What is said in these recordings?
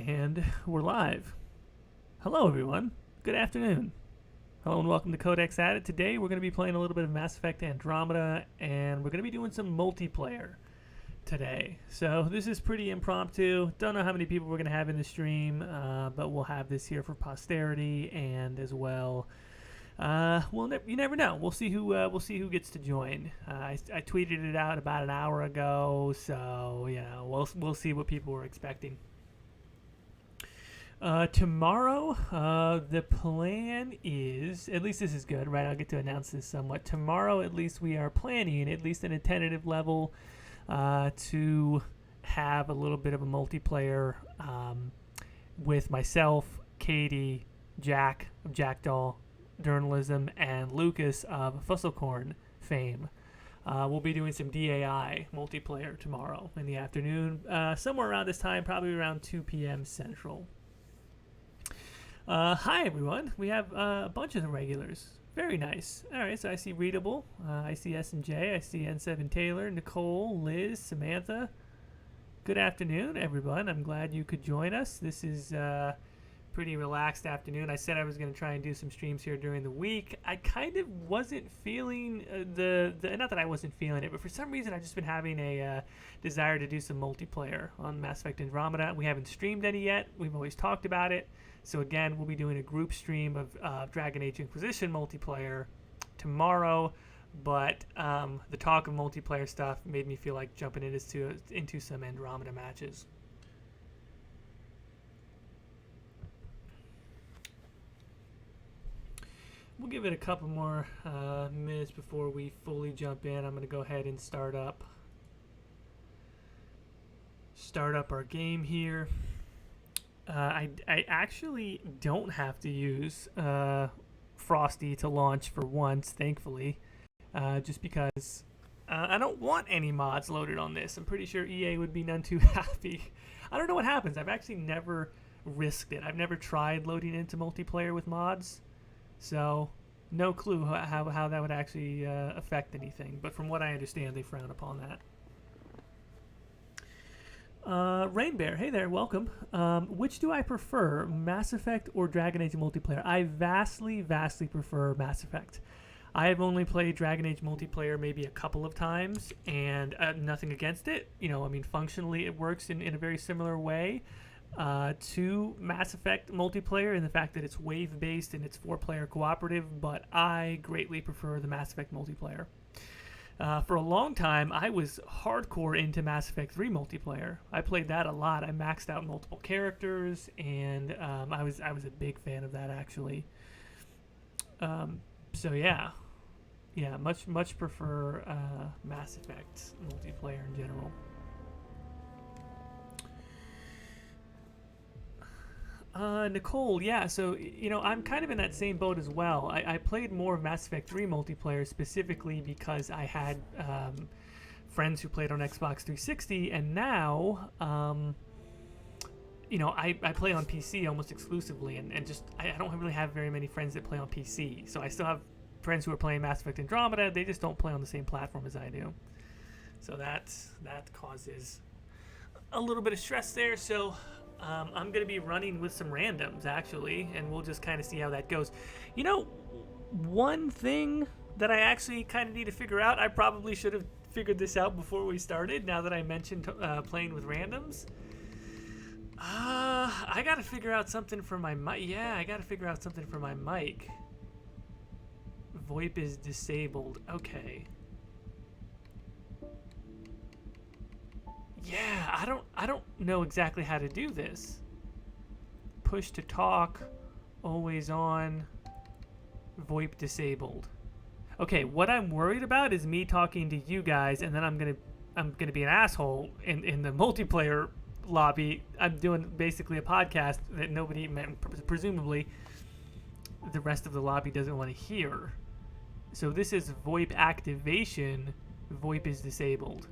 And we're live. Hello, everyone. Good afternoon. Hello and welcome to Codex Added. Today we're going to be playing a little bit of Mass Effect Andromeda, and we're going to be doing some multiplayer today. So this is pretty impromptu. Don't know how many people we're going to have in the stream, but we'll have this here for posterity, and as well, you never know. We'll see who gets to join. I tweeted it out about an hour ago, so we'll see what people were expecting. Tomorrow, the plan is, at least this is good, right? I'll get to announce this somewhat. Tomorrow, at least we are planning, at least at a tentative level, to have a little bit of a multiplayer with myself, Katie, Jack of Jackdaw Journalism, and Lucas of Fusselcorn fame. We'll be doing some DAI multiplayer tomorrow in the afternoon, somewhere around this time, probably around 2 p.m. Central. Hi everyone, we have a bunch of the regulars. Very nice. Alright, so I see Readable, I see S&J, I see N7 Taylor, Nicole, Liz, Samantha. Good afternoon everyone, I'm glad you could join us. This is a pretty relaxed afternoon. I said I was going to try and do some streams here during the week. I kind of wasn't feeling not that I wasn't feeling it, but for some reason I've just been having a desire to do some multiplayer on Mass Effect Andromeda. We haven't streamed any yet, we've always talked about it. So again, we'll be doing a group stream of Dragon Age Inquisition multiplayer tomorrow, but the talk of multiplayer stuff made me feel like jumping into some Andromeda matches. We'll give it a couple more minutes before we fully jump in. I'm going to go ahead and start up our game here. I actually don't have to use Frosty to launch for once, thankfully, just because I don't want any mods loaded on this. I'm pretty sure EA would be none too happy. I don't know what happens. I've actually never risked it. I've never tried loading into multiplayer with mods, so no clue how that would actually affect anything. But from what I understand, they frown upon that. Rain Bear, hey there, welcome. Which do I prefer, Mass Effect or Dragon Age multiplayer? I vastly prefer Mass Effect. I have only played Dragon Age multiplayer maybe a couple of times, and nothing against it. You know, I mean, functionally it works in a very similar way to Mass Effect multiplayer in the fact that it's wave-based and it's 4-player cooperative, but I greatly prefer the Mass Effect multiplayer. For a long time, I was hardcore into Mass Effect 3 multiplayer. I played that a lot. I maxed out multiple characters, and I was a big fan of that actually. So yeah, much prefer Mass Effect multiplayer in general. Nicole, yeah, so, you know, I'm kind of in that same boat as well. I played more of Mass Effect 3 multiplayer specifically because I had friends who played on Xbox 360, and now, you know, I play on PC almost exclusively, and just, I don't really have very many friends that play on PC, so I still have friends who are playing Mass Effect Andromeda. They just don't play on the same platform as I do. So that causes a little bit of stress there, so I'm going to be running with some randoms, actually, and we'll just kind of see how that goes. You know, one thing that I actually kind of need to figure out, I probably should have figured this out before we started, now that I mentioned playing with randoms. I got to figure out something for my mic. Yeah, I got to figure out something for my mic. VoIP is disabled. Okay. Yeah, I don't know exactly how to do this. Push to talk, always on, VoIP disabled. Okay, what I'm worried about is me talking to you guys, and then I'm gonna be an asshole in the multiplayer lobby. I'm doing basically a podcast that nobody, presumably, the rest of the lobby doesn't want to hear. So this is VoIP activation. VoIP is disabled.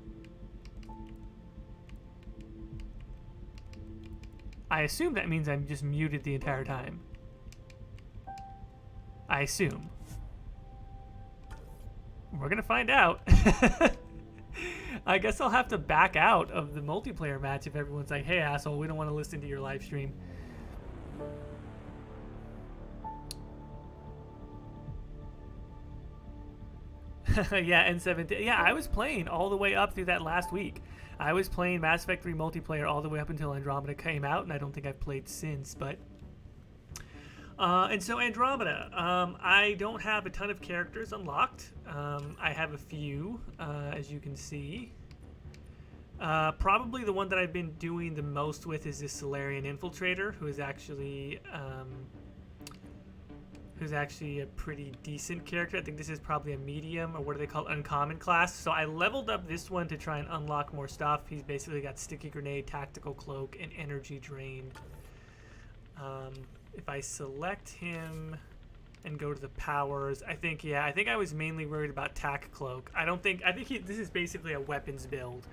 I assume that means I'm just muted the entire time. I assume. We're gonna find out. I guess I'll have to back out of the multiplayer match if everyone's like, hey, asshole, we don't want to listen to your live stream. Yeah, N7. Yeah, I was playing all the way up through that last week. I was playing Mass Effect 3 multiplayer all the way up until Andromeda came out, and I don't think I've played since, but... and so Andromeda, I don't have a ton of characters unlocked. I have a few, as you can see. Probably the one that I've been doing the most with is this Silurian Infiltrator, who is actually a pretty decent character. I think this is probably a medium, or what do they call it, uncommon class. So I leveled up this one to try and unlock more stuff. He's basically got Sticky Grenade, Tactical Cloak, and Energy Drain. If I select him and go to the powers, I think I was mainly worried about Tac Cloak. I think this is basically a weapons build.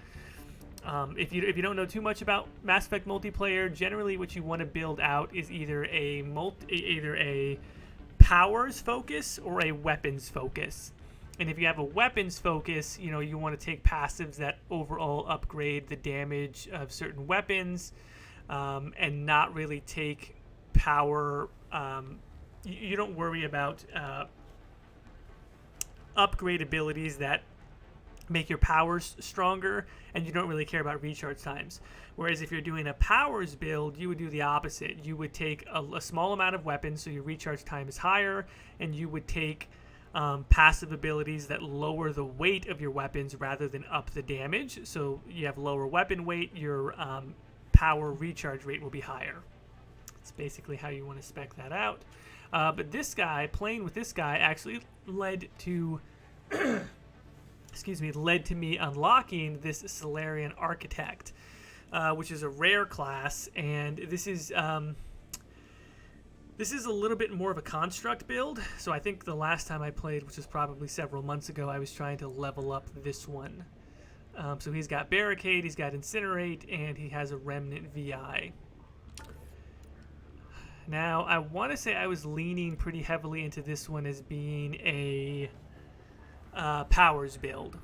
If you don't know too much about Mass Effect multiplayer, generally what you want to build out is either a powers focus or a weapons focus. And if you have a weapons focus, you want to take passives that overall upgrade the damage of certain weapons, and not really take power. You don't worry about upgrade abilities that make your powers stronger, and you don't really care about recharge times. Whereas if you're doing a powers build, you would do the opposite. You would take a small amount of weapons, so your recharge time is higher, and you would take passive abilities that lower the weight of your weapons rather than up the damage. So you have lower weapon weight, your power recharge rate will be higher. It's basically how you want to spec that out. But this guy, playing with this guy, actually led to led to me unlocking this Silurian Architect, which is a rare class, and this is a little bit more of a construct build. So I think the last time I played, which was probably several months ago, I was trying to level up this one. So he's got Barricade, he's got Incinerate, and he has a Remnant VI. Now, I want to say I was leaning pretty heavily into this one as being a powers build.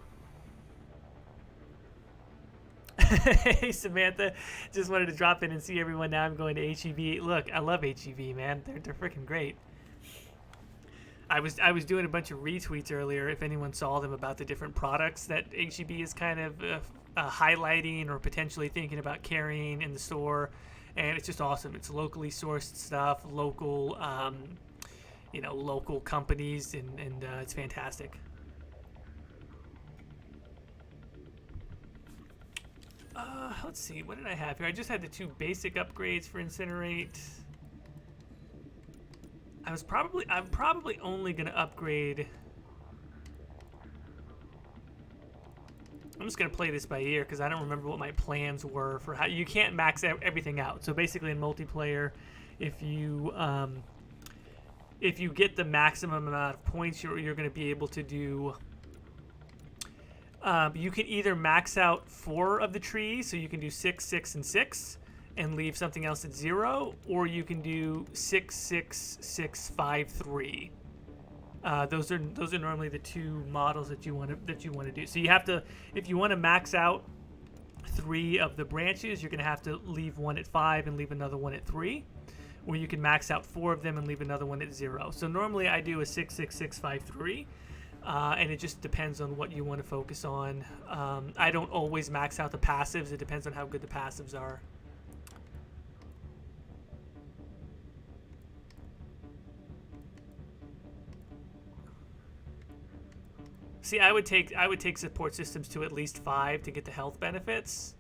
Hey, Samantha, just wanted to drop in and see everyone. Now I'm going to HEV. Look, I love HEV, man. They're freaking great. I was doing a bunch of retweets earlier, if anyone saw them, about the different products that HEB is kind of highlighting or potentially thinking about carrying in the store, and it's just awesome. It's locally sourced stuff, local, local companies, and it's fantastic. Let's see, what did I have here? I just had the 2 basic upgrades for Incinerate. I'm probably only gonna upgrade. I'm just gonna play this by ear because I don't remember what my plans were for how you can't max everything out. So basically, in multiplayer, if you get the maximum amount of points, you're gonna be able to do. You can either max out 4 of the trees, so you can do 6, 6, and 6, and leave something else at 0, or you can do 6, 6, 6, 5, 3. Those are normally the 2 models that you want to do. So you have to, if you want to max out 3 of the branches, you're going to have to leave one at 5 and leave another one at 3, or you can max out 4 of them and leave another one at 0. So normally I do a 6, 6, 6, 5, 3. And it just depends on what you want to focus on. I don't always max out the passives. It depends on how good the passives are. See, I would take support systems to at least 5 to get the health benefits.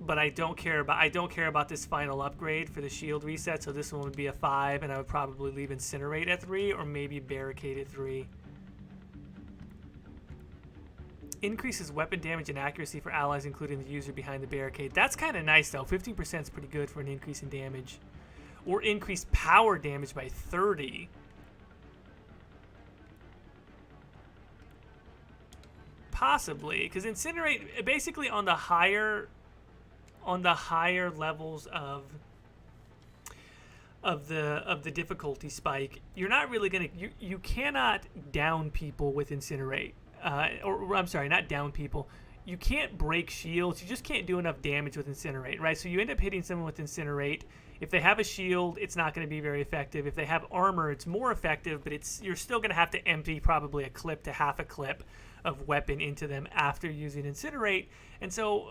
But I don't care about this final upgrade for the shield reset, so this one would be a 5, and I would probably leave Incinerate at 3, or maybe Barricade at 3. Increases weapon damage and accuracy for allies, including the user behind the barricade. That's kind of nice, though. 15% is pretty good for an increase in damage. Or increase power damage by 30. Possibly, because Incinerate, basically on the higher levels of of the difficulty spike, you're not really gonna you cannot down people with incinerate. Or I'm sorry, not down people. You can't break shields. You just can't do enough damage with incinerate, right? So you end up hitting someone with incinerate. If they have a shield, it's not going to be very effective. If they have armor, it's more effective, but you're still going to have to empty probably a clip to half a clip of weapon into them after using incinerate. And so,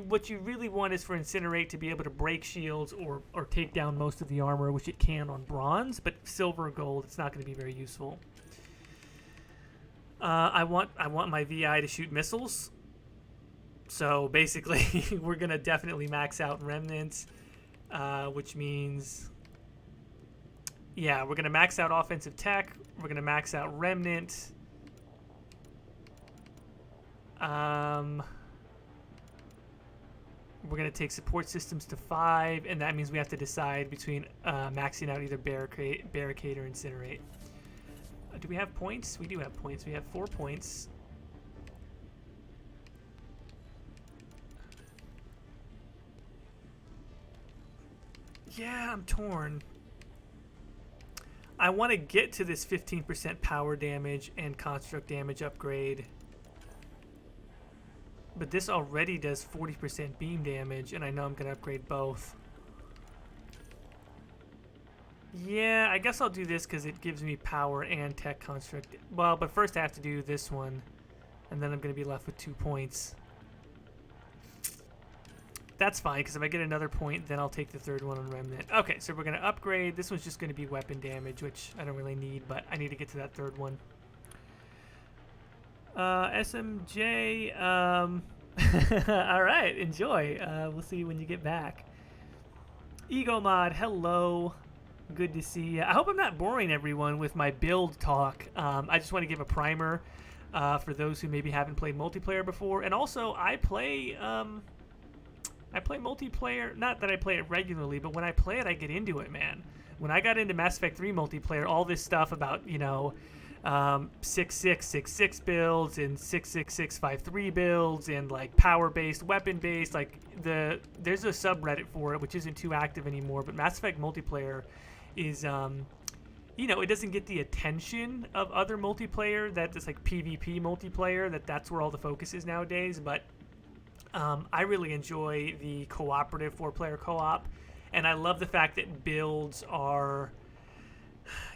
what you really want is for incinerate to be able to break shields or take down most of the armor, which it can on bronze, but silver or gold, it's not going to be very useful. I want my VI to shoot missiles. So basically, we're going to definitely max out remnants. Which means, yeah, we're going to max out offensive tech. We're going to max out remnant. We're going to take support systems to 5, and that means we have to decide between maxing out either barricade or incinerate. Do we have points? We do have points. We have 4 points. Yeah, I'm torn. I want to get to this 15% power damage and construct damage upgrade. But this already does 40% beam damage, and I know I'm going to upgrade both. Yeah, I guess I'll do this because it gives me power and tech construct. Well, but first I have to do this one, and then I'm going to be left with 2 points. That's fine, because if I get another point, then I'll take the third one on Remnant. Okay, so we're going to upgrade. This one's just going to be weapon damage, which I don't really need, but I need to get to that third one. SMJ, all right, enjoy. We'll see you when you get back. Ego Mod, hello. Good to see you. I hope I'm not boring everyone with my build talk. I just want to give a primer for those who maybe haven't played multiplayer before. And also, I play multiplayer, not that I play it regularly, but when I play it, I get into it, man. When I got into Mass Effect 3 multiplayer, all this stuff about, 6666 builds and 66653 builds and like power-based, weapon-based, like there's a subreddit for it, which isn't too active anymore, but Mass Effect multiplayer is, it doesn't get the attention of other multiplayer that's like PvP multiplayer, that's where all the focus is nowadays, but I really enjoy the cooperative 4-player co-op, and I love the fact that builds are,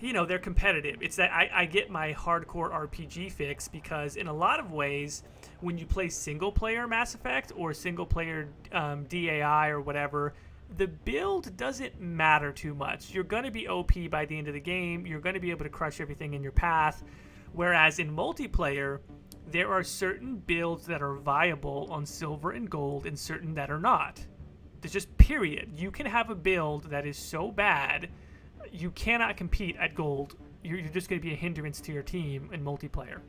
they're competitive. It's that I get my hardcore RPG fix because in a lot of ways, when you play single-player Mass Effect or single-player DAI or whatever, the build doesn't matter too much. You're going to be OP by the end of the game. You're going to be able to crush everything in your path, whereas in multiplayer, there are certain builds that are viable on silver and gold and certain that are not. There's just period. You can have a build that is so bad, you cannot compete at gold. You're just going to be a hindrance to your team in multiplayer.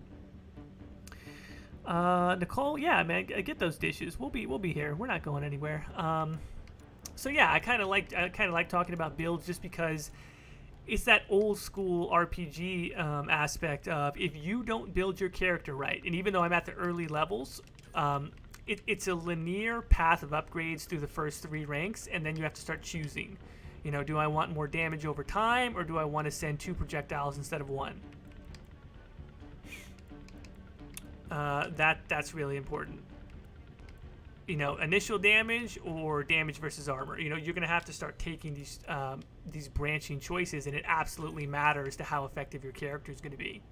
Nicole, yeah, man, get those dishes. We'll be here. We're not going anywhere. So yeah, I kind of like talking about builds just because it's that old school RPG aspect of if you don't build your character right, and even though I'm at the early levels, it's a linear path of upgrades through the first 3 ranks, and then you have to start choosing. Do I want more damage over time, or do I want to send 2 projectiles instead of 1? That's really important. Initial damage or damage versus armor. You're going to have to start taking these branching choices, and it absolutely matters to how effective your character is going to be.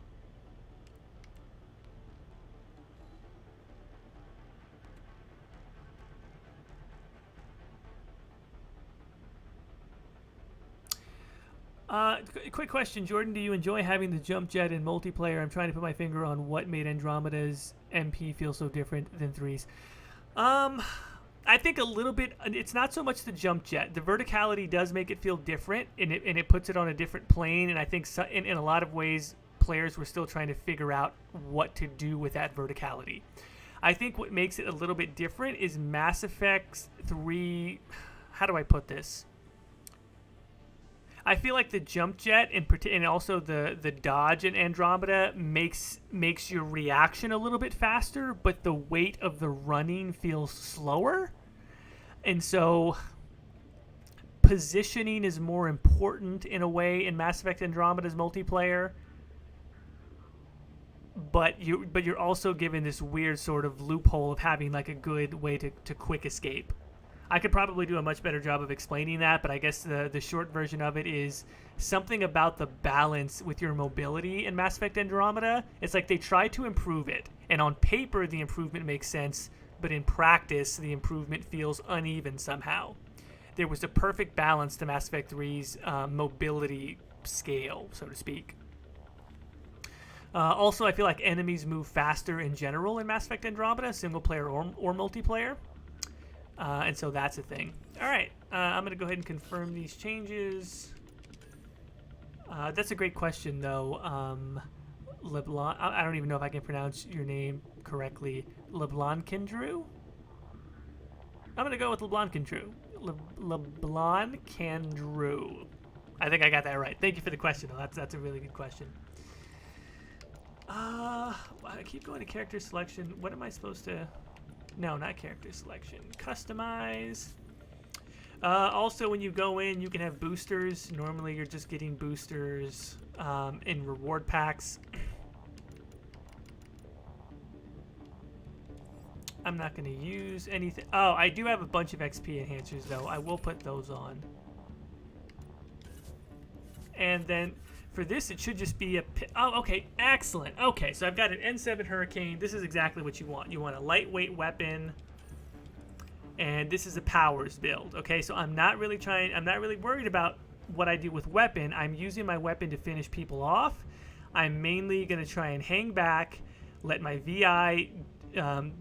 Quick question, Jordan. Do you enjoy having the jump jet in multiplayer? I'm trying to put my finger on what made Andromeda's MP feel so different than 3's. I think a little bit. It's not so much the jump jet. The verticality does make it feel different, and it puts it on a different plane. And I think in a lot of ways, players were still trying to figure out what to do with that verticality. I think what makes it a little bit different is Mass Effect 3. How do I put this? I feel like the jump jet and also the dodge in Andromeda makes your reaction a little bit faster, but the weight of the running feels slower. And so positioning is more important in a way in Mass Effect Andromeda's multiplayer, but you're also given this weird sort of loophole of having like a good way to quick escape. I could probably do a much better job of explaining that, but I guess the short version of it is something about the balance with your mobility in Mass Effect Andromeda. It's like they try to improve it, and on paper the improvement makes sense, but in practice the improvement feels uneven somehow. There was a perfect balance to Mass Effect 3's mobility scale, so to speak. Also, I feel like enemies move faster in general in Mass Effect Andromeda, single player or multiplayer. And so that's a thing. All right, I'm going to go ahead and confirm these changes. That's a great question, though. LeBlanc, I don't even know if I can pronounce your name correctly. LeBlancandrew? I'm going to go with LeBlancandrew. LeBlancandrew. I think I got that right. Thank you for the question, though. That's a really good question. I keep going to character selection. What am I supposed to... No, not character selection. Customize. Also, when you go in, you can have boosters. Normally, you're just getting boosters in reward packs. I'm not going to use anything. Oh, I do have a bunch of XP enhancers, though. I will put those on. And then for this, it should just be a... Oh, okay. Excellent. Okay, so I've got an N7 Hurricane. This is exactly what you want. You want a lightweight weapon. And this is a powers build. Okay, so I'm not really worried about what I do with weapon. I'm using my weapon to finish people off. I'm mainly going to try and hang back, let my VI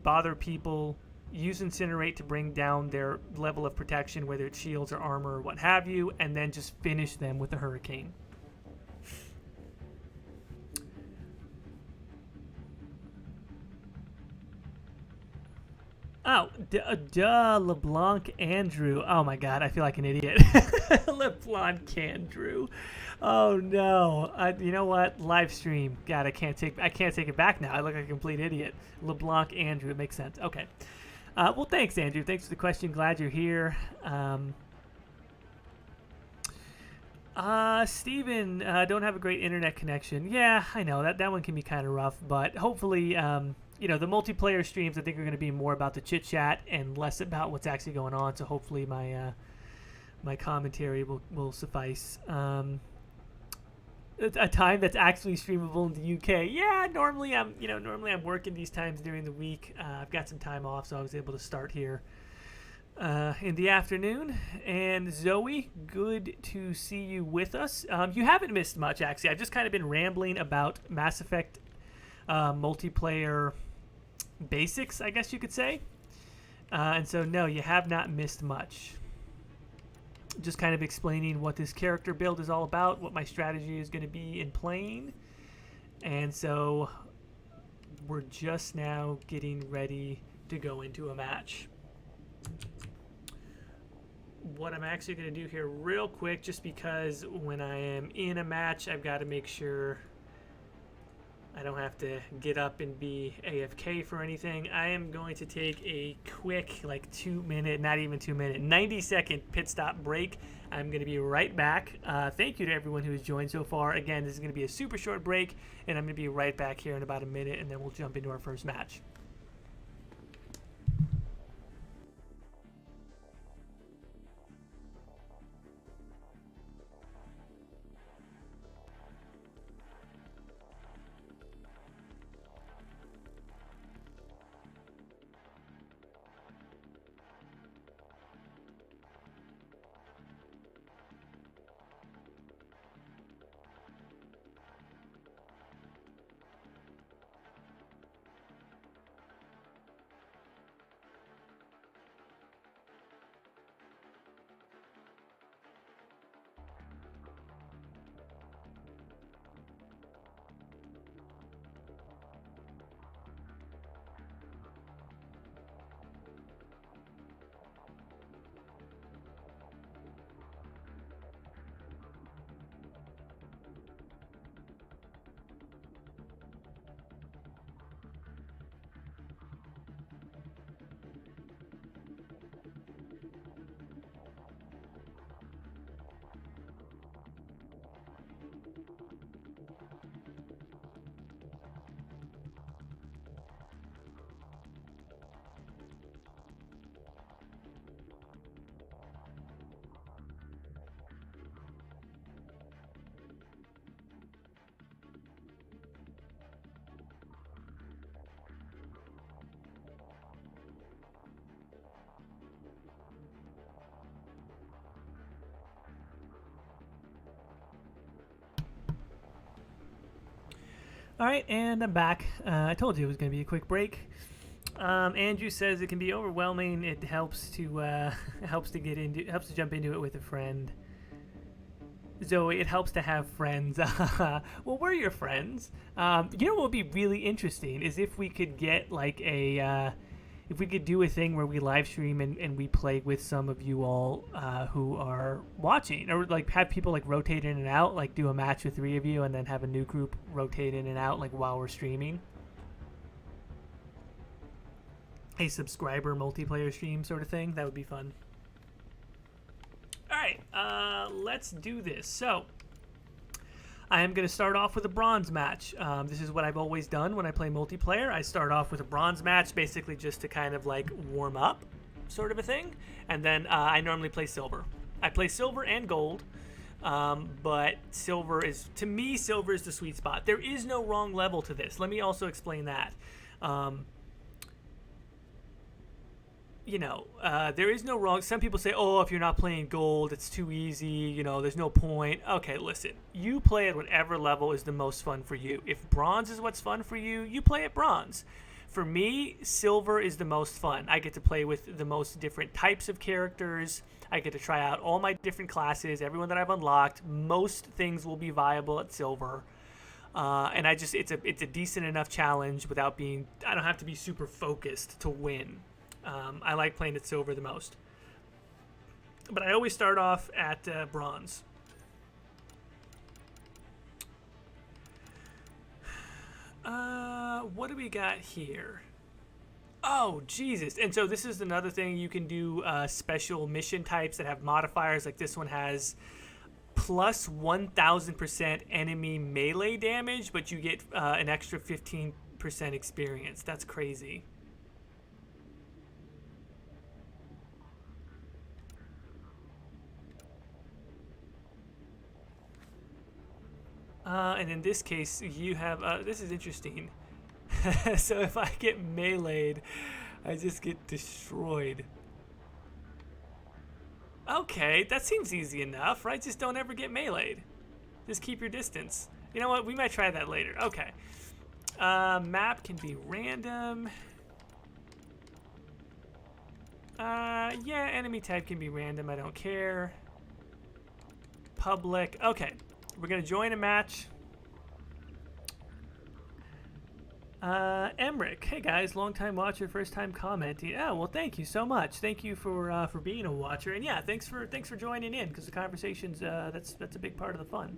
bother people, use Incinerate to bring down their level of protection, whether it's shields or armor or what have you, and then just finish them with a Hurricane. Oh, duh, LeBlanc Andrew. Oh my God, I feel like an idiot. LeBlanc Andrew. Oh no. You know what? Live stream. God, I can't take it back now. I look like a complete idiot. LeBlanc Andrew. It makes sense. Okay. Well, thanks, Andrew. Thanks for the question. Glad you're here. Steven, don't have a great internet connection. Yeah, I know that one can be kind of rough, but hopefully, you know, the multiplayer streams I think are going to be more about the chit chat and less about what's actually going on. So hopefully my my commentary will suffice. A time that's actually streamable in the UK. Yeah, normally I'm working these times during the week. I've got some time off, so I was able to start here in the afternoon. And Zoe, good to see you with us. You haven't missed much, actually. I've just kind of been rambling about Mass Effect multiplayer basics, I guess you could say. And so, no, you have not missed much. Just kind of explaining what this character build is all about, what my strategy is going to be in playing. And so we're just now getting ready to go into a match. What I'm actually going to do here real quick, just because when I am in a match, I've got to make sure I don't have to get up and be AFK for anything. I am going to take a quick, like 2-minute, not even 2-minute, 90-second pit stop break. I'm going to be right back. Thank you to everyone who has joined so far. Again, this is going to be a super short break, and I'm going to be right back here in about a minute, and then we'll jump into our first match. All right, and I'm back. I told you it was going to be a quick break. Andrew says it can be overwhelming. It helps to helps to jump into it with a friend. Zoe, it helps to have friends. Well, we're your friends. You know what would be really interesting is if we could get like if we could do a thing where we live stream and we play with some of you all who are watching, or like have people like rotate in and out, like do a match with 3 of you and then have a new group rotate in and out like while we're streaming. A subscriber multiplayer stream sort of thing. That would be fun. All right, let's do this. So I am going to start off with a bronze match. This is what I've always done when I play multiplayer. I start off with a bronze match, basically just to kind of like warm up, sort of a thing. And then I normally play silver. I play silver and gold, but silver is, to me, silver is the sweet spot. There is no wrong level to this. Let me also explain that. You know, there is no wrong. Some people say, oh, if you're not playing gold, it's too easy. You know, there's no point. Okay, listen. You play at whatever level is the most fun for you. If bronze is what's fun for you, you play at bronze. For me, silver is the most fun. I get to play with the most different types of characters. I get to try out all my different classes, everyone that I've unlocked. Most things will be viable at silver. And it's a decent enough challenge without being, I don't have to be super focused to win. I like playing at silver the most. But I always start off at bronze. What do we got here? Oh, Jesus. And so this is another thing. You can do special mission types that have modifiers. Like this one has plus 1,000% enemy melee damage, but you get an extra 15% experience. That's crazy. And in this case, you have, this is interesting. So if I get meleeed, I just get destroyed. Okay, that seems easy enough, right? Just don't ever get meleeed. Just keep your distance. You know what? We might try that later. Okay. Map can be random. Yeah, enemy type can be random. I don't care. Public. Okay. We're going to join a match. Emric, hey guys, long time watcher, first time commenting. Yeah, well, thank you so much. Thank you for being a watcher, and yeah, thanks for joining in, because the conversations that's a big part of the fun.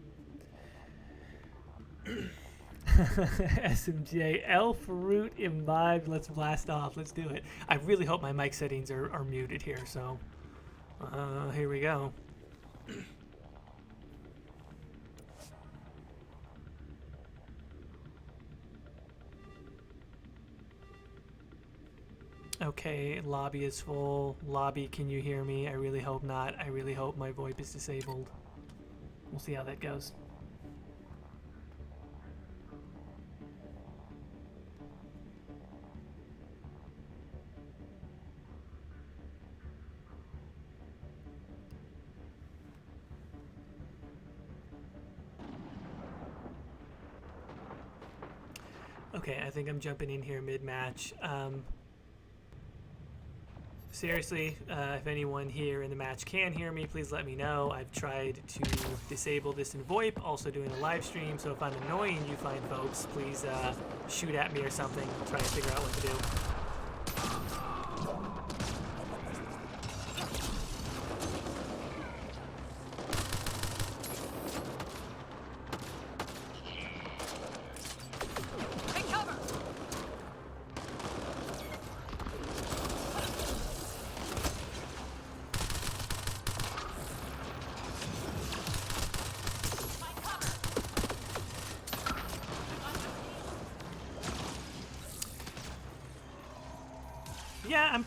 SMJ, Elf Root imbibed. Let's blast off. Let's do it. I really hope my mic settings are muted here. So, here we go. Okay, lobby is full. Lobby, can you hear me? I really hope not. I really hope my VoIP is disabled. We'll see how that goes. Okay, I think I'm jumping in here mid-match. Seriously, if anyone here in the match can hear me, please let me know. I've tried to disable this in VoIP, also doing a live stream, so if I'm annoying you fine folks, please shoot at me or something. I'll try to figure out what to do. Yeah, I'm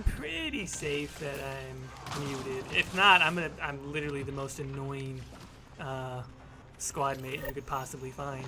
pretty safe that I'm muted. If not, I'm literally the most annoying squad mate you could possibly find.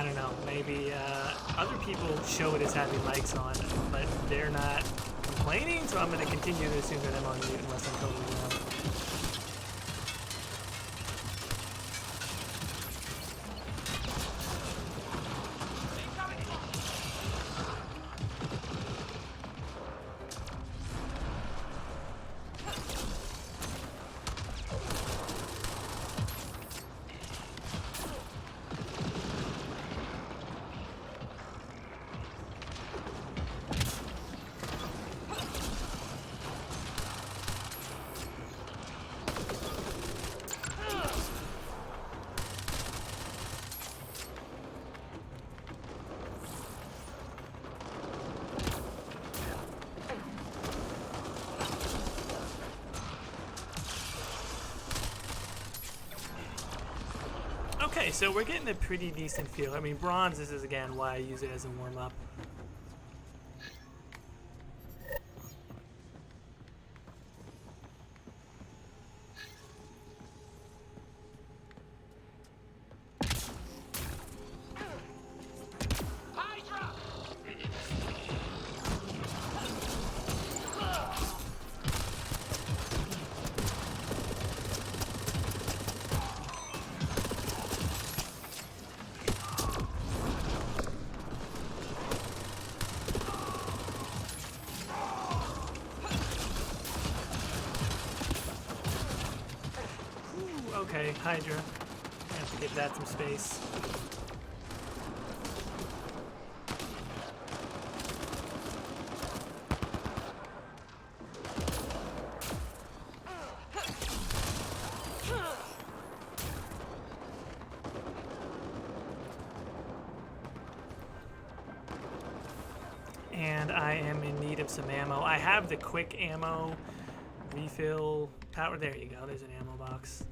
don't know. Maybe other people show it as having mics on, but they're not complaining, so I'm going to continue to assume that I'm on mute unless I'm totally wrong. Okay, so we're getting a pretty decent feel. I mean, bronze, this is again why I use it as a warm-up. Okay, Hydra. I have to give that some space. And I am in need of some ammo. I have the quick ammo refill power. There you go. There's an ammo box.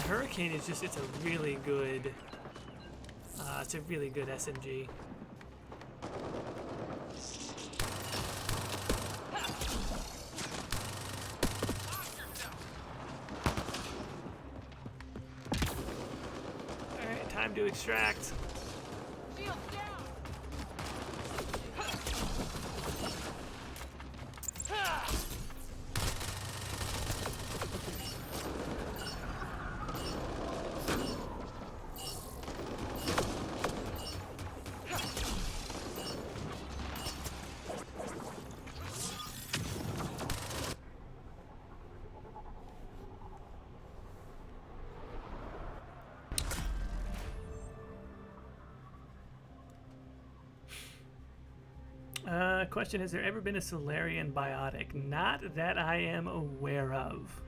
Hurricane is just, it's a really good SMG. Alright, time to extract. Question, has there ever been a Silurian biotic? Not that I am aware of.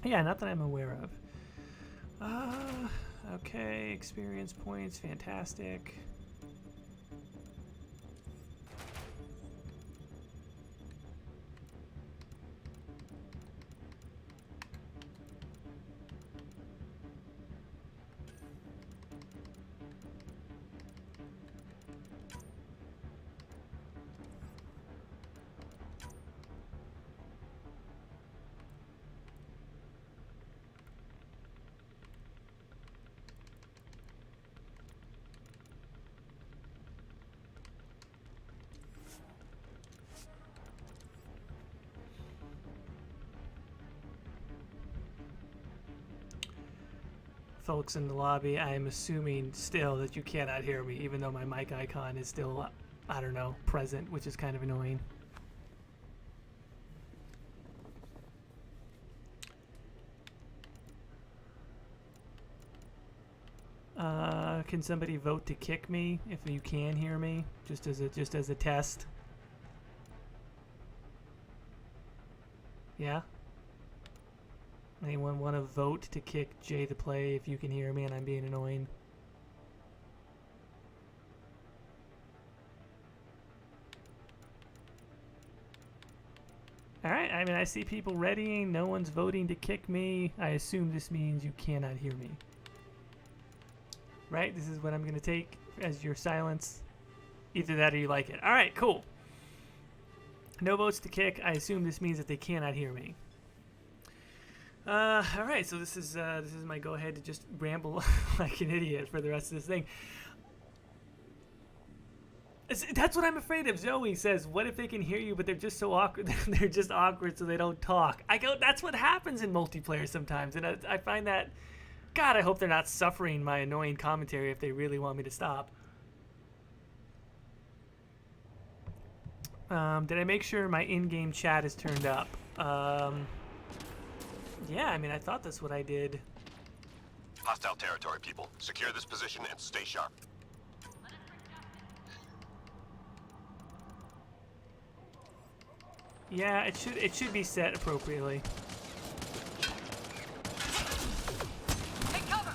Yeah, not that I'm aware of. Okay, experience points, fantastic. Folks in the lobby, I am assuming still that you cannot hear me, even though my mic icon is still, I don't know, present, which is kind of annoying. Can somebody vote to kick me if you can hear me, just as a test? Yeah. Anyone want to vote to kick Jay the Play if you can hear me and I'm being annoying? Alright, I mean, I see people readying. No one's voting to kick me. I assume this means you cannot hear me. Right? This is what I'm going to take as your silence. Either that or you like it. Alright, cool. No votes to kick. I assume this means that they cannot hear me. Alright, so this is my go-ahead to just ramble like an idiot for the rest of this thing. That's what I'm afraid of. Zoe says, what if they can hear you, but they're just so awkward? They're just awkward, so they don't talk. I go, that's what happens in multiplayer sometimes. And I find that, God, I hope they're not suffering my annoying commentary if they really want me to stop. Did I make sure my in-game chat is turned up? Yeah, I mean, I thought that's what I did. Hostile territory, people. Secure this position and stay sharp. Yeah, it should be set appropriately. Take cover.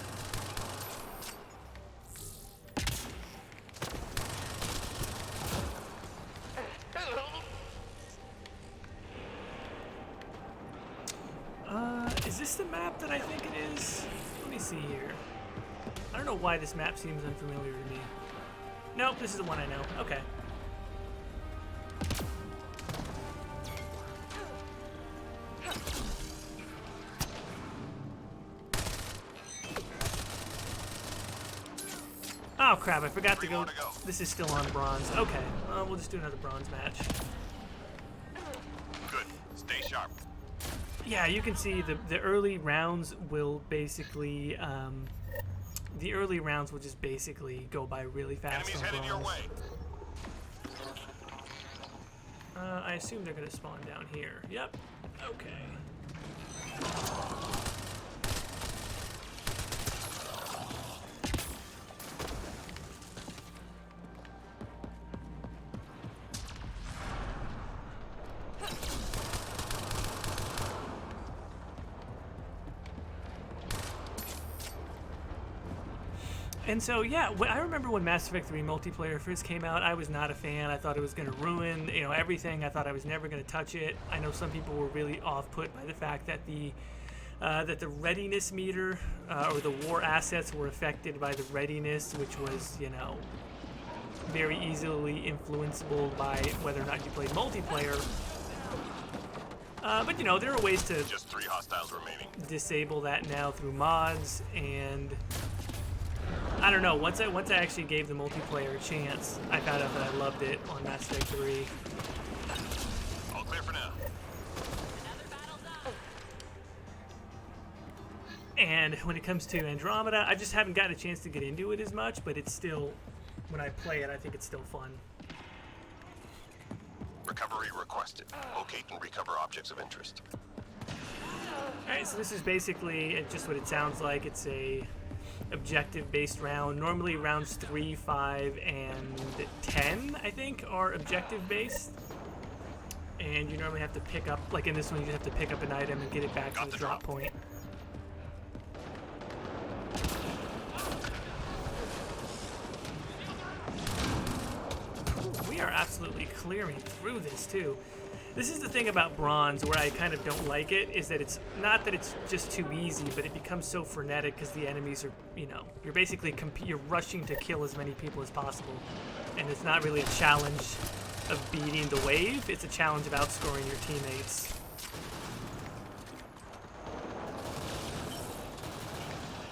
Is this the map that I think it is? Let me see here. I don't know why this map seems unfamiliar to me. Nope, this is the one I know. Okay. Oh crap, I forgot to go. This is still on bronze. Okay, we'll just do another bronze match. Good. Stay sharp. Yeah, you can see the early rounds will basically, the early rounds will just basically go by really fast. Enemies headed your way. I assume they're going to spawn down here. Yep. Okay. And so, yeah, I remember when Mass Effect 3 multiplayer first came out, I was not a fan. I thought it was going to ruin, everything. I thought I was never going to touch it. I know some people were really off-put by the fact that the readiness meter or the war assets were affected by the readiness, which was, very easily influenceable by whether or not you played multiplayer. But, there are ways to just 3 hostiles remaining. Disable that now through mods, and I don't know. Once I actually gave the multiplayer a chance, I found out that I loved it on Mass Effect 3. All clear for now. And when it comes to Andromeda, I just haven't gotten a chance to get into it as much, but it's still, when I play it, I think it's still fun. Recovery requested. Locate and recover objects of interest. Alright, so this is basically just what it sounds like. It's a objective-based round. Normally rounds 3, 5, and 10, I think, are objective-based. And you normally have to pick up, like in this one, you just have to pick up an item and get it back to the drop point. We are absolutely clearing through this, too. This is the thing about bronze where I kind of don't like it, is that it's not that it's just too easy, but it becomes so frenetic because the enemies are, you're basically you're rushing to kill as many people as possible. And it's not really a challenge of beating the wave, it's a challenge of outscoring your teammates.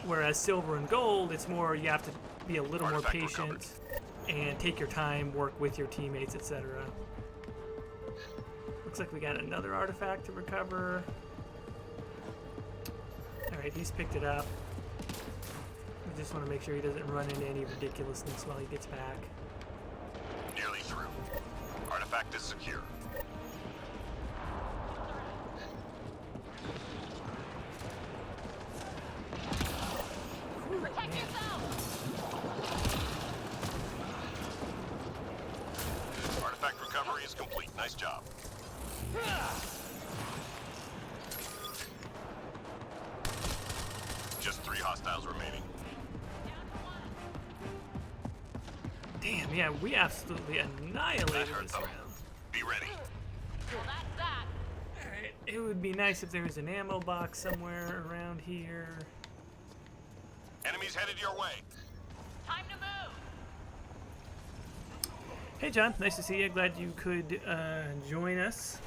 Whereas silver and gold, it's more you have to be a little more patient and take your time, work with your teammates, etc. Looks like we got another artifact to recover. Alright, he's picked it up. We just want to make sure he doesn't run into any ridiculousness while he gets back. Nearly through. Artifact is secure. Protect yourself. Artifact recovery is complete. Nice job. hostiles remaining. Damn, yeah, we absolutely That annihilated hurt this them. round. Be ready. Well, that's that. Alright, it would be nice if there was an ammo box somewhere around here. Enemies headed your way. Time to move. Hey John, nice to see you. Glad you could join us.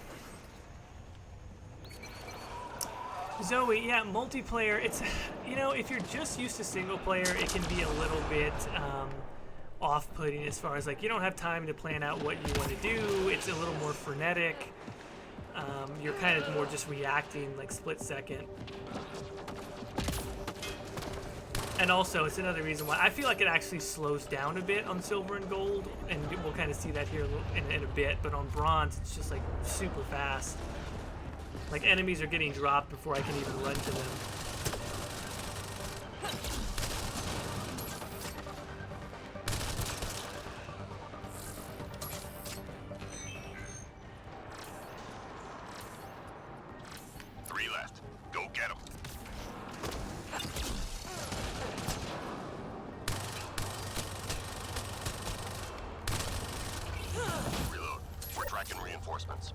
Zoe, yeah, multiplayer, it's, you know, if you're just used to single player, it can be a little bit off-putting as far as, like, you don't have time to plan out what you want to do. It's a little more frenetic. You're kind of more just reacting, like, split second. And also, it's another reason why I feel like it actually slows down a bit on silver and gold, and we'll kind of see that here in a bit, but on bronze, it's just, like, super fast. Like, enemies are getting dropped before I can even run to them. Three left. Go get them. Reload. We're tracking reinforcements.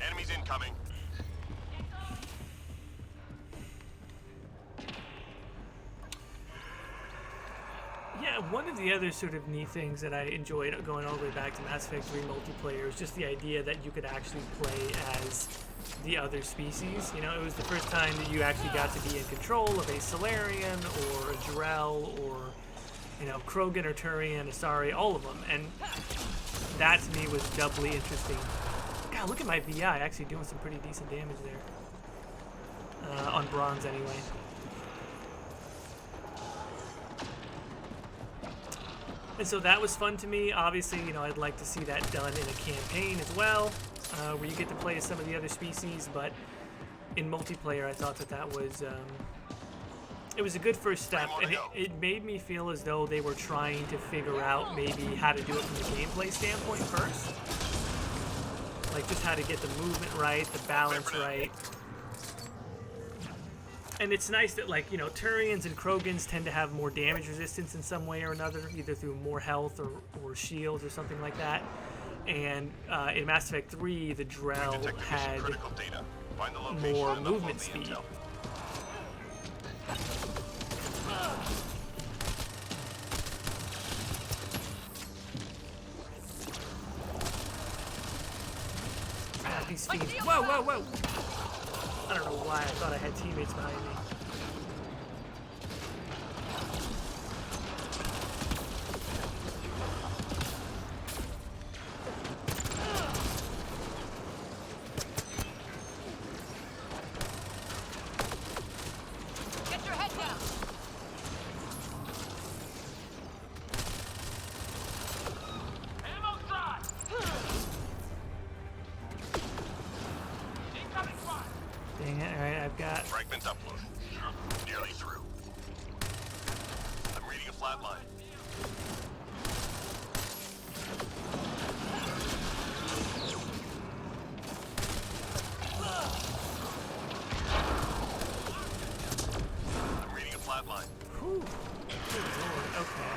Enemies incoming. Yeah, one of the other sort of neat things that I enjoyed going all the way back to Mass Effect 3 multiplayer is just the idea that you could actually play as the other species. You know, it was the first time that you actually got to be in control of a Silurian or a Drell or, you know, Krogan or Turian, Asari, all of them. And that to me was doubly interesting. God, look at my VI actually doing some pretty decent damage there. On bronze anyway. And so that was fun to me. Obviously, you know, I'd like to see that done in a campaign as well, where you get to play as some of the other species, but in multiplayer I thought that that was, it was a good first step, and it made me feel as though they were trying to figure out maybe how to do it from the gameplay standpoint first. Like just how to get the movement right, the balance right. And it's nice that, like, you know, Turians and Krogans tend to have more damage resistance in some way or another, either through more health or shields or something like that. And in Mass Effect 3, the Drell had more movement speed. Ah, these fiends. Whoa, whoa, whoa! I don't know why I thought I had teammates behind me. Get your head down. Ammo drop. Incoming fire. Dang it, alright, I've got... Fragments uploaded. Nearly through. I'm reading a flat line. I'm reading a flat line. Whew. Good lord, okay.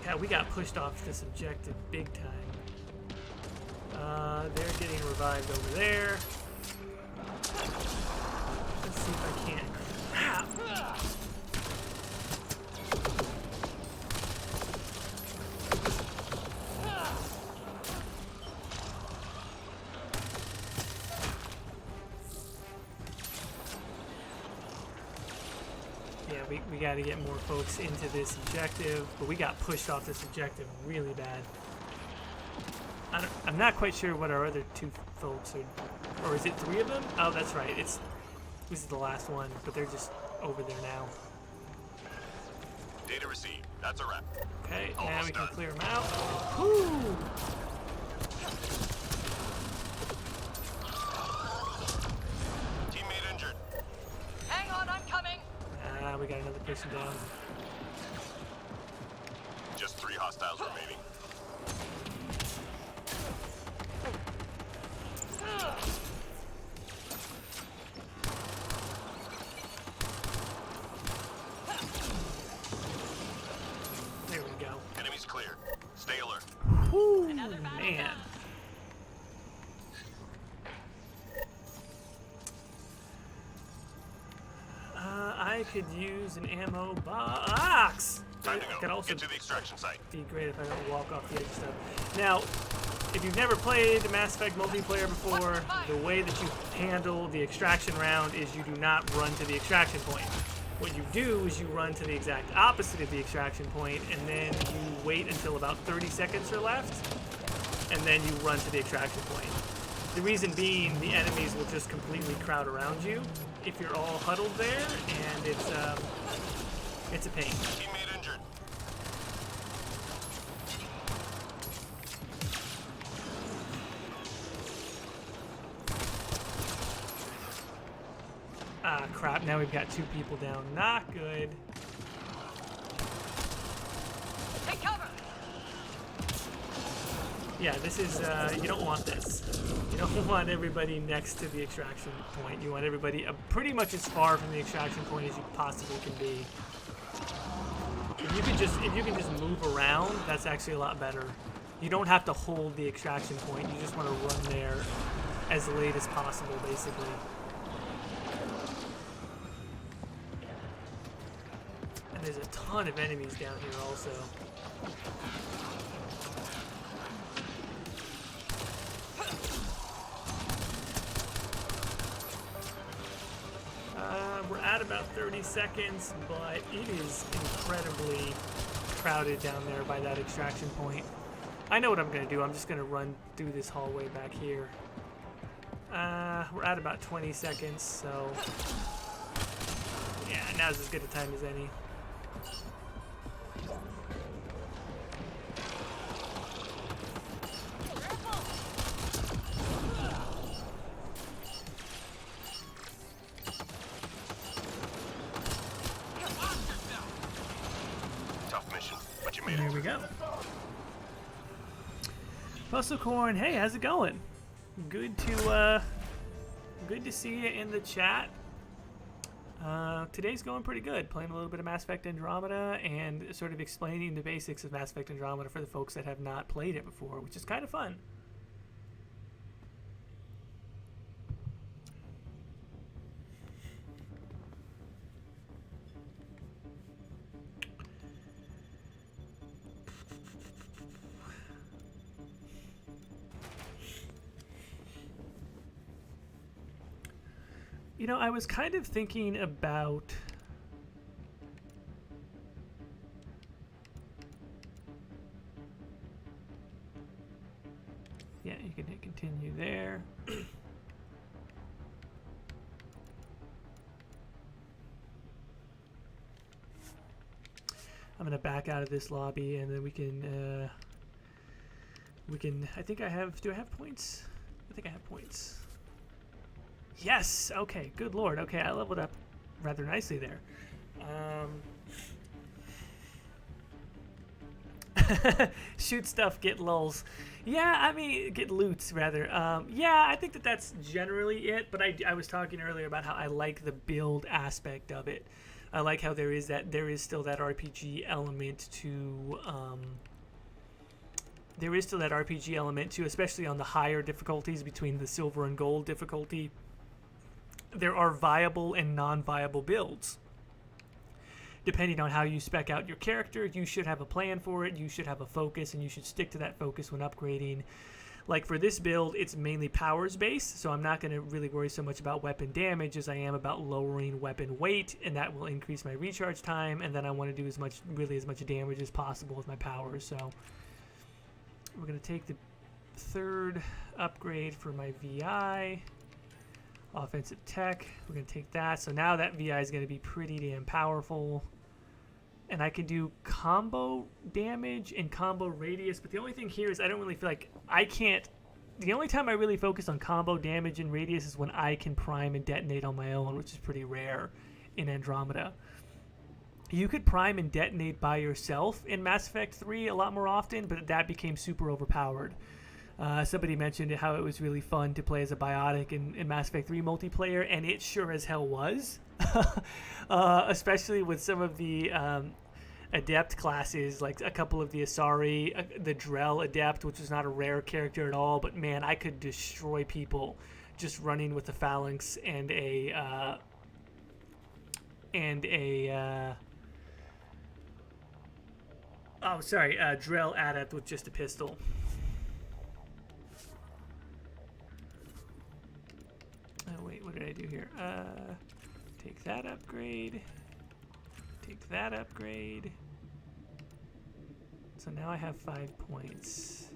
Yeah, we got pushed off this objective big time. They're getting revived over there. Let's see if I can't. Ah! Yeah, we got to get more folks into this objective, but we got pushed off this objective really bad. I'm not quite sure what our other two folks are, or is it three of them? Oh, that's right. This is the last one, but they're just over there now. Data received. That's a wrap. Okay, now Almost we can done. clear them out. Whoo! Teammate injured. Hang on, I'm coming. Ah, we got another person down. Just 3 hostiles remaining. clear. Stay alert. Whew, Another battle man. done. I could use an ammo box. Time to It go. could also Get to the extraction site. be great if I don't walk off the edge of stuff. Now, if you've never played Mass Effect multiplayer before, the way that you handle the extraction round is you do not run to the extraction point. What you do is you run to the exact opposite of the extraction point, and then you wait until about 30 seconds are left, and then you run to the extraction point. The reason being, the enemies will just completely crowd around you if you're all huddled there, and it's a pain. Teammate injured. Ah, crap, now we've got 2 people down. Not good. Take cover. Yeah, this is, you don't want this. You don't want everybody next to the extraction point. You want everybody pretty much as far from the extraction point as you possibly can be. If you can just move around, that's actually a lot better. You don't have to hold the extraction point. You just want to run there as late as possible, basically. And there's a ton of enemies down here also. We're at about 30 seconds, but it is incredibly crowded down there by that extraction point. I know what I'm going to do. I'm just going to run through this hallway back here. We're at about 20 seconds, so yeah, now's as good a time as any. Tough mission, but you made Here it. we go. Puzzlecorn, hey, how's it going? Good to see you in the chat. Today's going pretty good. Playing a little bit of Mass Effect Andromeda and sort of explaining the basics of Mass Effect Andromeda for the folks that have not played it before, which is kind of fun. You know, I was kind of thinking about yeah, you can hit continue there. I'm gonna back out of this lobby, and then we can I think I have, do I have points? I think I have points. Yes. Okay. Good lord. Okay, I leveled up rather nicely there. Shoot stuff, get lulls. Yeah, I mean, get loots rather. Yeah, I think that's generally it. But I was talking earlier about how I like the build aspect of it. I like how there is still that RPG element to. There is still that RPG element too, especially on the higher difficulties between the silver and gold difficulty. There are viable and non-viable builds. Depending on how you spec out your character, you should have a plan for it, you should have a focus, and you should stick to that focus when upgrading. Like for this build, it's mainly powers based, so I'm not going to really worry so much about weapon damage as I am about lowering weapon weight, and that will increase my recharge time, and then I want to do as much damage as possible with my powers. So we're going to take the third upgrade for my VI. Offensive tech, we're going to take that. So now that VI is going to be pretty damn powerful. And I can do combo damage and combo radius. But the only thing here is I don't really feel like I can't. The only time I really focus on combo damage and radius is when I can prime and detonate on my own, which is pretty rare in Andromeda. You could prime and detonate by yourself in Mass Effect 3 a lot more often, but that became super overpowered. Somebody mentioned how it was really fun to play as a biotic in Mass Effect 3 multiplayer, and it sure as hell was. Especially with some of the adept classes, like a couple of the Asari, the Drell adept, which is not a rare character at all, but man, I could destroy people just running with the phalanx and a Drell adept with just a pistol. Oh wait, what did I do here? Take that upgrade. Take that upgrade. So now I have 5 points.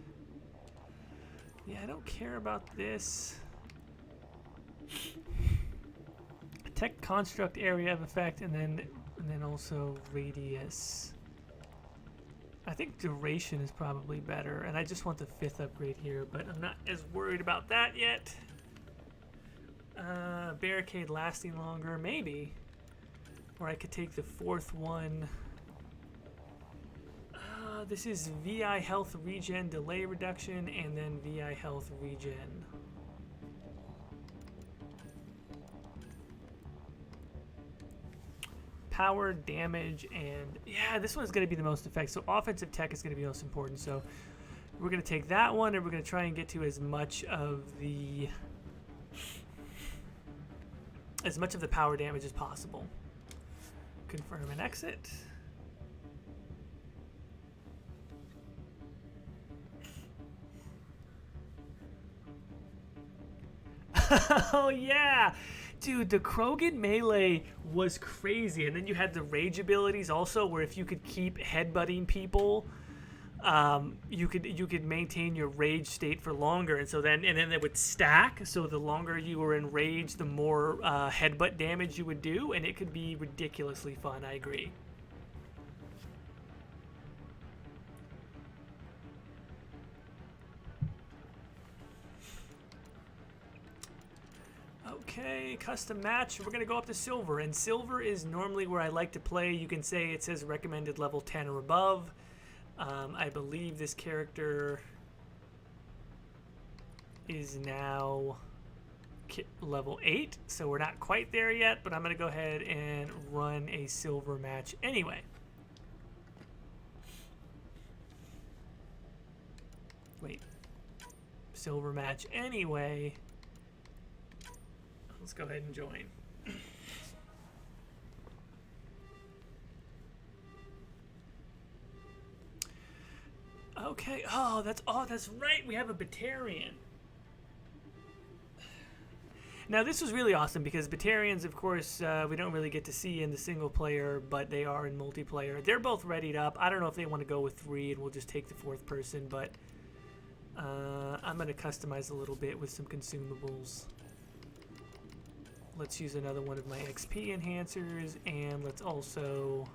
Yeah, I don't care about this. Tech construct area of effect, and then also radius. I think duration is probably better, and I just want the 5th upgrade here, but I'm not as worried about that yet. Barricade lasting longer, maybe. Or I could take the 4th one. This is VI health regen delay reduction, and then VI health regen. Power, damage, and yeah, this one's going to be the most effective. So offensive tech is going to be most important. So we're going to take that one, and we're going to try and get to as much of the power damage as possible. Confirm and exit. Oh yeah, dude, the Krogan melee was crazy, and then you had the rage abilities also, where if you could keep headbutting people, you could maintain your rage state for longer, and then it would stack. So the longer you were in rage, the more headbutt damage you would do, and it could be ridiculously fun. I agree. Okay, custom match. We're gonna go up to silver, and silver is normally where I like to play. You can say it says recommended level 10 or above. I believe this character is now level 8, so we're not quite there yet, but I'm gonna go ahead and run a silver match anyway. Wait, silver match anyway. Let's go ahead and join. Okay. Oh, that's right. We have a Batarian. Now this was really awesome because Batarians, of course, we don't really get to see in the single player, but they are in multiplayer. They're both readied up. I don't know if they want to go with 3 and we'll just take the 4th person, but I'm going to customize a little bit with some consumables. Let's use another one of my XP enhancers, and let's also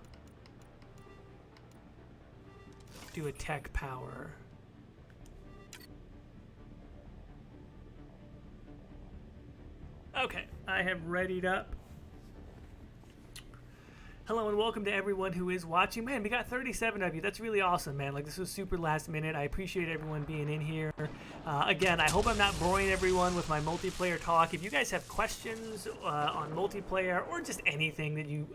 do a tech power. Okay, I have readied up. Hello and welcome to everyone who is watching. Man, we got 37 of you. That's really awesome, man. Like, this was super last minute. I appreciate everyone being in here. Again, I hope I'm not boring everyone with my multiplayer talk. If you guys have questions on multiplayer or just anything that you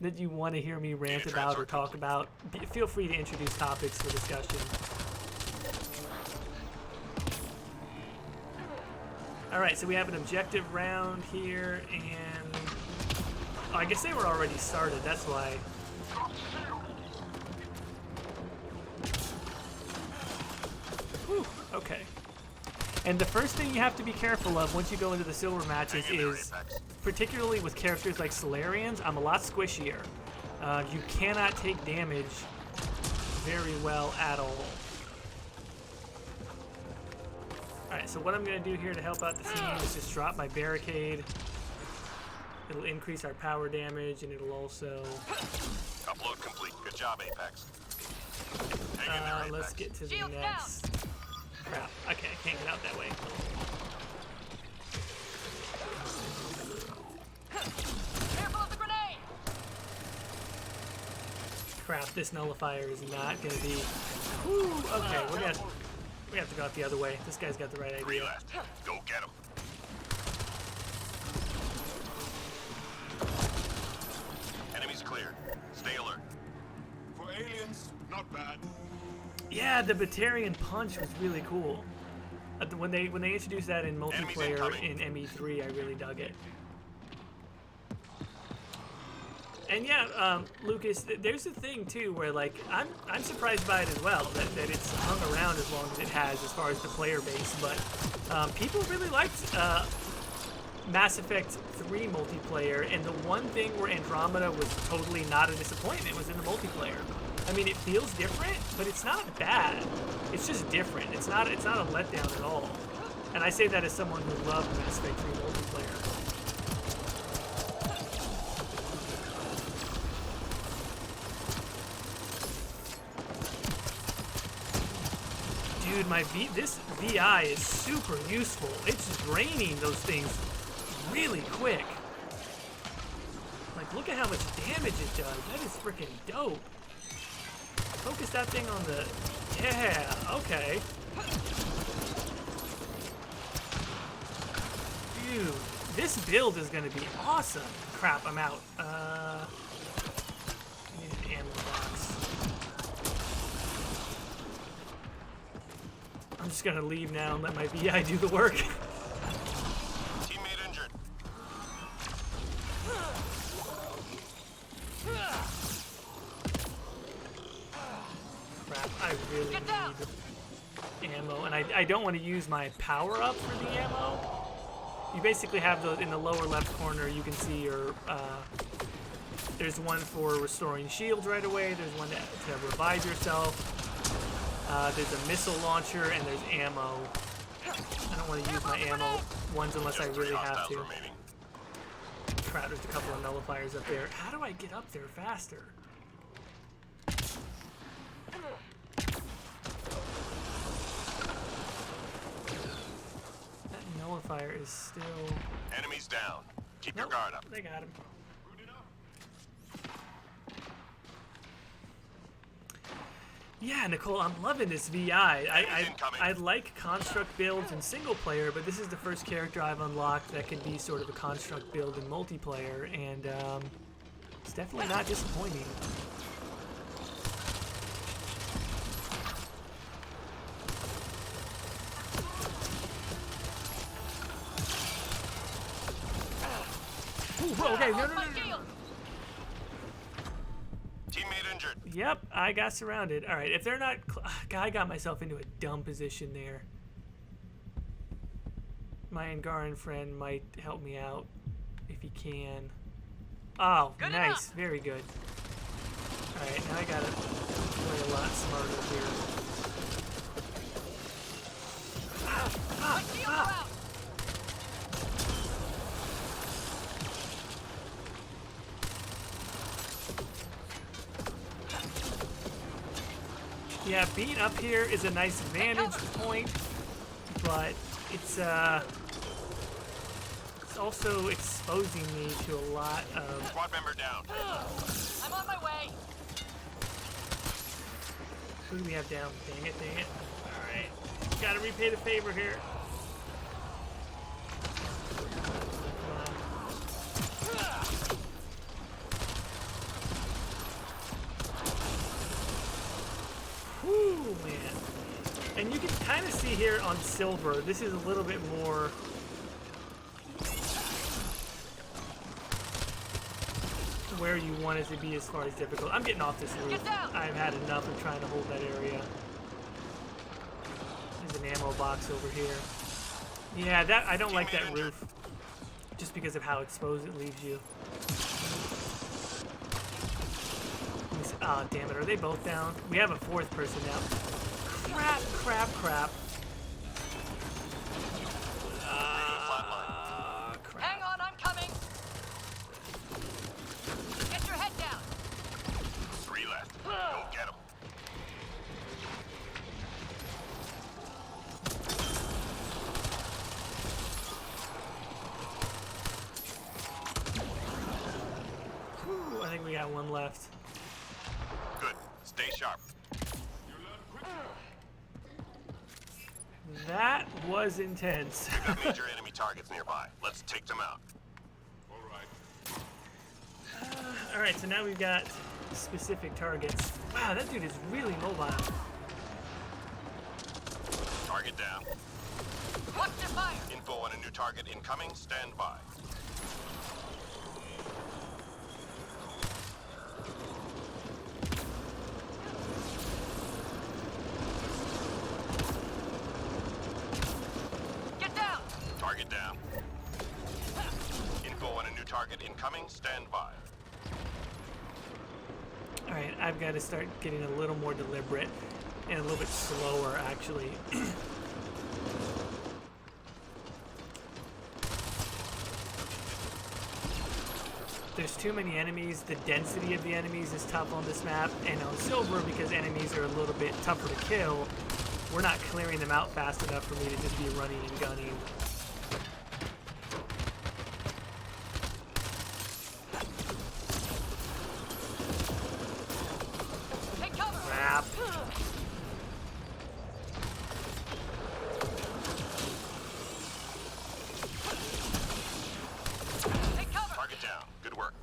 that you want to hear me rant about or talk about, feel free to introduce topics for discussion. All right, so we have an objective round here, and oh, I guess they were already started, that's why. Whew, okay. And the first thing you have to be careful of once you go into the silver matches is, particularly with characters like Silurians, I'm a lot squishier. You cannot take damage very well at all. Alright, so what I'm going to do here to help out the team is just drop my barricade. It'll increase our power damage, and it'll also... Upload complete. Good job, Apex. Let's get to the Shields next... Crap. Okay, I can't get out that way. Careful of the grenade! Crap, this nullifier is not going to be... Woo, okay, we have to go out the other way. This guy's got the right idea. 3 left. Go get him. Enemies cleared. Stay alert. Aliens, not bad. Yeah, the Batarian punch was really cool. When they introduced that in multiplayer in ME3, I really dug it. And yeah, Lucas, there's a thing too where like I'm surprised by it as well that it's hung around as long as it has as far as the player base. But people really liked Mass Effect 3 multiplayer, and the one thing where Andromeda was totally not a disappointment was in the multiplayer. I mean, it feels different, but it's not bad. It's just different. It's not a letdown at all. And I say that as someone who loved Mass Effect 3 multiplayer. Dude, this VI is super useful. It's draining those things really quick. Like, look at how much damage it does. That is freaking dope. Focus that thing on the... Yeah, okay. Dude, this build is gonna be awesome. Crap, I'm out. I need an ammo box. I'm just gonna leave now and let my VI do the work. Teammate injured. Crap, I really need ammo, and I don't want to use my power up for the ammo. You basically have those in the lower left corner. You can see your there's one for restoring shields right away. There's one to revive yourself. There's a missile launcher, and there's ammo. I don't want to use my ammo ones unless I really have to. Crap, there's a couple of nullifiers up there. How do I get up there faster? That nullifier is still... Enemies down. Keep your guard up. They got him. Yeah, Nicole, I'm loving this VI. I like construct builds in single player, but this is the first character I've unlocked that can be sort of a construct build in multiplayer, and it's definitely not disappointing. Ooh, okay, no. Teammate injured. Yep, I got surrounded. All right, if they're not... I got myself into a dumb position there. My Angaran friend might help me out if he can. Oh, Good nice. enough. Very good. All right, now I got to play a lot smarter here. My shields are out. Yeah, being up here is a nice vantage point, but it's also exposing me to a lot of... Squad member down. I'm on my way. Who do we have down? Dang it. Alright. Gotta repay the favor here. Whew, man. And you can kind of see here on silver, this is a little bit more... where you want it to be as far as difficult. I'm getting off this roof. Get down. I've had enough of trying to hold that area. There's an ammo box over here. Yeah, that I don't like that roof. Just because of how exposed it leaves you. Oh, damn it. Are they both down? We have a fourth person now. Crap. Crap. Hang on, I'm coming. Get your head down. 3 left. Go get them. Whew, I think we got one left. Good. Stay sharp. That was intense. We've got major enemy targets nearby. Let's take them out. All right, so now we've got specific targets. Wow, that dude is really mobile. Target down. Watch your fire. Info on a new target incoming. Stand by. Get down. Target down. Info on a new target incoming. Stand by. Alright, I've got to start getting a little more deliberate and a little bit slower, actually. There's too many enemies. The density of the enemies is tough on this map. And on Silver, because enemies are a little bit tougher to kill, we're not clearing them out fast enough for me to just be running and gunning. Take cover. Crap. Take cover. Target down. Good work.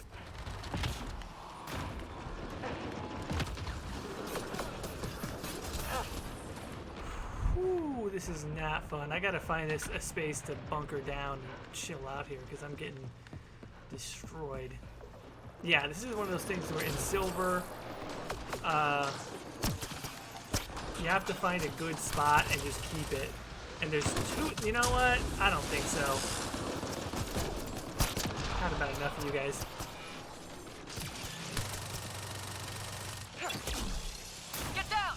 Whew, this is not fun. I gotta find a space to bunker down and chill out here because I'm getting destroyed. Yeah, this is one of those things where in Silver, you have to find a good spot and just keep it. And there's two, you know what? I don't think so. Had about enough of you guys. Get down.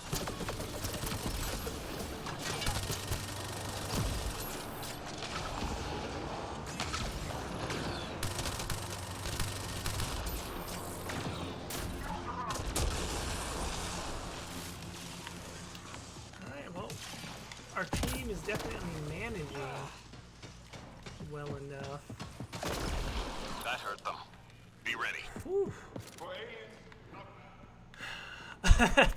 Alright, well, our team is definitely managing well enough. That hurt them. Be ready. Whew.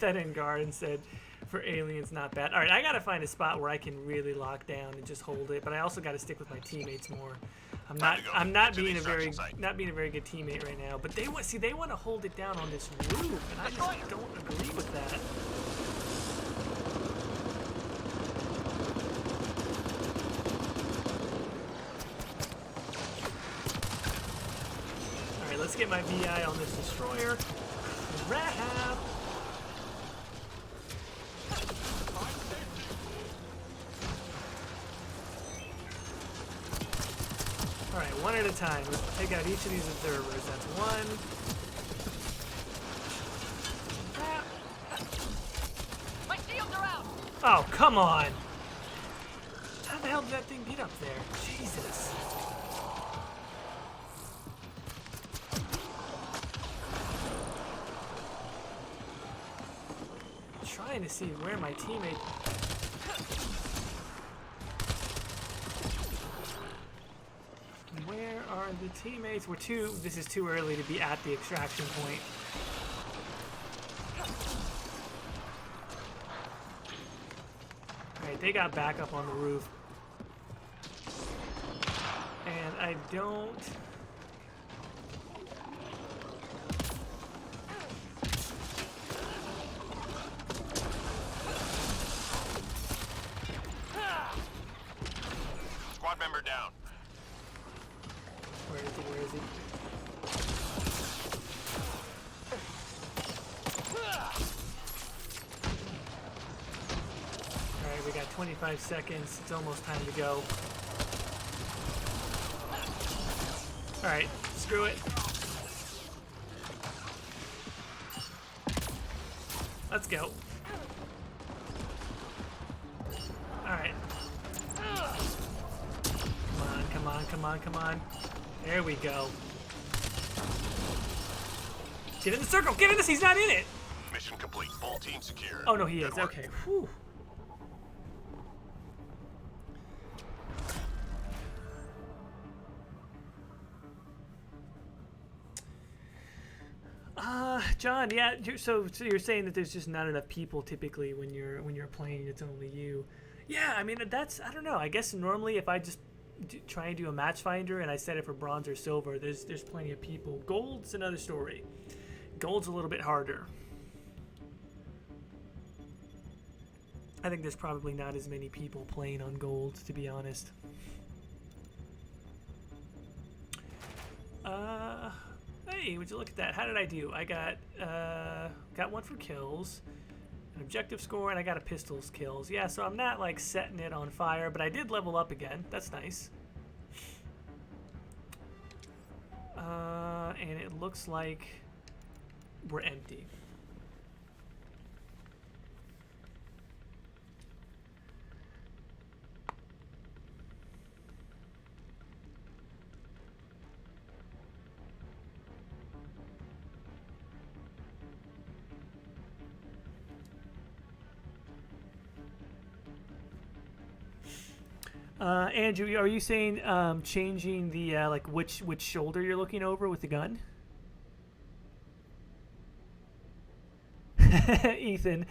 That end guard said, for aliens, not bad. All right, I gotta find a spot where I can really lock down and just hold it. But I also gotta stick with my teammates more. I'm not being a very good teammate right now. But they want to hold it down on this roof, and I just don't agree with that. All right, let's get my VI on this destroyer. Crap. Alright, one at a time. Let's take out each of these observers. That's one. My shields are out. Oh, come on! How the hell did that thing get up there? Jesus. I'm trying to see where my teammate... Where are the teammates? This is too early to be at the extraction point. Alright, they got back up on the roof. And I don't... Squad member down. Where is he? Alright, we got 25 seconds. It's almost time to go. Alright, screw it. Let's go. Alright. Come on, come on, come on. There we go. Get in the circle! Get in this! He's not in it! Mission complete. Full team secure. Oh, no, he is. Good work. Okay. Whew. John, yeah. So you're saying that there's just not enough people typically when you're playing. It's only you. Yeah, I mean I don't know. I guess normally if I just try and do a match finder and I set it for bronze or silver, there's plenty of people. Gold's another story. Gold's a little bit harder. I think there's probably not as many people playing on gold, to be honest. Hey, would you look at that? How did I do? I got one for kills, an objective score, and I got a pistols kills. Yeah, so I'm not like setting it on fire, but I did level up again. That's nice. And it looks like we're empty. Andrew, are you saying changing the like which shoulder you're looking over with the gun? Ethan,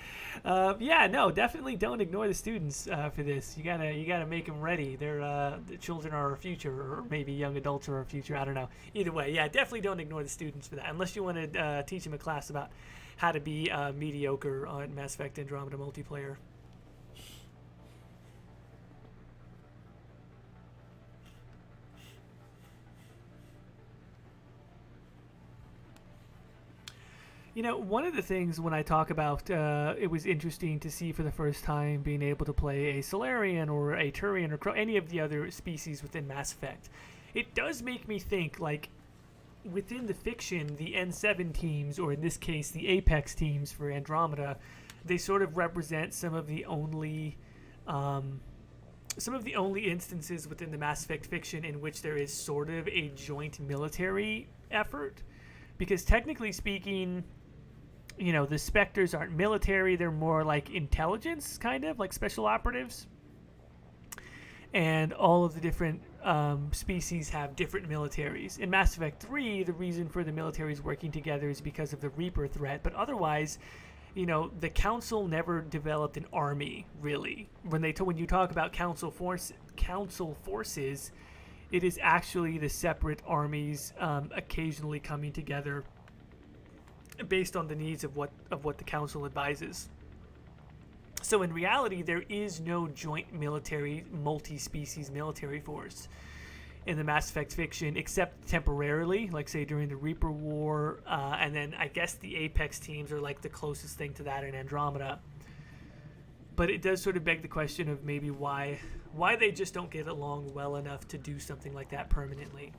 yeah, no, definitely don't ignore the students for this. You gotta make them ready. The children are our future, or maybe young adults are our future. I don't know. Either way, yeah, definitely don't ignore the students for that, unless you want to teach them a class about how to be mediocre on Mass Effect Andromeda multiplayer. You know, one of the things when I talk about it was interesting to see for the first time being able to play a Silurian or a Turian or any of the other species within Mass Effect. It does make me think, like, within the fiction, the N7 teams, or in this case, the Apex teams for Andromeda, they sort of represent some of the only instances within the Mass Effect fiction in which there is sort of a joint military effort. Because technically speaking, you know, the Spectres aren't military, they're more like intelligence, kind of, like special operatives. And all of the different species have different militaries. In Mass Effect 3, the reason for the militaries working together is because of the Reaper threat, but otherwise, you know, the Council never developed an army, really. When you talk about Council forces, it is actually the separate armies occasionally coming together based on the needs of what the Council advises. So in reality, there is no joint military, multi-species military force in the Mass Effect fiction, except temporarily, like say during the Reaper War, and then I guess the Apex teams are like the closest thing to that in Andromeda. But it does sort of beg the question of maybe why they just don't get along well enough to do something like that permanently.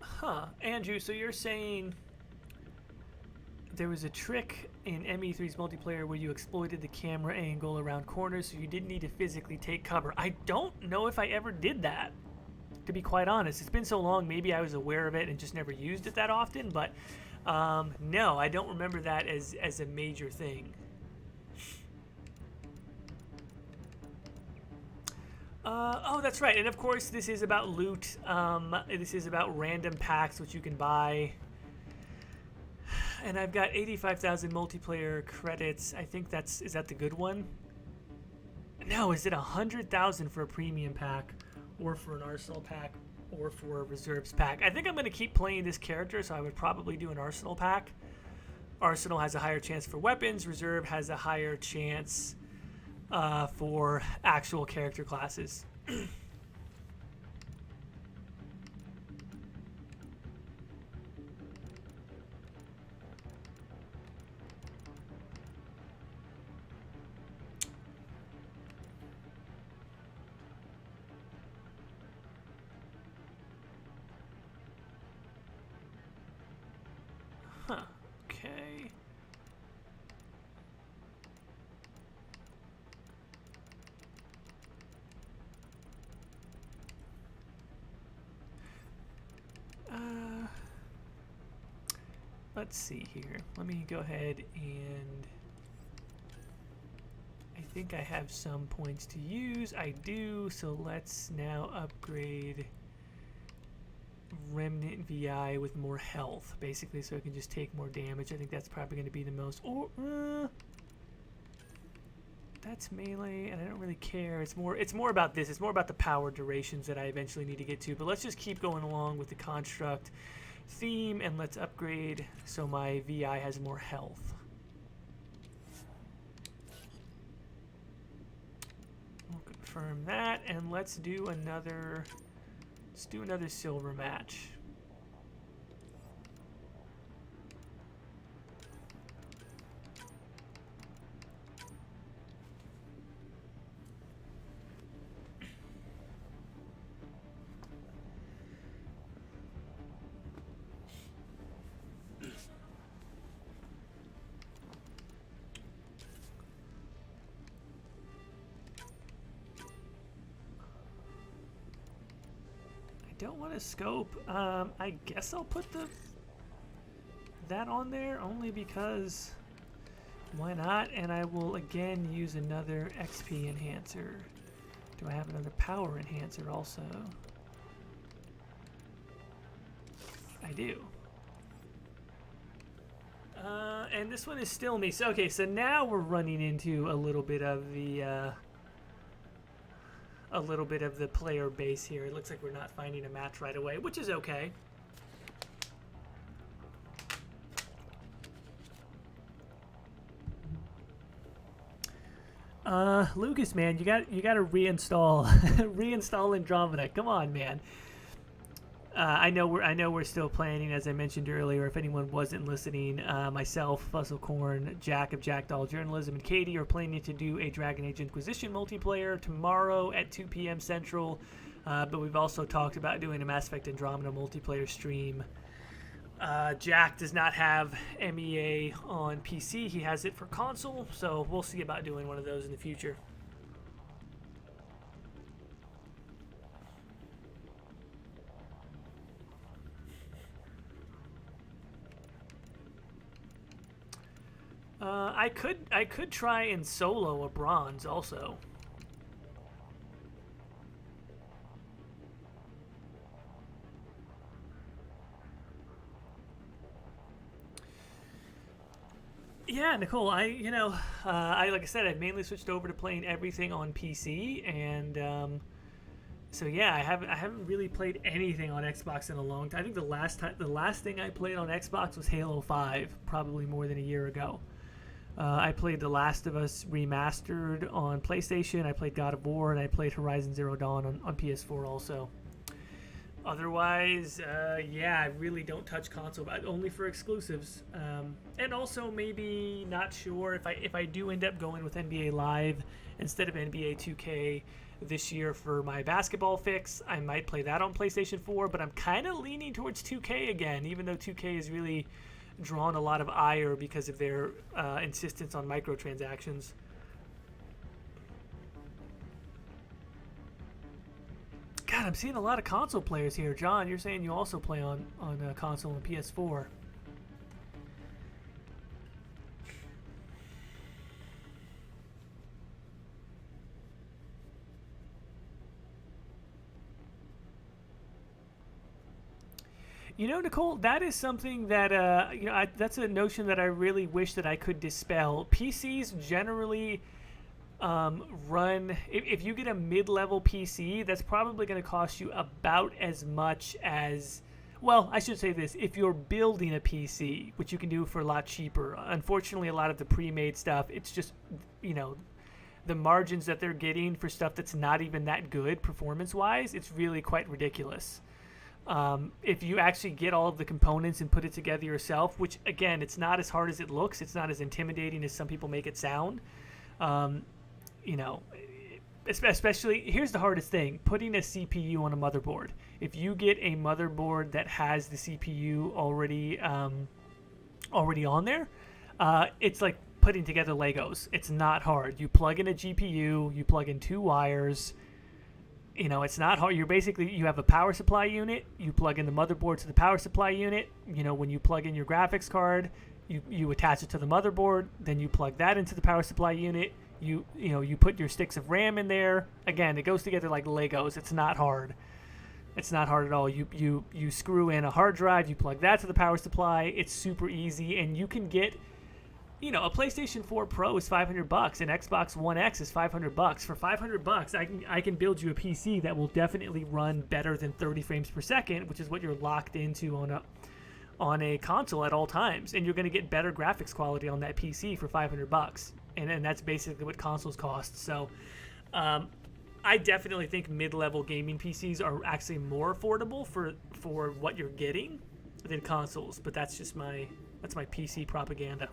Huh. Andrew, so you're saying there was a trick in ME3's multiplayer where you exploited the camera angle around corners so you didn't need to physically take cover. I don't know if I ever did that, to be quite honest. It's been so long, maybe I was aware of it and just never used it that often, but no, I don't remember that as a major thing. Oh, that's right. And of course, this is about loot. This is about random packs which you can buy. And I've got 85,000 multiplayer credits. I think is that the good one? No, is it 100,000 for a premium pack, or for an arsenal pack, or for a reserves pack? I think I'm going to keep playing this character, so I would probably do an arsenal pack. Arsenal has a higher chance for weapons. Reserve has a higher chance for actual character classes. Huh. Okay. Let's see here. Let me go ahead and I think I have some points to use. I do, so let's now upgrade Remnant VI with more health, basically, so I can just take more damage. I think that's probably going to be the most. Or It's melee, and I don't really care. It's more about this. It's more about the power durations that I eventually need to get to. But let's just keep going along with the construct theme, and let's upgrade so my VI has more health. We'll confirm that, and let's do another silver match. Don't want to scope. I guess I'll put that on there only because why not? And I will again use another XP enhancer. Do I have another power enhancer also? I do. And this one is still me. So okay, so now we're running into a little bit of the player base here. It looks like we're not finding a match right away, which is okay. Lucas, man, you got to reinstall Andromeda. Come on, man. I know we're still planning, as I mentioned earlier. If anyone wasn't listening, myself, Fuzzlecorn, Jack of Jackdaw Journalism, and Katie are planning to do a Dragon Age Inquisition multiplayer tomorrow at 2 p.m. Central. But we've also talked about doing a Mass Effect Andromeda multiplayer stream. Jack does not have MEA on PC. He has it for console, so we'll see about doing one of those in the future. I could try and solo a bronze also. Yeah, Nicole, like I said, I've mainly switched over to playing everything on PC, and so yeah, I haven't really played anything on Xbox in a long time. I think the last thing I played on Xbox was Halo 5, probably more than a year ago. I played The Last of Us Remastered on PlayStation. I played God of War, and I played Horizon Zero Dawn on PS4 also. Otherwise, yeah, I really don't touch console, but only for exclusives. And also, maybe not sure if I do end up going with NBA Live instead of NBA 2K this year for my basketball fix. I might play that on PlayStation 4, but I'm kind of leaning towards 2K again, even though 2K has really drawn a lot of ire because of their insistence on microtransactions. God, I'm seeing a lot of console players here. John, you're saying you also play on console and PS4. You know, Nicole, that is something that, that's a notion that I really wish that I could dispel. PCs generally run, if you get a mid-level PC, that's probably going to cost you about as much as, well, I should say this, if you're building a PC, which you can do for a lot cheaper. Unfortunately, a lot of the pre-made stuff, it's just, the margins that they're getting for stuff that's not even that good performance-wise, it's really quite ridiculous. If you actually get all of the components and put it together yourself, which, again, it's not as hard as it looks, it's not as intimidating as some people make it sound, especially, here's the hardest thing, putting a CPU on a motherboard. If you get a motherboard that has the CPU already on there, it's like putting together Legos. It's not hard. You plug in a GPU, you plug in 2 wires, it's not hard. You have a power supply unit, you plug in the motherboard to the power supply unit. When you plug in your graphics card, you attach it to the motherboard, then you plug that into the power supply unit. You put your sticks of RAM in there. Again, it goes together like Legos. It's not hard. It's not hard at all. You screw in a hard drive, you plug that to the power supply. It's super easy, and you can get you know, a PlayStation 4 Pro is $500, an Xbox One X is $500. For $500, I can build you a PC that will definitely run better than 30 frames per second, which is what you're locked into on a console at all times, and you're going to get better graphics quality on that PC for $500, and that's basically what consoles cost. So, I definitely think mid-level gaming PCs are actually more affordable for what you're getting than consoles, but that's just my PC propaganda.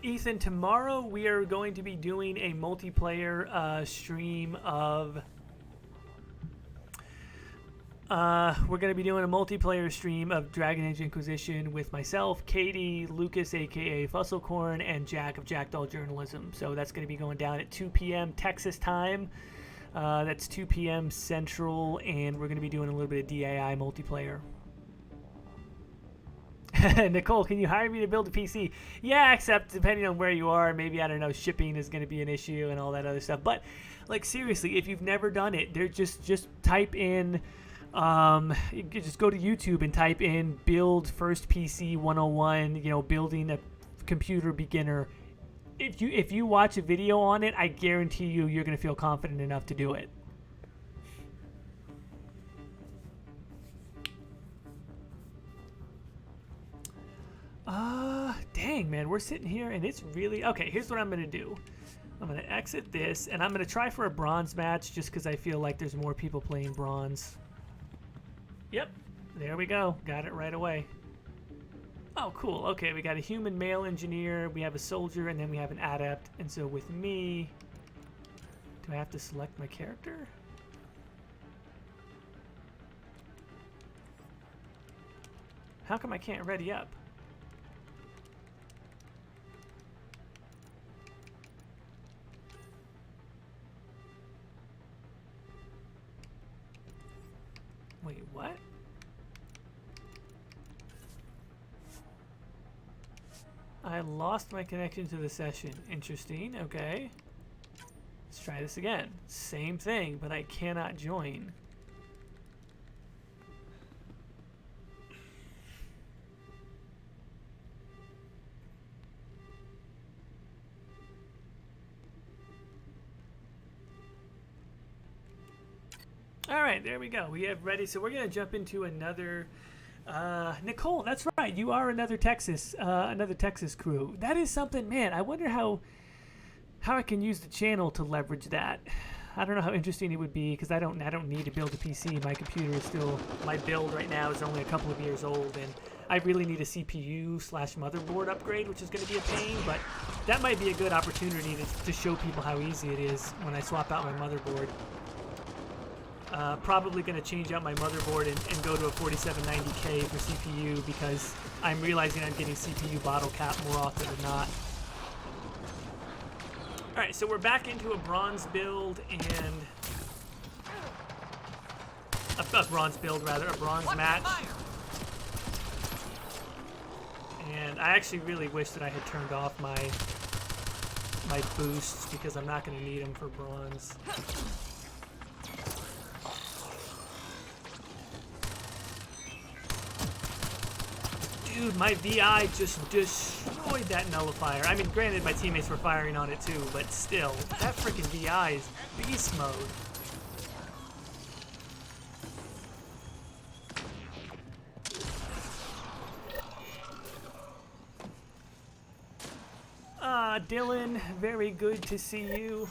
Ethan, tomorrow we are going to be doing a multiplayer stream of. We're going to be doing a multiplayer stream of Dragon Age Inquisition with myself, Katie, Lucas, aka Fusselcorn, and Jack of Jackdaw Journalism. So that's going to be going down at 2 p.m. Texas time. That's 2 p.m. Central, and we're going to be doing a little bit of DAI multiplayer. Nicole, can you hire me to build a PC? Yeah, except depending on where you are, maybe, I don't know, shipping is going to be an issue and all that other stuff. But, like, seriously, if you've never done it, just type in, you could just go to YouTube and type in build first PC 101, you know, building a computer beginner. If you watch a video on it, I guarantee you're going to feel confident enough to do it. Dang, man, we're sitting here and it's really... Okay, here's what I'm going to do. I'm going to exit this, and I'm going to try for a bronze match just because I feel like there's more people playing bronze. Yep, there we go. Got it right away. Oh, cool. Okay, we got a human male engineer, we have a soldier, and then we have an adept. And so with me... Do I have to select my character? How come I can't ready up? Wait, what? I lost my connection to the session. Interesting, okay. Let's try this again. Same thing, but I cannot join. All right, there we go. We have ready. So we're gonna jump into another. Nicole, that's right. You are another Texas crew. That is something, man. I wonder how I can use the channel to leverage that. I don't know how interesting it would be because I don't need to build a PC. My computer is still, my build right now is only a couple of years old, and I really need a CPU/motherboard upgrade, which is going to be a pain. But that might be a good opportunity to show people how easy it is when I swap out my motherboard. Probably going to change out my motherboard and go to a 4790K for CPU because I'm realizing I'm getting CPU bottle cap more often than not. Alright, so we're back into a bronze build and... a bronze match. And I actually really wish that I had turned off my boosts because I'm not going to need them for bronze. Dude, my VI just destroyed that nullifier. I mean, granted, my teammates were firing on it too, but still, that freaking VI is beast mode. Dylan, very good to see you.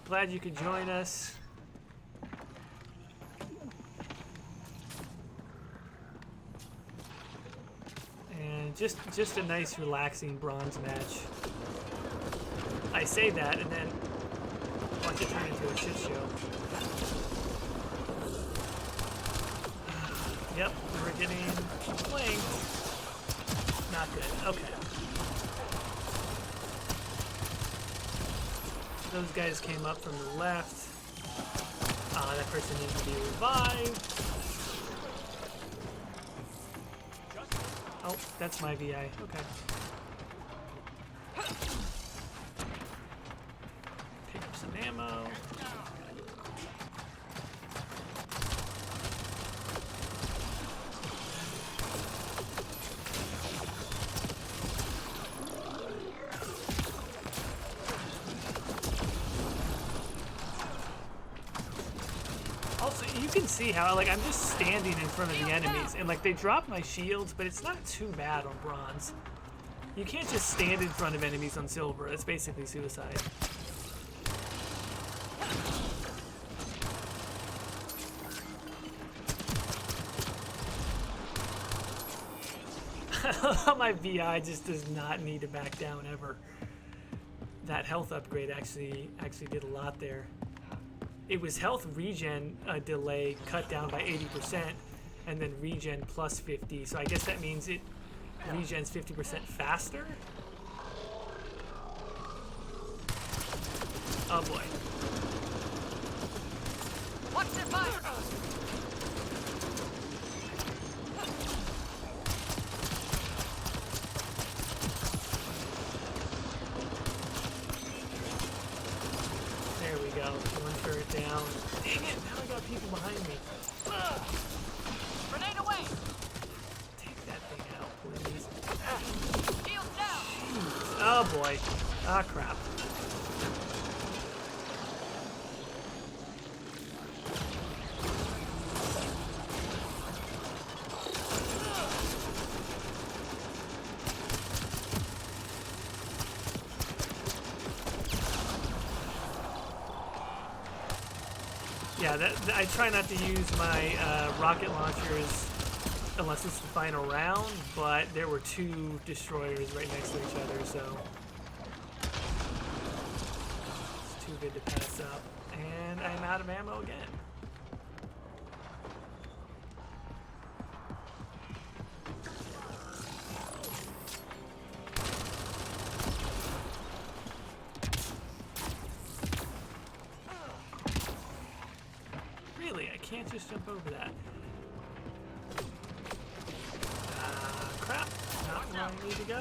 Glad you could join us. Just a nice, relaxing bronze match. I say that, and then watch it turn into a shit show. Yep, we're getting flanked. Not good. Okay. Those guys came up from the left. That person needs to be revived. Oh, that's my VI. Okay. Pick up some ammo. Also, you can see how, like, I'm just standing in front of the enemies, and, like, they drop my shields, but it's not too bad on bronze. You can't just stand in front of enemies on silver. It's basically suicide. My VI just does not need to back down ever. That health upgrade actually did a lot there. It was health regen delay cut down by 80%, and then regen plus 50. So I guess that means it regens 50% faster. Oh boy. Watch their fire! There we go. One turret down. Dang it! Now I got people behind me. Grenade away! Take that thing out, please. Shields down! Oh boy. Ah, crap. Yeah, I try not to use my rocket launchers unless it's the final round, but there were two destroyers right next to each other, so it's too good to pass up. And I'm out of ammo again. Really, I can't just jump over that. Crap. Not where I need to go.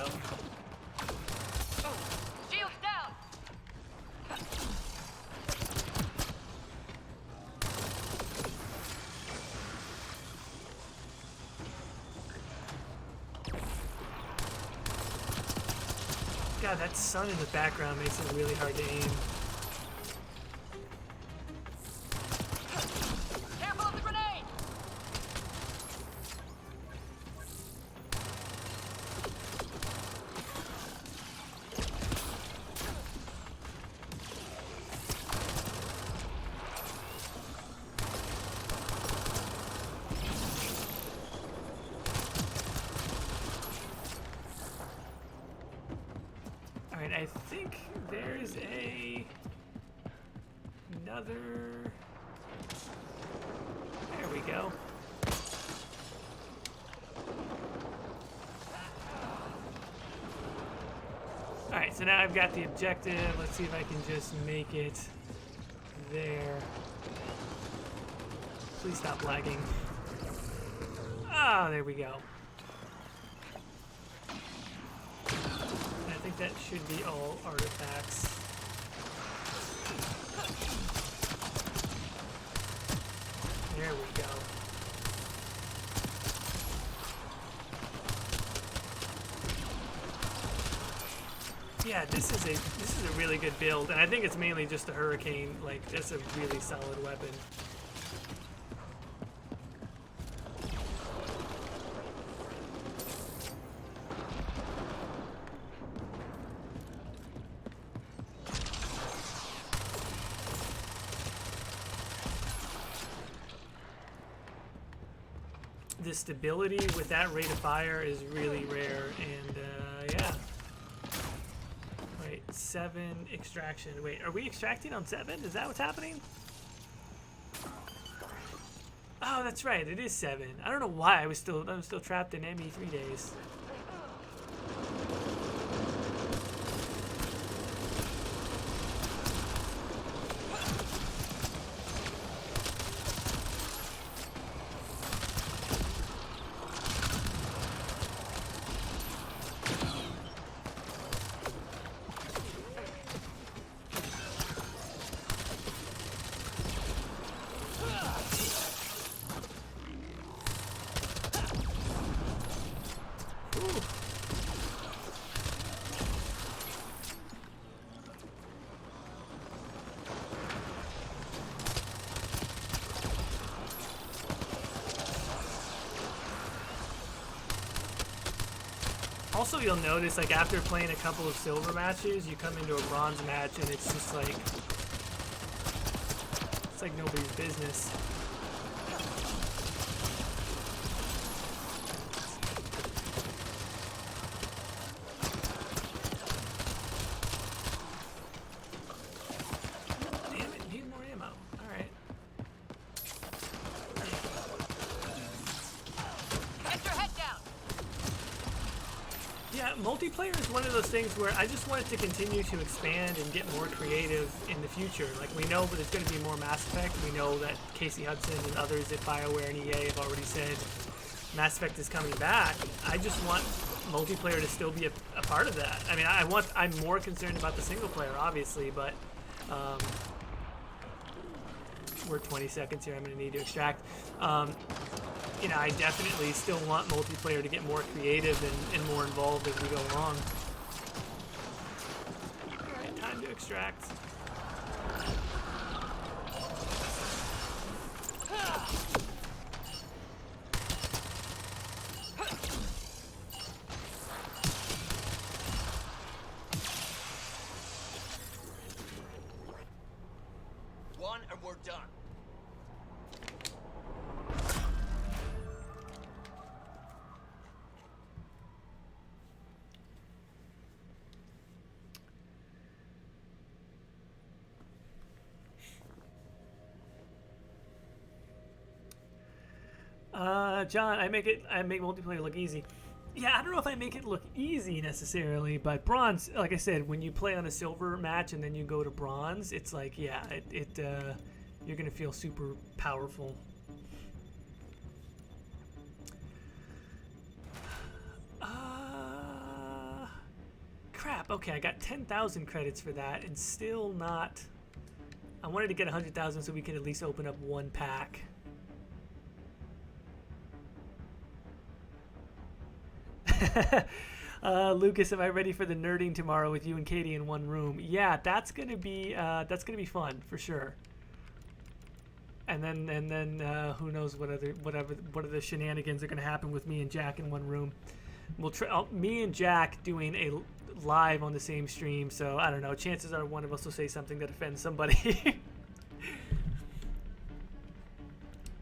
Shields down! God, that sun in the background makes it really hard to aim. Careful of the grenade! Alright, I think there's another... There we go. Alright, so now I've got the objective. Let's see if I can just make it there. Please stop lagging. Ah, there we go. I think that should be all artifacts. There we go. Yeah, this is a really good build, and I think it's mainly just a hurricane. Like, that's a really solid weapon. The stability with that rate of fire is really rare, and yeah. Wait, 7 extraction. Wait, are we extracting on 7? Is that what's happening? Oh, that's right. It is 7. I don't know why I was still trapped in ME3 days. Also, you'll notice, like, after playing a couple of silver matches, you come into a bronze match, and it's just like... It's like nobody's business. Damn it, need more ammo. Alright. Get your head down. Yeah, multiplayer is one of those things where I just want it to continue to expand and get more creative in the future. Like, we know that there's going to be more Mass Effect. We know that Casey Hudson and others at BioWare and EA have already said Mass Effect is coming back. I just want multiplayer to still be a part of that. I mean, I'm more concerned about the single player, obviously, but we're 20 seconds here. I'm going to need to extract. You know, I definitely still want multiplayer to get more creative and more involved as we go along. Alright, time to extract. One and we're done. John, I make multiplayer look easy. Yeah, I don't know if I make it look easy necessarily, but bronze, like I said, when you play on a silver match and then you go to bronze, it's like, yeah, you're gonna feel super powerful. Crap. Okay, I got 10,000 credits for that, and still not. I wanted to get 100,000 so we could at least open up one pack. Lucas, am I ready for the nerding tomorrow with you and Katie in one room? Yeah, that's gonna be fun for sure. And then who knows what other shenanigans are gonna happen with me and Jack in one room. We'll me and Jack doing a live on the same stream, so I don't know. Chances are one of us will say something that offends somebody.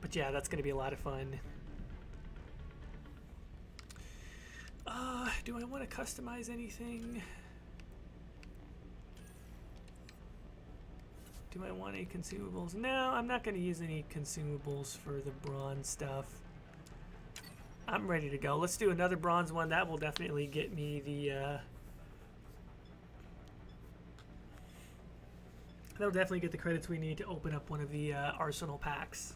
But yeah, that's gonna be a lot of fun. Do I want to customize anything? Do I want any consumables? No, I'm not going to use any consumables for the bronze stuff. I'm ready to go. Let's do another bronze one. That will definitely get me the... that'll definitely get the credits we need to open up one of the Arsenal packs.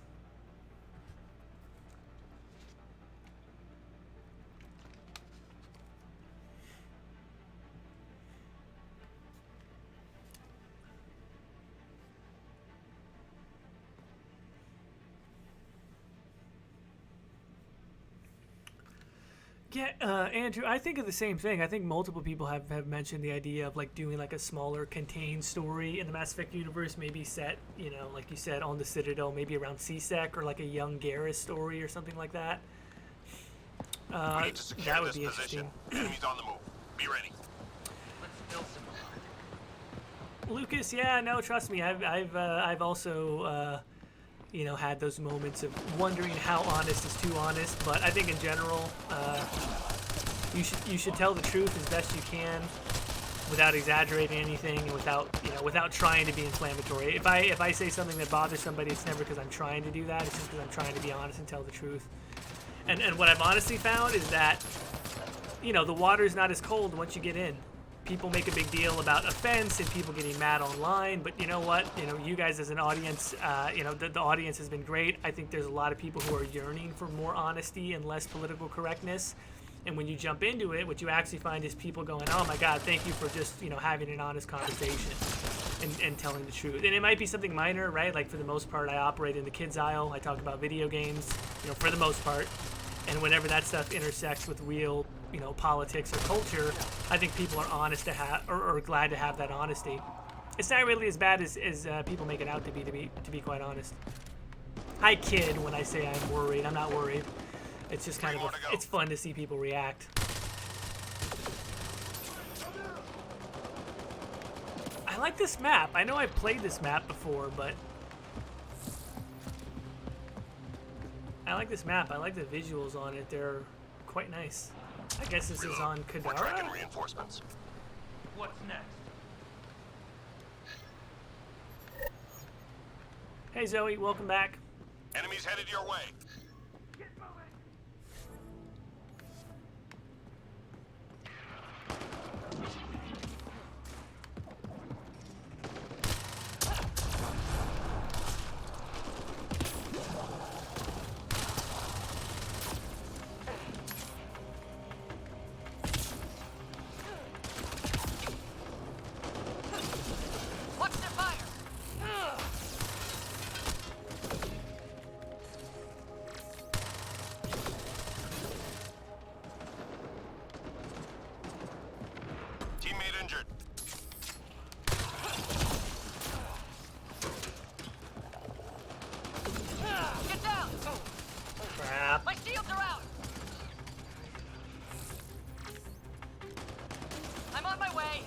Yeah, Andrew, I think of the same thing. I think multiple people have mentioned the idea of like doing like a smaller contained story in the Mass Effect universe, maybe set, you know, like you said, on the Citadel, maybe around C-Sec, or like a young Garrus story or something like that. We need to secure That would this be position. interesting. Enemies on the move. Be ready. Let's build some. Lucas, yeah, no, trust me, I've also you know, had those moments of wondering how honest is too honest. But I think in general, you should tell the truth as best you can, without exaggerating anything and without trying to be inflammatory. If I say something that bothers somebody, it's never because I'm trying to do that. It's just because I'm trying to be honest and tell the truth. And what I've honestly found is that, you know, the water's not as cold once you get in. People make a big deal about offense and people getting mad online, but you know what? You know, you guys as an audience, you know, the audience has been great. I think there's a lot of people who are yearning for more honesty and less political correctness. And when you jump into it, what you actually find is people going, "Oh my God, thank you for just, you know, having an honest conversation and telling the truth." And it might be something minor, right? Like for the most part, I operate in the kids aisle. I talk about video games, you know, for the most part. And whenever that stuff intersects with real, you know, politics or culture, I think people are honest to have, or glad to have that honesty. It's not really as bad as people make it out to be quite honest. I kid when I say I'm worried. I'm not worried. It's just kind of it's fun to see people react. like this map. I know I've played this map before, but I like this map. I like the visuals on it. They're quite nice. I guess this is on We're tracking Kadara. reinforcements. What's next? Hey Zoe, welcome back. Enemies headed your way. Watch their fire. Teammate injured. Get down. Crap. My shields are out. I'm on my way.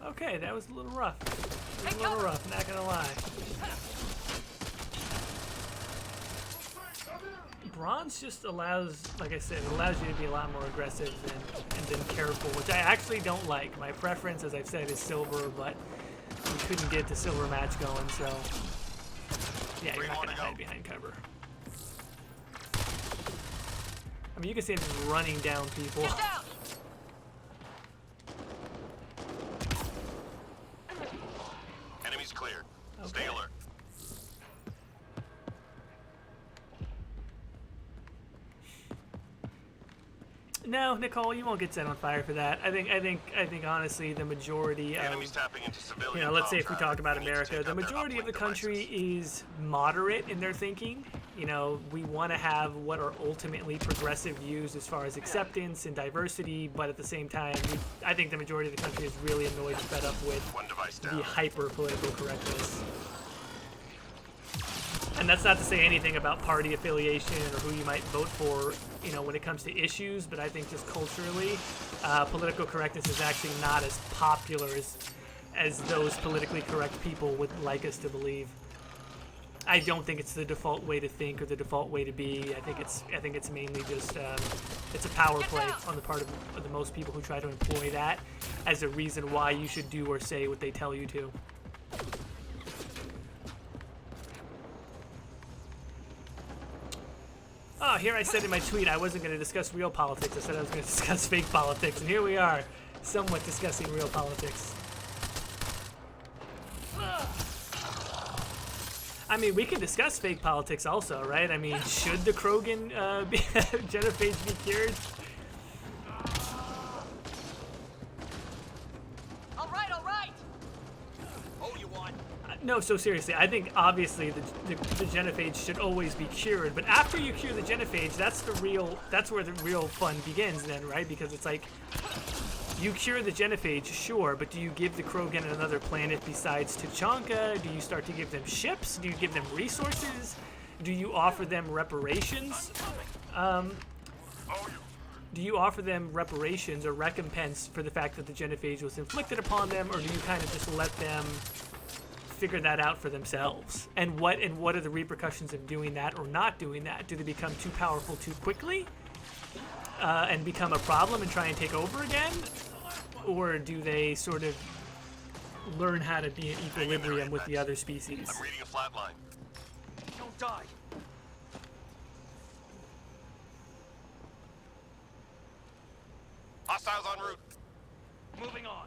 Okay, that was a little rough. It was a little rough, not gonna lie. Bronze just allows, like I said, it allows you to be a lot more aggressive and careful, which I actually don't like. My preference, as I've said, is silver, but we couldn't get the silver match going, so yeah, you're not gonna hide behind cover. I mean, you can see him just running down people. Get down. Enemies cleared. Okay. Stay alert. No, Nicole, you won't get set on fire for that. I think honestly, the majority of, Enemies tapping into civilian. let's say if we comms talk about traffic. We need to America, take the out their majority of the uplink country devices. is moderate in their thinking. We want to have what are ultimately progressive views as far as acceptance and diversity, but at the same time, I think the majority of the country is really annoyed and fed up with One device the down. hyper political correctness. And that's not to say anything about party affiliation or who you might vote for, when it comes to issues, but I think just culturally, political correctness is actually not as popular as those politically correct people would like us to believe. I don't think it's the default way to think or the default way to be. I think it's mainly just it's a power play on the part of the most people who try to employ that as a reason why you should do or say what they tell you to. Oh, here I said in my tweet I wasn't going to discuss real politics. I said I was going to discuss fake politics, and here we are, somewhat discussing real politics. I mean, we can discuss fake politics also, right? I mean, should the Krogan genophage be cured? All right. Oh, you want? No, so seriously, I think obviously the genophage should always be cured, but after you cure the genophage, that's where the real fun begins then, right? Because it's like, you cure the genophage, sure, but do you give the Krogan another planet besides Tuchanka? Do you start to give them ships? Do you give them resources? Do you offer them reparations? Do you offer them reparations or recompense for the fact that the genophage was inflicted upon them, or do you kind of just let them figure that out for themselves? And what are the repercussions of doing that or not doing that? Do they become too powerful too quickly and become a problem and try and take over again? Or do they sort of learn how to be in equilibrium with the other species? I'm reading a flat line. Don't die. Hostiles en route. Moving on.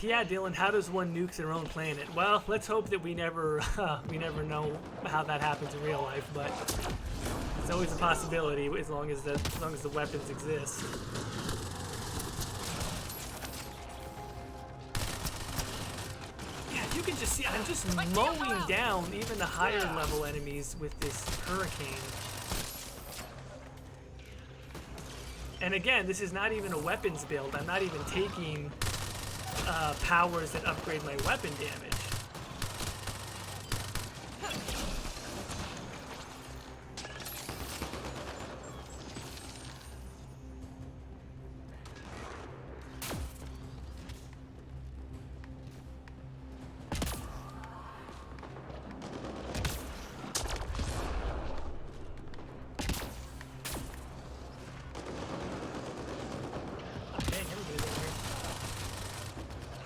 Yeah, Dylan, how does one nuke their own planet? Well, let's hope that we never know how that happens in real life, but it's always a possibility as long as the weapons exist. Yeah, you can just see I'm just mowing down even the higher level enemies with this hurricane. And again, this is not even a weapons build. I'm not even taking powers that upgrade my weapon damage.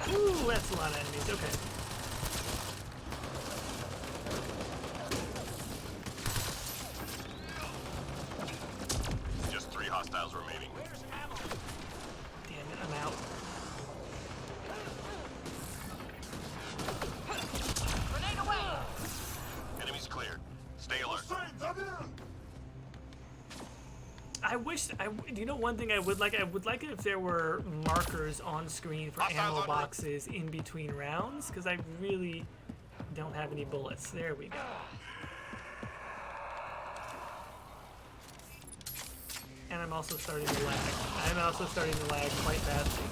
Ooh, that's a lot of enemies. Okay. Just 3 hostiles remaining. Damn it, I'm out. Grenade away! Enemies cleared. Stay alert. I wish, you know, one thing I would like it if there were markers on screen for ammo boxes in between rounds, because I really don't have any bullets. There we go. And I'm also starting to lag. I'm also starting to lag quite badly.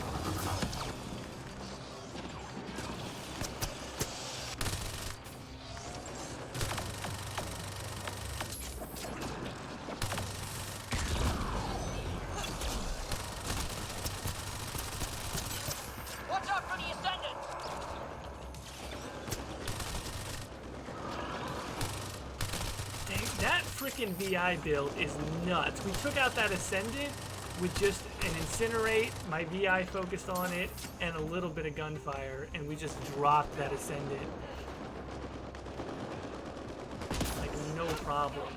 Watch out for the ascendants! Dang, that freaking VI build is nuts. We took out that Ascendant with just an Incinerate, my VI focused on it, and a little bit of gunfire, and we just dropped that Ascendant. Like, no problem.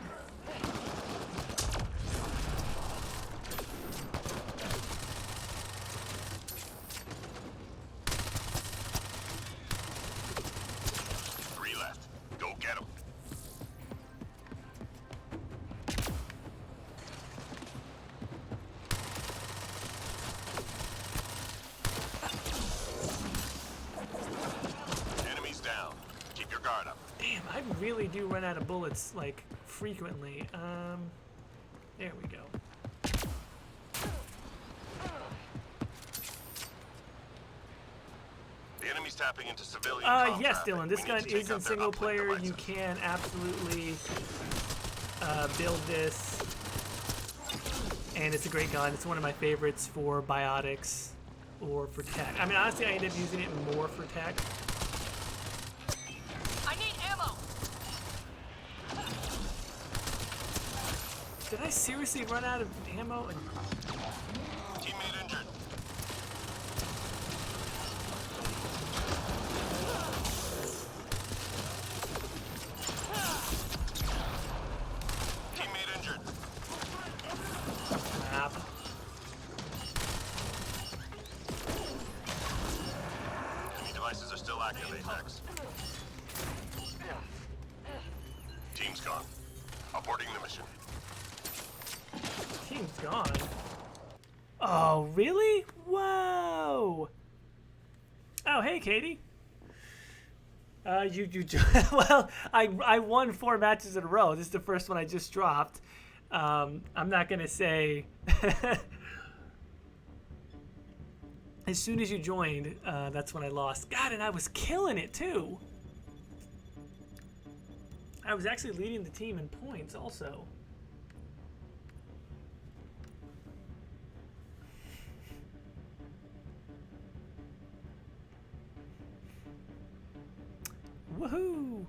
Three left. Go get them. Enemies down. Keep your guard up. Damn, I really do run out of bullets, like, frequently. There we go. The enemy's tapping into civilian Yes, traffic. Dylan, this We gun need to take is in out their single uplink player. You devices. can absolutely build this. And it's a great gun. It's one of my favorites for biotics or for tech. I mean, honestly, I end up using it more for tech. I need ammo! Did I seriously run out of ammo? Teammate injured. Teammate injured. Crap. Enemy devices are still active, Apex. Team's gone. Aborting the mission. Team's gone. Oh, really? Whoa. Oh, hey, Katie. Well, I won 4 matches in a row. This is the first one I just dropped. I'm not gonna say. As soon as you joined, that's when I lost. God, and I was killing it too. I was actually leading the team in points also. Woohoo!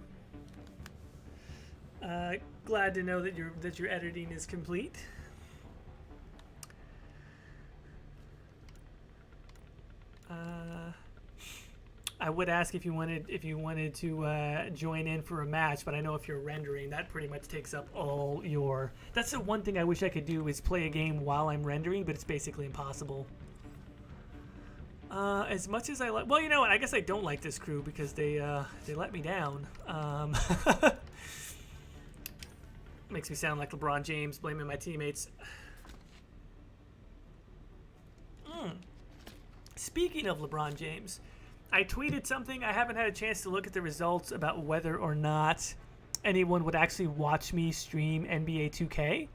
Glad to know that your editing is complete. I would ask if you wanted to join in for a match, but I know if you're rendering, that pretty much takes up all your. That's the one thing I wish I could do is play a game while I'm rendering, but it's basically impossible. As much as I like, well, you know what? I guess I don't like this crew because they let me down. Makes me sound like LeBron James blaming my teammates. Speaking of LeBron James, I tweeted something. I haven't had a chance to look at the results about whether or not anyone would actually watch me stream NBA 2K.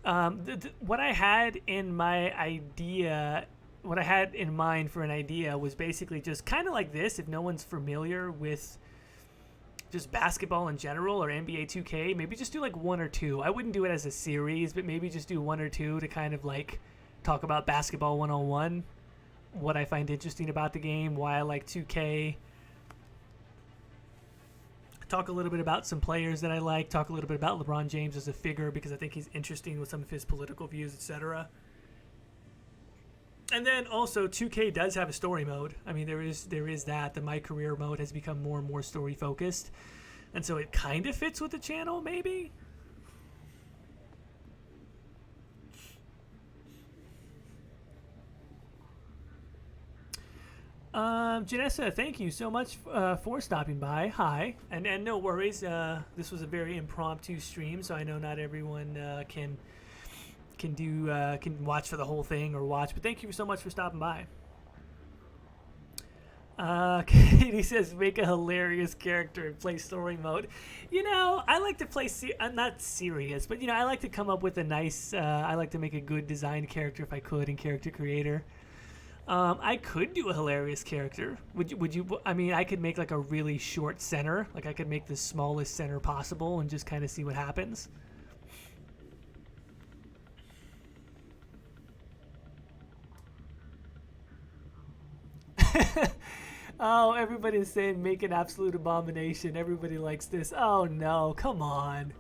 What I had in my idea, what I had in mind for an idea was basically just kind of like this. If no one's familiar with just basketball in general or NBA 2K, maybe just do like one or two. I wouldn't do it as a series, but maybe just do one or two to kind of like talk about basketball 101, what I find interesting about the game, why I like 2K. Talk a little bit about some players that I like. Talk a little bit about LeBron James as a figure because I think he's interesting with some of his political views, etc. And then also 2K does have a story mode. I mean, there is that. The My Career mode has become more and more story focused. And so it kind of fits with the channel, maybe. Janessa, thank you so much for stopping by. Hi, and no worries. This was a very impromptu stream, so I know not everyone can watch for the whole thing or watch. But thank you so much for stopping by. Katie says, make a hilarious character and play story mode. You know, I like to play, not serious, but, you know, I like to come up with a nice, I like to make a good designed character if I could in Character Creator. I could do a hilarious character. Would you, I mean, I could make like a really short center. Like I could make the smallest center possible and just kind of see what happens. Oh, everybody's saying make an absolute abomination. Everybody likes this. Oh no, come on.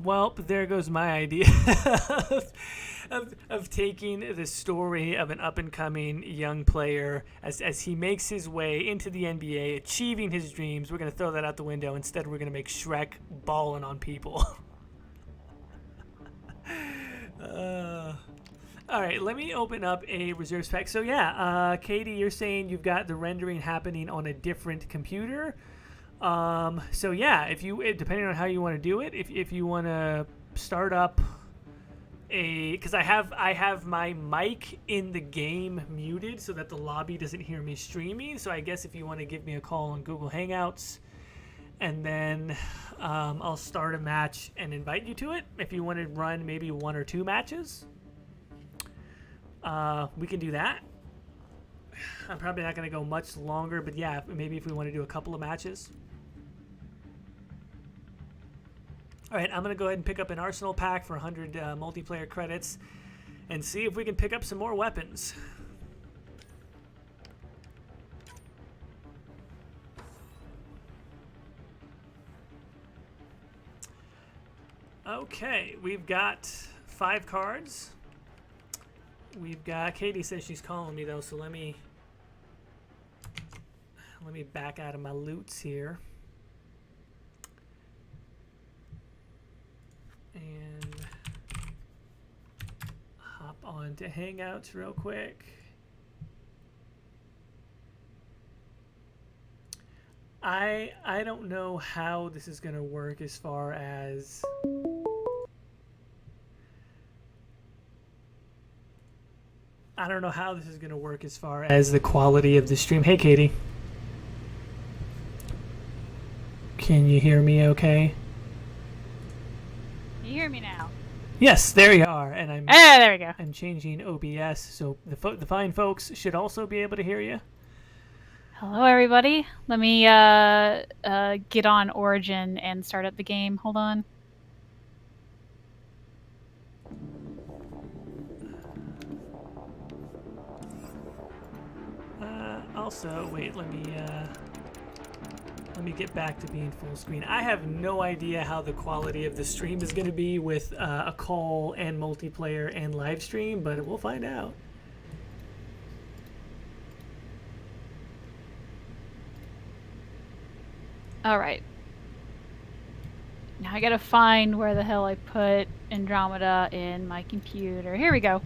Well, there goes my idea of taking the story of an up-and-coming young player as he makes his way into the NBA, achieving his dreams. We're going to throw that out the window. Instead, we're going to make Shrek balling on people. All right, let me open up a reserves pack. So, yeah, Katie, you're saying you've got the rendering happening on a different computer. So yeah, if you, depending on how you want to do it, if you want to start up because I have my mic in the game muted so that the lobby doesn't hear me streaming. So I guess if you want to give me a call on Google Hangouts, and then I'll start a match and invite you to it. If you want to run maybe 1 or 2 matches, we can do that. I'm probably not going to go much longer, but yeah, maybe if we want to do a couple of matches. All right, I'm going to go ahead and pick up an arsenal pack for 100 multiplayer credits and see if we can pick up some more weapons. Okay, we've got 5 cards. We've got, Katie says she's calling me though, so let me back out of my loots here. And hop on to Hangouts real quick. I don't know how this is going to work as far as I don't know how this is going to work as far as the quality of the stream. Hey, Katie. Can you hear me okay? You hear me now? Yes, there you are. And I'm there we go. I'm changing OBS, so the fine folks should also be able to hear you. Hello, everybody. Let me get on Origin and start up the game. Hold on. Also, wait, let me get back to being full screen. I have no idea how the quality of the stream is going to be with a call and multiplayer and live stream, but we'll find out. All right. Now I gotta find where the hell I put Andromeda in my computer. Here we go.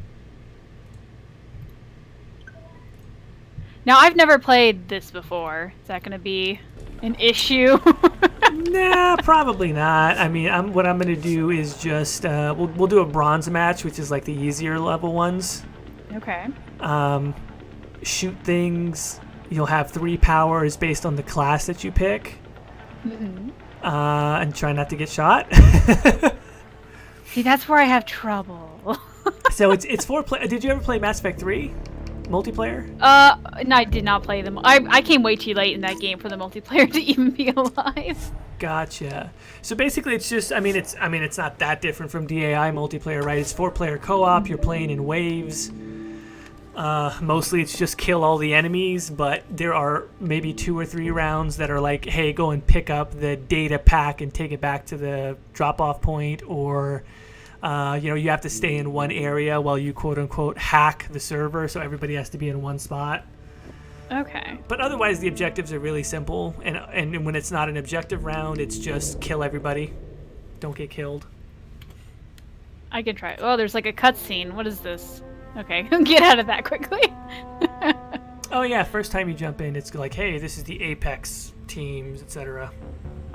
Now I've never played this before. Is that gonna be an issue? Nah, probably not. I mean, what I'm gonna do is just we'll do a bronze match, which is like the easier level ones, Okay. Shoot things. You'll have 3 powers based on the class that you pick. Mm-hmm. And try not to get shot. See, that's where I have trouble. So it's 4 play. Did you ever play Mass Effect 3 multiplayer? No, I did not play them. I came way too late in that game for the multiplayer to even be alive. Gotcha. So basically, it's just. It's not that different from DAI multiplayer, right? It's 4-player co-op. You're playing in waves. Mostly it's just kill all the enemies, but there are maybe 2 or 3 rounds that are like, hey, go and pick up the data pack and take it back to the drop-off point, or you have to stay in one area while you quote-unquote hack the server, so everybody has to be in one spot. Okay. But otherwise, the objectives are really simple, and when it's not an objective round, it's just kill everybody. Don't get killed. I can try. Oh, there's like a cutscene. What is this? Okay, get out of that quickly. Oh yeah, first time you jump in, it's like, hey, this is the Apex teams, etc.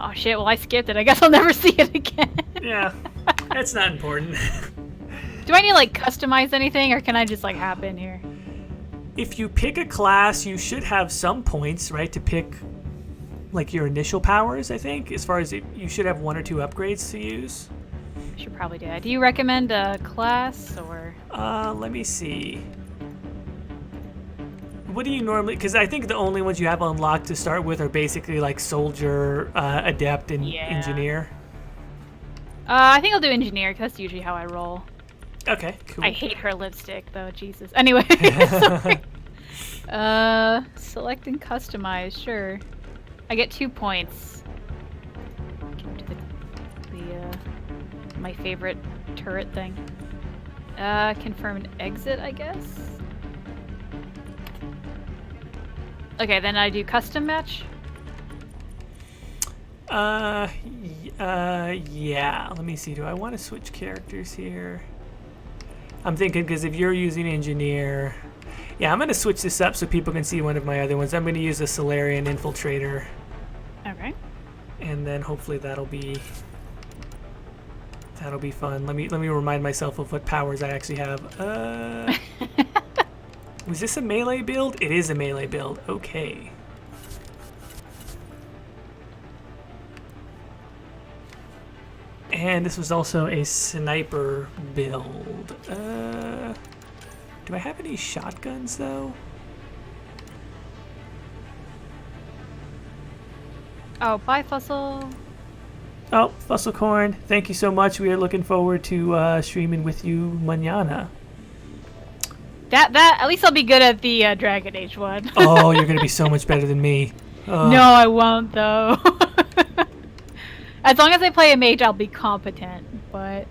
Oh shit, well I skipped it. I guess I'll never see it again. Yeah, that's not important. Do I need to like customize anything, or can I just like hop in here? If you pick a class, you should have some points, right, to pick like your initial powers, I think. As far as you should have 1 or 2 upgrades to use. Should probably do that. Do you recommend a class or? Let me see. What do you normally? Because I think the only ones you have unlocked to start with are basically like soldier, adept, and engineer. I think I'll do engineer because that's usually how I roll. Okay, cool. I hate her lipstick though. Jesus. Anyway. Select and customize. Sure. I get 2 points. Get to the my favorite turret thing. Confirm an exit, I guess. Okay, then I do custom match. Yeah. Let me see. Do I want to switch characters here? I'm thinking because if you're using engineer, yeah, I'm gonna switch this up so people can see one of my other ones. I'm gonna use a Silurian infiltrator. Okay. And then hopefully that'll be fun. Let me remind myself of what powers I actually have. Was this a melee build? It is a melee build. Okay. And this was also a sniper build. Do I have any shotguns though? Oh, bye, Fussel. Oh, Fusselcorn, thank you so much. We are looking forward to streaming with you mañana. That at least I'll be good at the Dragon Age one. Oh, you're gonna be so much better than me. No, I won't though. As long as I play a mage, I'll be competent. But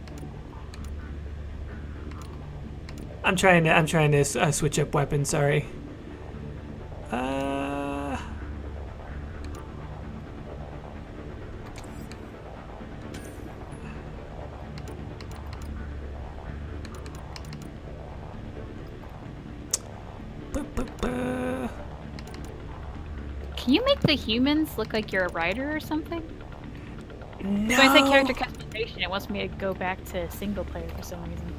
I'm trying to switch up weapons. Sorry. Can you make the humans look like you're a writer or something? No. So I say character customization, it wants me to go back to single player for some reason.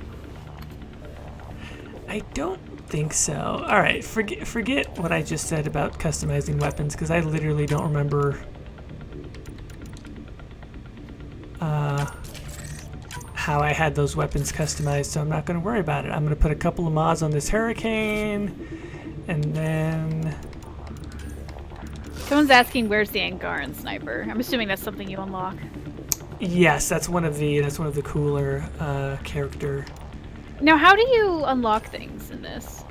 I don't think so. All right, forget what I just said about customizing weapons because I literally don't remember how I had those weapons customized, so I'm not going to worry about it. I'm going to put a couple of mods on this hurricane, and then... Someone's asking where's the Angaran sniper. I'm assuming that's something you unlock. Yes, that's one of the cooler character. Now, how do you unlock things in this?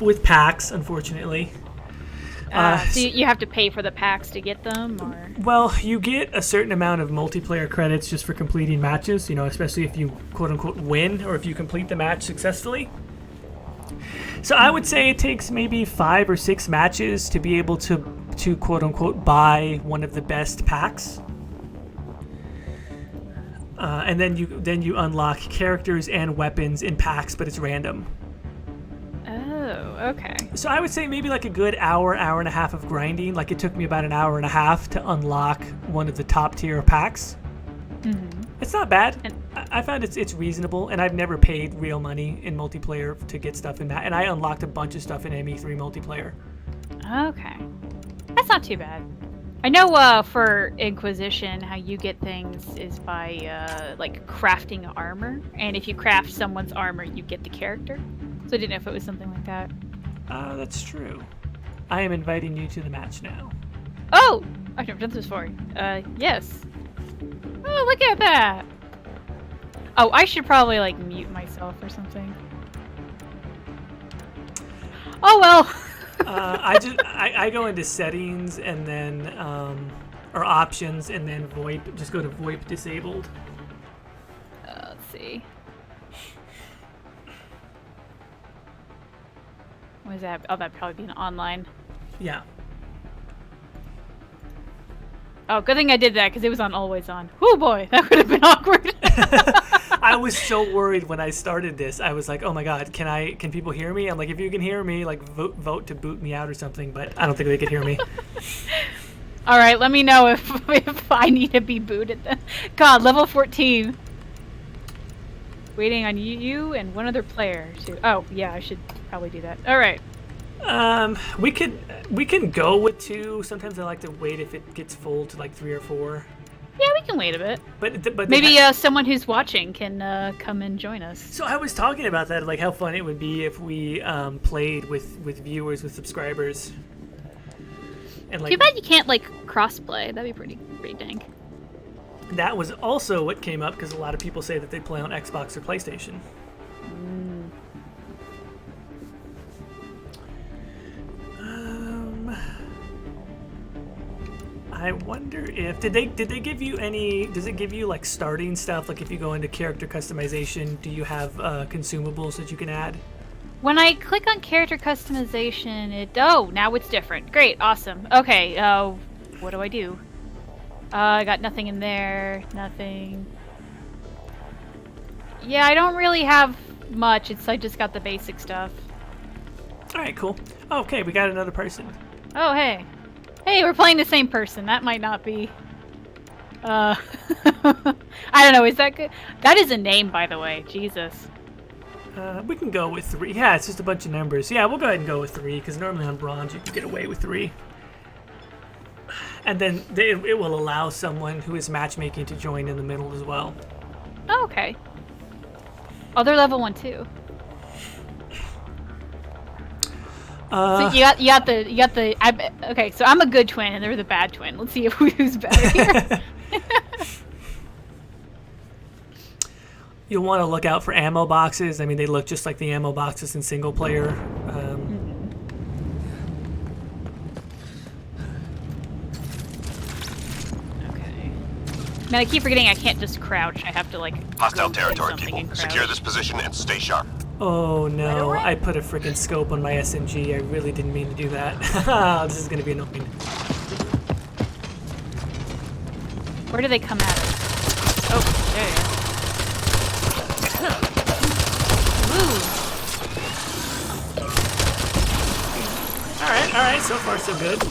With packs, unfortunately. So you have to pay for the packs to get them, or? Well, you get a certain amount of multiplayer credits just for completing matches, especially if you quote-unquote win or if you complete the match successfully. So I would say it takes maybe 5 or 6 matches to be able to quote-unquote buy one of the best packs. And then you unlock characters and weapons in packs, but it's random. Oh, okay. So I would say maybe like a good hour and a half of grinding. Like it took me about an hour and a half to unlock one of the top tier packs. It's not bad. And- I found it's reasonable, and I've never paid real money in multiplayer to get stuff in that. And I unlocked a bunch of stuff in ME3 multiplayer. Okay. That's not too bad. I know for Inquisition, how you get things is by like crafting armor, and if you craft someone's armor, you get the character. So I didn't know if it was something like that. That's true. I am inviting you to the match now. Oh! I've never done this before. Yes. Oh, look at that! Oh, I should probably, like, mute myself or something. Oh, well! I go into settings and then, or options, and then VoIP. Just go to VoIP disabled. Let's see. What is that? Oh, that'd probably be an online. Yeah. Oh, good thing I did that, because it was on always on. Oh boy, that would have been awkward. I was so worried when I started this. I was like, "Oh my God, can people hear me?" I'm like, "If you can hear me, like vote to boot me out or something." But I don't think they could hear me. All right, let me know if I need to be booted. Then. God, level 14. Waiting on you and one other player. Oh yeah, I should probably do that. All right. We can go with 2. Sometimes I like to wait if it gets full to like 3 or 4. Yeah, we can wait a bit. But Maybe someone who's watching can come and join us. So I was talking about that, like how fun it would be if we played with viewers, with subscribers. And like Too bad you can't like crossplay. That'd be pretty dang. that was also what came up because a lot of people say that they play on Xbox or PlayStation. I wonder if did they give you any? Does it give you like starting stuff? Like if you go into character customization, do you have consumables that you can add? When I click on character customization, now it's different. Great, awesome. Okay, what do I do? I got nothing in there. Nothing. Yeah, I don't really have much. I just got the basic stuff. All right, cool. Okay, we got another person. Oh, hey. Hey, we're playing the same person. That might not be... I don't know, is that good? That is a name, by the way. Jesus. We can go with 3. Yeah, it's just a bunch of numbers. Yeah, we'll go ahead and go with 3, because normally on bronze you can get away with 3. And then it will allow someone who is matchmaking to join in the middle as well. Oh, okay. Oh, they're level 1 too. So you got the. Okay, so I'm a good twin and they're the bad twin. Let's see who's better here. You'll want to look out for ammo boxes. I mean, they look just like the ammo boxes in single player. Okay. Man, I keep forgetting I can't just crouch. I have to like. Hostile go territory, something people. and crouch. Secure this position and stay sharp. Oh no, I put a freaking scope on my SMG. I really didn't mean to do that. This is gonna be annoying. Where do they come at us? Oh, there you go. Ooh. Alright, so far so good.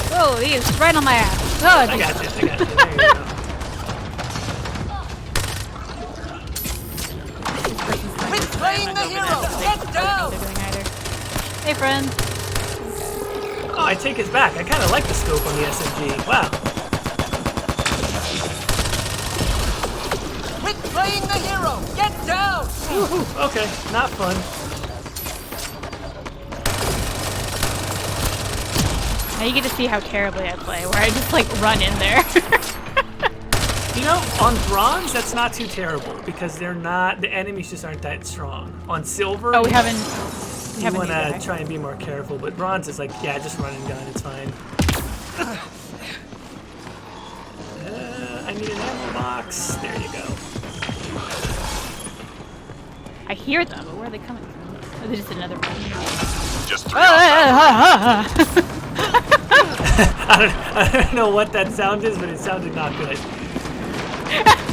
Whoa, he is right on my ass. Oh, I got you. There you go. Quit playing the hero! Get down! They're doing either. Hey, friend. Oh, I take his back. I kind of like the scope on the SMG. Wow. Quit playing the hero! Get down! Ooh, okay, not fun. Now you get to see how terribly I play, where I just like run in there. You know, on bronze, that's not too terrible because the enemies just aren't that strong. On silver, Oh, we haven't. you want to try and be more careful, but bronze is like, yeah, just run and gun, it's fine. I need an ammo box. There you go. I hear them, but where are they coming from? Oh, they're just another one. Just 3 outside. I don't know what that sound is, but it sounded not good.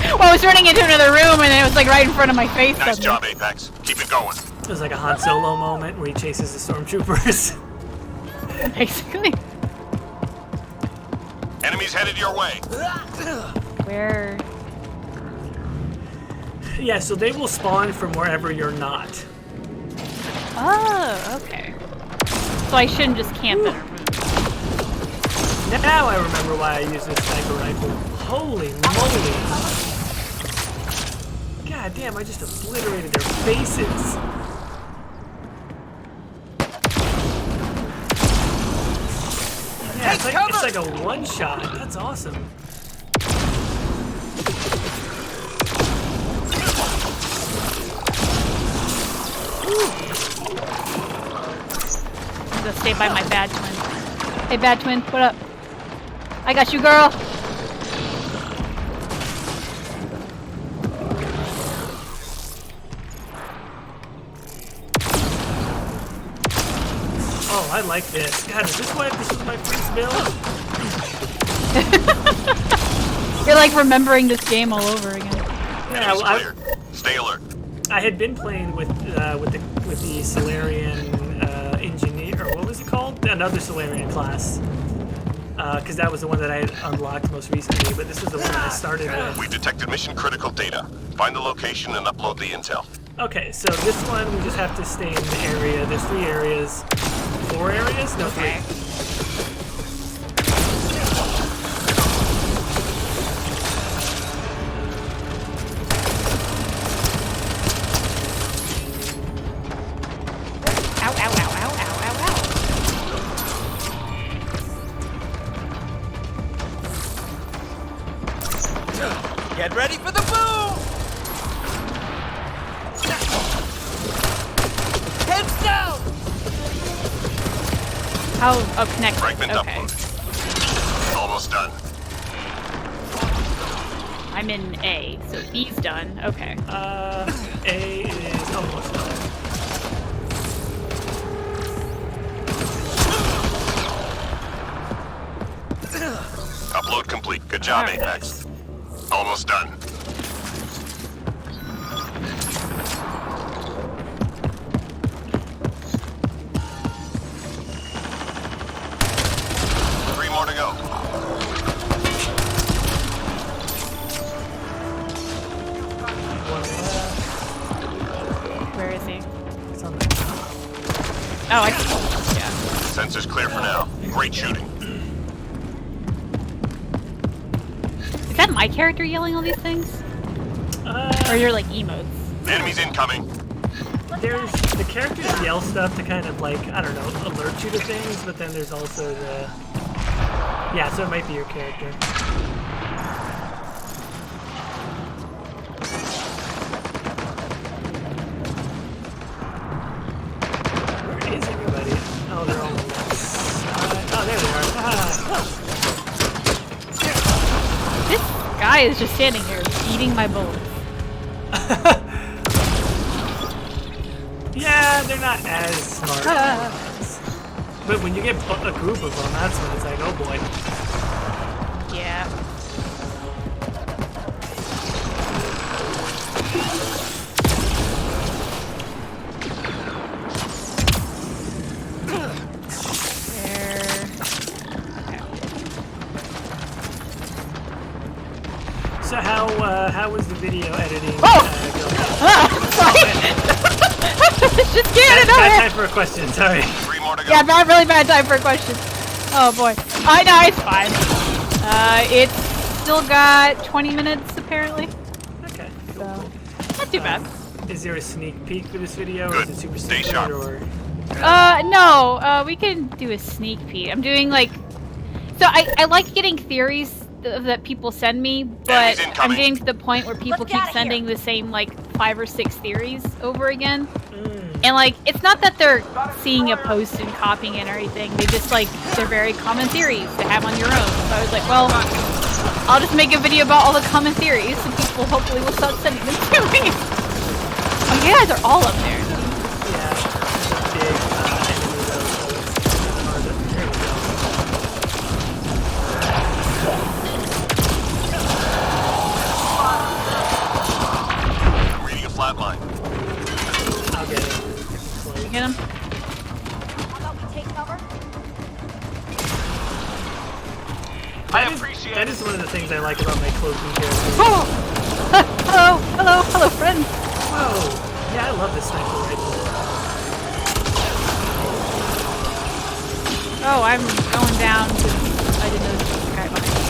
Well, I was running into another room and it was like right in front of my face. Nice suddenly. job, Apex. Keep it going. It was like a Han Solo moment where he chases the stormtroopers. Basically. Enemies headed your way. Where? Yeah, so they will spawn from wherever you're not. Oh, okay. So I shouldn't just camp in a room. Now I remember why I use this sniper rifle. Holy moly! God damn, I just obliterated their faces. Yeah, it's like a one-shot. That's awesome. I'm gonna stay by my bad twin. Hey, bad twin, what up? I got you, girl. Oh, I like this. God, is this why this is my first build? You're like remembering this game all over again. Yeah, Enemies clear. Stay alert. I had been playing with the Silurian engineer, or what was it called? Another Silurian class. Because that was the one that I had unlocked most recently, but this was the one that I started with. We've detected mission-critical data. Find the location and upload the intel. Okay, so this one we just have to stay in the area. There's 3 areas. 4 areas? No, 3. Okay. Ow, ow, ow, ow, ow, ow, ow. Get ready for the boom! Heads down! How? Oh, connected. Fragment Okay. uploaded. Almost done. I'm in A, so B's done. Okay. A is almost done. Upload complete. Good job, Alright. Apex. Almost done. Three more to go. One left. Where is he? It's on the top. Oh, I see. Yeah. Sensors clear for now. Great shooting. Is that my character yelling all these things? Or you're like emotes? Enemies incoming. There's the characters yell stuff to kind of like, I don't know, alert you to things, but then there's also the... Yeah, so it might be your character. Where is everybody? Oh, they're all on the left side. Oh, there they are. Ah. This guy is just standing here eating my bullets. Yeah, they're not as smart. But when you get a group of them, that's when it's like, oh boy. Yeah. So how was the video editing? Oh! Going? Sorry. It's just scared it Bad over. time for a question. Sorry. Three more to go. Yeah, really bad time for a question. Oh boy. I know, it's fine. It's still got 20 minutes apparently. Okay. So, not too bad. Is there a sneak peek for this video, or Good. is it super Stay secret, sharp. or? No, we can do a sneak peek. I'm doing like, so I like getting theories that people send me, but Enemies I'm incoming. getting to the point where people Let's keep get outta sending the same like 5 or 6 theories over again. Mm. And like, it's not that they're seeing a post and copying it or anything. They just like, they're very common theories to have on your own. So I was like, well, I'll just make a video about all the common theories and people hopefully will start sending them to me. Oh, you guys are all up there. Yeah. Big enemy though. There we go. I'm reading a flat line. I'll get it. You get him? How about we take cover? That is one of the things I like about my cloaking character. Oh! Hello, friend. Whoa! Yeah, I love this sniper rifle. Oh, I'm going down because I didn't know there was a guy behind me.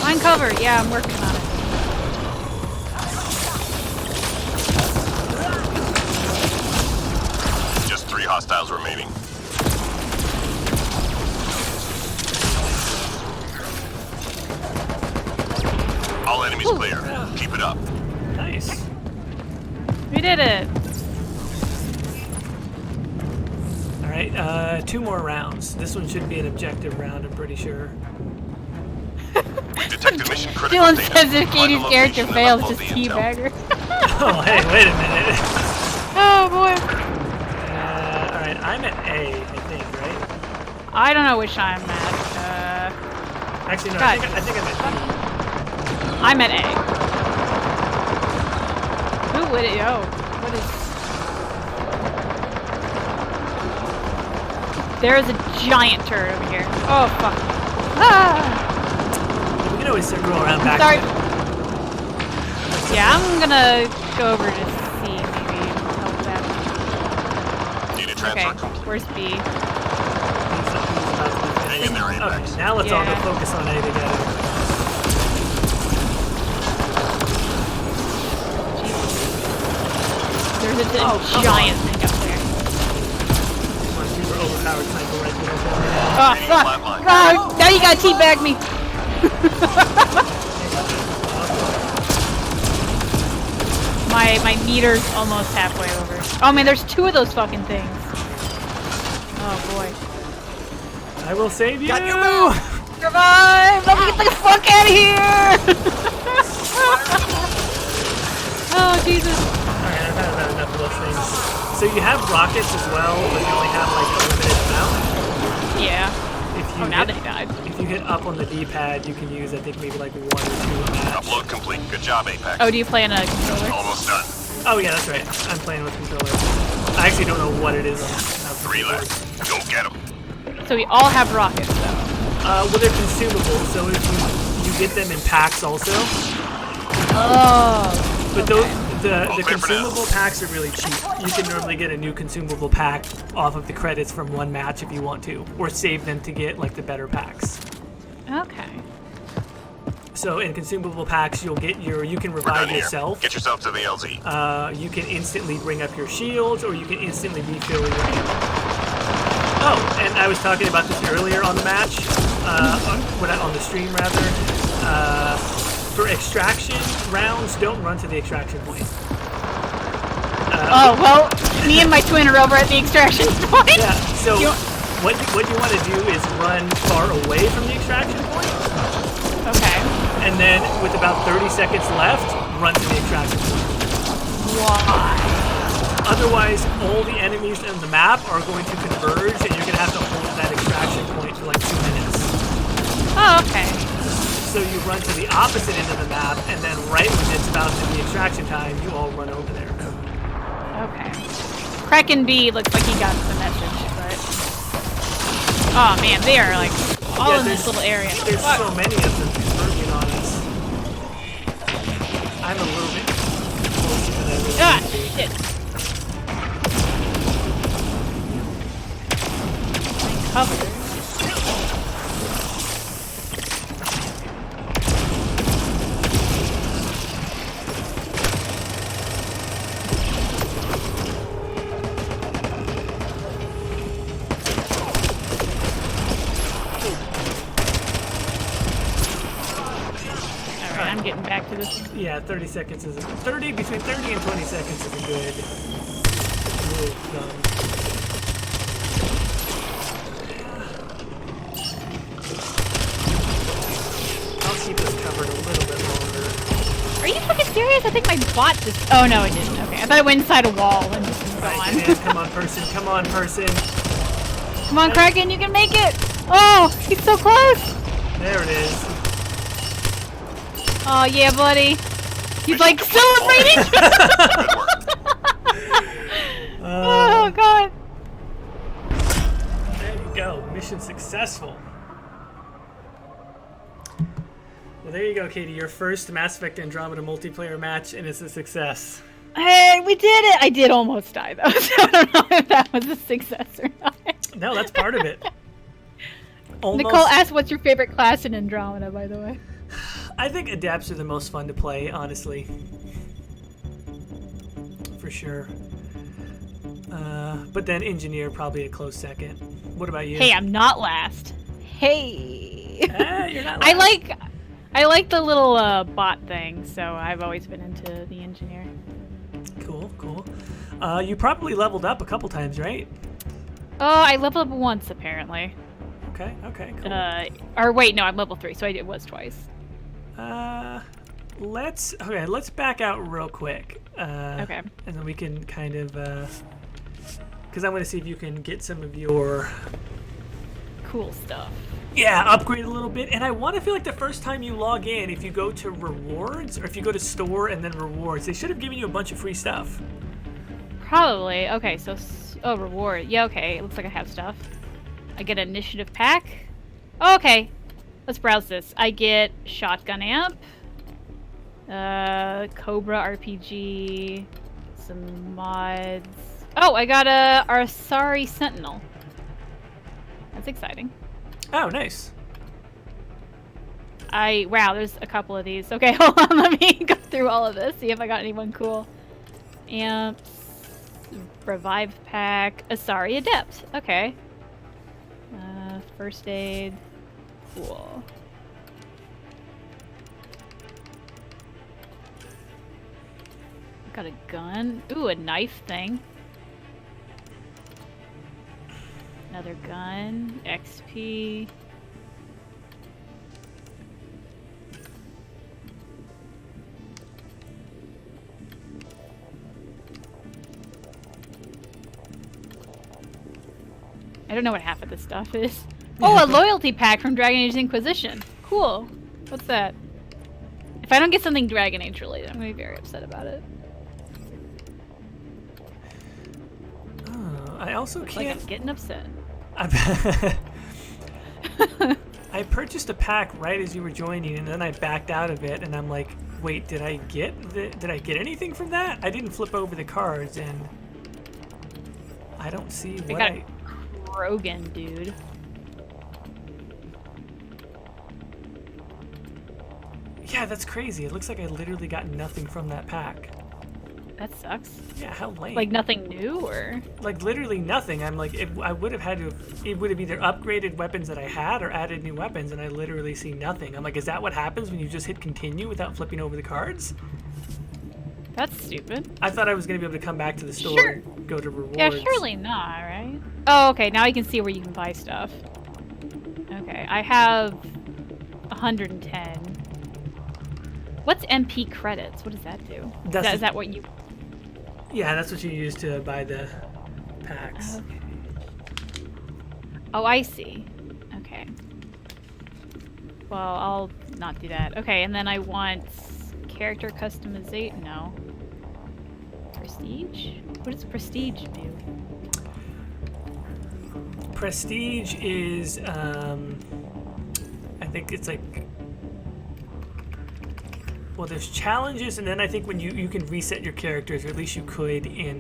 Find cover. Yeah, I'm working on it. Just 3 hostiles remaining. All enemies clear. Keep it up. Nice. We did it. All right, 2 more rounds. This one should be an objective round, I'm pretty sure. We detected mission critical Dylan data. says if Find the Katie's character location and fails, upload just the intel. teabagger. Oh, hey, wait a minute. Oh boy. All right, I'm at A, I think, right? I don't know which I'm at. Actually, no, God. I think I'm at B. I'm at A. Who would it? Oh, what is? There is a giant turret over here. Oh fuck. Ah! We can always circle around back. Sorry. to it. Yeah, I'm gonna go over to C maybe help them. Data Okay, transfer complete. where's B? He's about to be Hang in there, finished. Apex. Okay, now let's all go Yeah. focus on A together. There's a Oh, come giant thing up there. Come on, super overpowered sniper rifle. Oh Reading fuck! flatline. Oh, now you gotta teabag me. My meter's almost halfway over. Oh man, there's 2 of those fucking things. Oh boy. I will save you. Got your move. Revive! Let me get the fuck out of here! Oh Jesus. Alright, I've had about enough of those things. So you have rockets as well, but you only have like a limited amount. Yeah. If you Oh, now hit, they died. If you hit up on the D-pad, you can use, I think, maybe like 1 or 2 a match. Upload complete. Good job, Apex. Oh, do you play on a controller? Almost done. Oh yeah, that's right. I'm playing with controller. I actually don't know what it is on the 3 keyboard. left. Go get them. So we all have rockets though. Well, they're consumable, so if you get them in packs also. Oh. But those the All clear for now. consumable packs are really cheap. You can normally get a new consumable pack off of the credits from one match if you want to, or save them to get like the better packs. Okay. So in consumable packs, you can We're revive done here. yourself. Get yourself to the LZ. You can instantly bring up your shields, or you can instantly refill your ammo. Oh, and I was talking about this earlier on the match, on the stream rather. For extraction rounds, don't run to the extraction point. Oh well, me and my twin are over at the extraction point. Yeah. So You- what you want to do is run far away from the extraction point, Okay. and then with about 30 seconds left, run to the extraction point. Why? Otherwise, all the enemies on the map are going to converge, and you're going to have to hold that extraction point for like 2 minutes. Oh, okay. So you run to the opposite end of the map, and then right when it's about to be extraction time, you all run over there. Okay. Kraken B looks like he got the message, but oh man, they are like all Yeah, in this there's- little area. There's Fuck. so many of them converging on us. I'm a little bit closer than I really Ah, need to be. shit. Cover. Alright, I'm getting back to this. Yeah, 30 seconds is between 30 and 20 seconds is a good rule of thumb. I'll keep this covered a little bit longer. Are you fucking serious? I think my bot just. Oh no, it didn't. Okay, I thought it went inside a wall and just was Right, gone. man, come on, person. Come on, person. Come on, Kraken, you can make it! Oh, he's so close! There it is. Oh yeah, buddy. He's like celebrating! Good work. Oh god. There you go. Mission successful. Well, there you go, Katie. Your first Mass Effect Andromeda multiplayer match, and it's a success. Hey, we did it! I did almost die, though, so I don't know if that was a success or not. No, that's part of it. Almost. Nicole asked what's your favorite class in Andromeda, by the way. I think Adepts are the most fun to play, honestly. For sure. But then Engineer probably a close second. What about you? Hey, I'm not last. Hey. You're not last. I like the little bot thing, so I've always been into the Engineer. Cool, cool. You probably leveled up a couple times, right? Oh, I leveled up once, apparently. Okay, cool. Or wait, no, I'm level 3, so it was twice. Let's back out real quick. Okay. And then we can kind of, because I want to see if you can get some of your Cool stuff. upgrade a little bit. And I want to feel like the first time you log in, if you go to rewards or if you go to store and then rewards, they should have given you a bunch of free stuff. Probably. Okay, so reward. Yeah, okay. It looks like I have stuff. I get an initiative pack. Oh, okay. Let's browse this. I get shotgun amp, Cobra RPG, some mods. Oh, I got a Arsari Sentinel. That's exciting. Oh, nice. Wow, there's a couple of these. Okay, hold on. Let me go through all of this. See if I got anyone cool. Amps, revive pack, Asari Adept. Okay. First aid. Cool. Got a gun. Ooh, a knife thing. Another gun. XP. I don't know what half of this stuff is. Oh, a loyalty pack from Dragon Age Inquisition. Cool. What's that? If I don't get something Dragon Age related, I'm going to be very upset about it. Oh, I also Like can't. I'm getting upset. I purchased a pack right as you were joining, and then I backed out of it, and I'm like, wait, did I get anything from that? I didn't flip over the cards, and I don't see what got Krogan, dude. Yeah, that's crazy. It looks like I literally got nothing from that pack. That sucks. Yeah, how lame. Like nothing new, or? Like literally nothing. I'm like, I would have had to. It would have either upgraded weapons that I had or added new weapons, and I literally see nothing. I'm like, is that what happens when you just hit continue without flipping over the cards? That's stupid. I thought I was gonna be able to come back to the store, Sure. and go to rewards. Yeah, surely not, right? Oh, okay. Now I can see where you can buy stuff. Okay, I have 110. What's MP credits? What does that do? Is that what you? Yeah, that's what you use to buy the packs. Okay. Oh, I see. Okay. Well, I'll not do that. Okay, and then I want character customization. No. Prestige? What does prestige do? Prestige is, I think it's like, well, there's challenges, and then I think when you can reset your characters, or at least you could in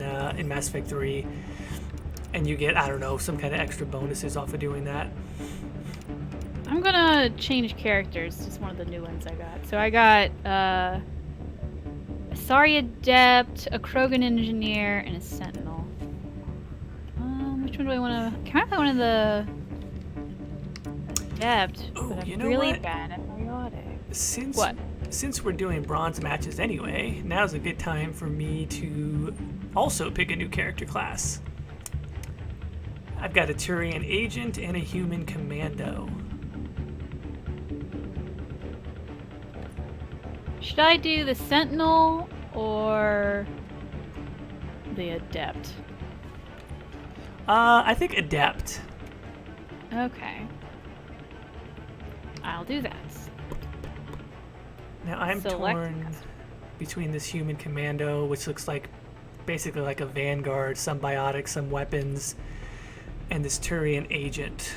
Mass Effect 3, and you get, I don't know, some kind of extra bonuses off of doing that. I'm gonna change characters. Just one of the new ones I got. So I got a Asari Adept, a Krogan Engineer, and a Sentinel. Which one do I want to? Can I play one of the Adept? Oh, but I'm you know really what? bad at periodic. Since we're doing bronze matches anyway, now's a good time for me to also pick a new character class. I've got a Turian Agent and a Human Commando. Should I do the Sentinel or the Adept? I think Adept. Okay. I'll do that. Now I'm Select torn between this Human Commando, which looks like basically like a Vanguard, some biotics, some weapons, and this Turian Agent.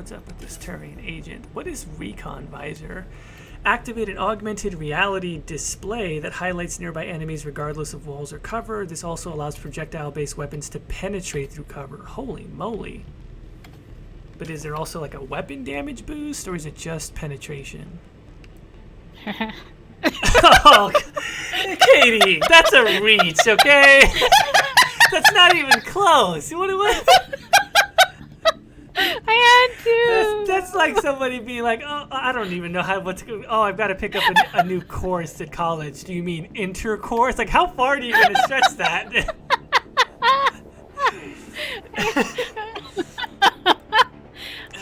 What's up with this Turian agent? What is recon visor? Activate an augmented reality display that highlights nearby enemies regardless of walls or cover. This also allows projectile-based weapons to penetrate through cover. Holy moly. But is there also like a weapon damage boost, or is it just penetration? Oh, Katie, that's a reach, okay? That's not even close. What? I had to. That's like somebody being like, oh, I don't even know what to go. Oh, I've got to pick up a new course at college. Do you mean intercourse? Like, how far do you going to stretch that?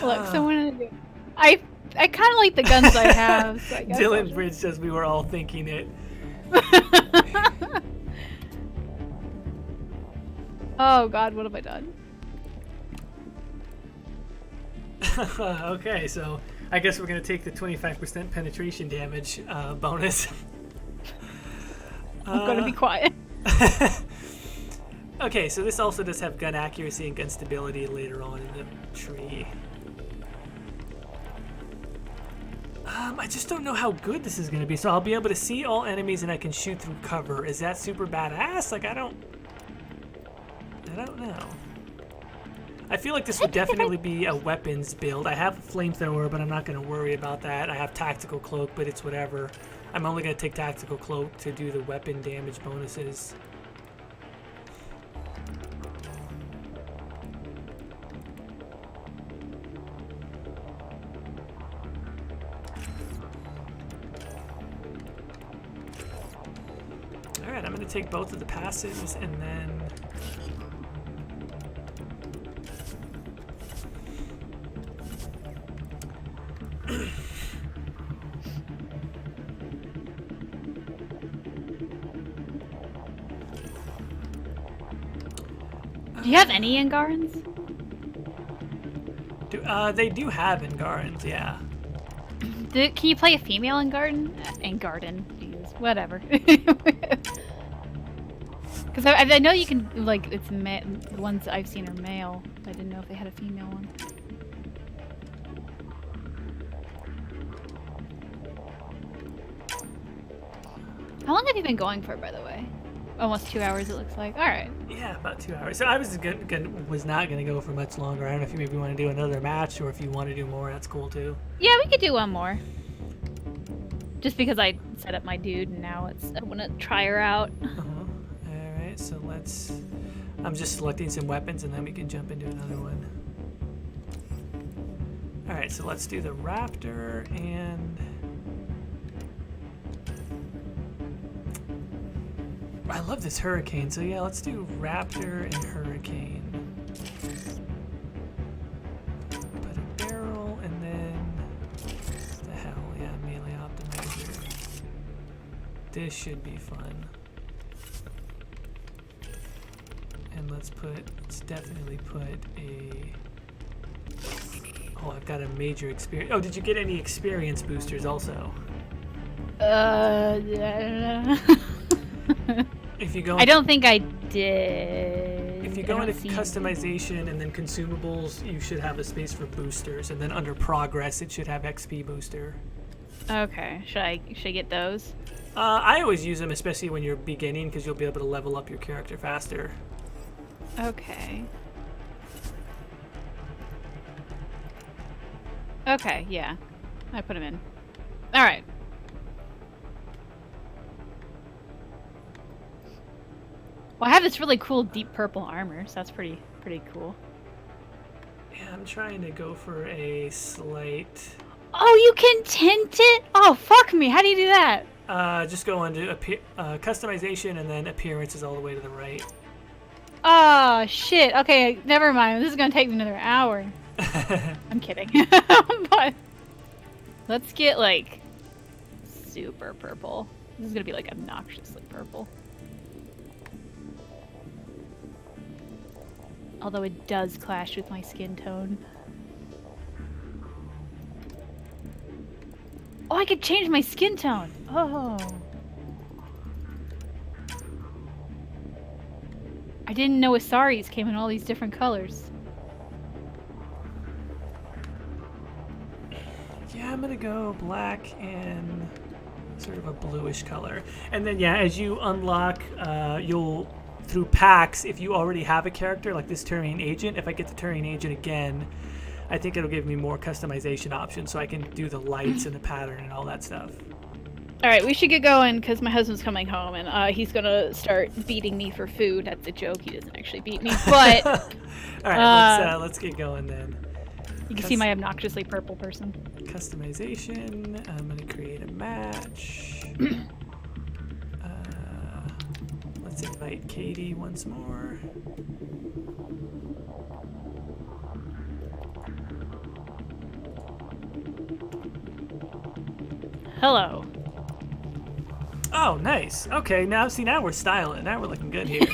Look, someone. I kind of like the guns I have. So I guess Dylan Bridge says we were all thinking it. Oh God, what have I done? Okay, so I guess we're going to take the 25% penetration damage bonus. I'm going to be quiet. Okay, so this also does have gun accuracy and gun stability later on in the tree. I just don't know how good this is going to be. So I'll be able to see all enemies and I can shoot through cover. Is that super badass? Like, I don't know. I feel like this would definitely be a weapons build. I have a flamethrower, but I'm not going to worry about that. I have tactical cloak, but it's whatever. I'm only going to take tactical cloak to do the weapon damage bonuses. Alright, I'm going to take both of the passives and then... Do you have any Angarans? They do have Angarans, yeah. Can you play a female Angaran? Angarden, jeez, whatever. Because I know you can, like, it's the ones I've seen are male. I didn't know if they had a female one. How long have you been going for, by the way? Almost 2 hours, it looks like. All right. Yeah, about 2 hours. So I was not gonna go for much longer. I don't know if you maybe want to do another match, or if you want to do more. That's cool too. Yeah, we could do one more. Just because I set up my dude, and now I want to try her out. All right, so let's. I'm just selecting some weapons, and then we can jump into another one. All right, so let's do the Raptor and. I love this Hurricane, so yeah, let's do Raptor and Hurricane. Put a barrel, and then... What the hell? Yeah, melee optimizer. This should be fun. And let's definitely put a... Oh, I've got a major experience. Oh, did you get any experience boosters also? Yeah. If you go, I don't think I did. If you go into customization and then consumables, you should have a space for boosters, and then under progress, it should have XP booster. Okay, should I get those? I always use them, especially when you're beginning, because you'll be able to level up your character faster. Okay. Okay, yeah, I put them in. All right. Well, I have this really cool deep purple armor, so that's pretty cool. Yeah, I'm trying to go for a slight... Oh, you can tint it? Oh, fuck me. How do you do that? Just go into customization, and then appearance is all the way to the right. Oh, shit. Okay, never mind. This is going to take me another hour. I'm kidding. But let's get, like, super purple. This is going to be, like, obnoxiously purple. Although it does clash with my skin tone. Oh, I could change my skin tone! Oh. I didn't know Asaris came in all these different colors. gonna go black and sort of a bluish color. And then yeah, as you unlock, you'll through packs, if you already have a character like this Turian agent, if I get the Turian agent again, I think it'll give me more customization options, so I can do the lights and the pattern and all that stuff. All right, we should get going because my husband's coming home and he's gonna start beating me for food. That's a joke. He doesn't actually beat me, but All right, let's get going then. You can see my obnoxiously purple person. Customization. I'm gonna create a match. Let's invite Katie once more. Hello. Oh, nice. Okay, now we're styling. Now we're looking good here.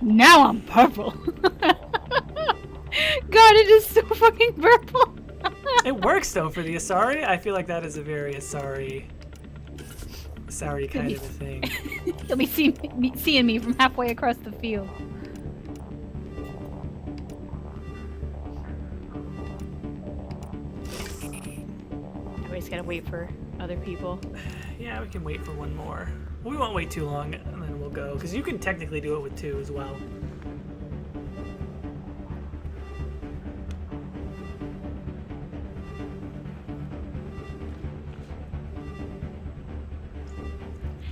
Now I'm purple. God, it is so fucking purple. It works though for the Asari. I feel like that is a very Asari kind of a thing. You'll be seeing me from halfway across the field. Always gotta wait for other people. Yeah, we can wait for one more. We won't wait too long, and then we'll go. Because you can technically do it with 2 as well.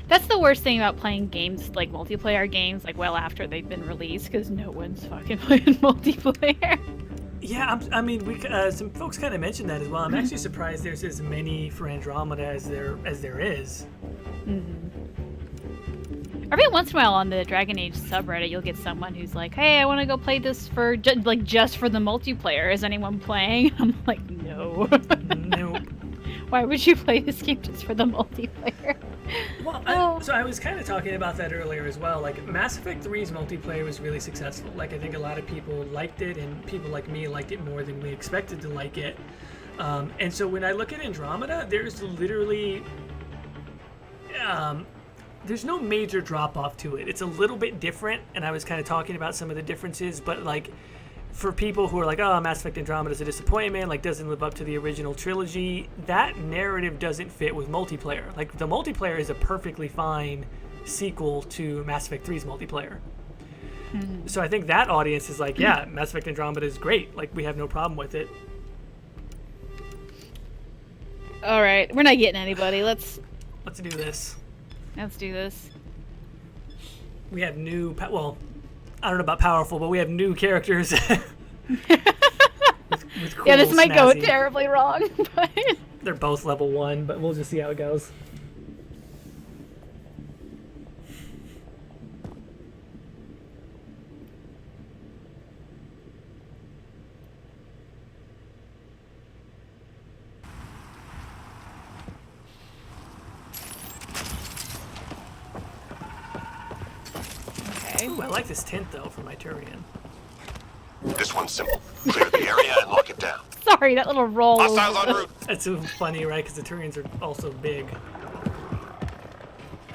That's the worst thing about playing games, like multiplayer games, like well after they've been released, because no one's fucking playing multiplayer. Yeah, I mean, some folks kind of mentioned that as well. I'm actually surprised there's as many for Andromeda as there is. Mm-hmm. Every once in a while on the Dragon Age subreddit, you'll get someone who's like, "Hey, I want to go play this for just for the multiplayer. Is anyone playing?" I'm like, "No." Nope. Why would you play this game just for the multiplayer? Well, so I was kind of talking about that earlier as well. Like, Mass Effect 3's multiplayer was really successful. Like, I think a lot of people liked it, and people like me liked it more than we expected to like it. And so when I look at Andromeda, there's literally... there's no major drop-off to it. It's a little bit different, and I was kind of talking about some of the differences, but, like, for people who are like, oh, Mass Effect Andromeda is a disappointment, like, doesn't live up to the original trilogy, that narrative doesn't fit with multiplayer. Like, the multiplayer is a perfectly fine sequel to Mass Effect 3's multiplayer. Mm-hmm. So I think that audience is like, yeah, Mass Effect Andromeda is great. Like, we have no problem with it. All right, we're not getting anybody. Let's do this. Let's do this. We have new, well, I don't know about powerful, but we have new characters. with cool, yeah, this might go snazzy. terribly wrong, but They're both level 1, but we'll just see how it goes. Ooh, I like this tent, though, for my Turian. This one's simple. Clear the area and lock it down. sorry, that little roll. Hostiles en route. That's so funny, right? Because the Turians are also big.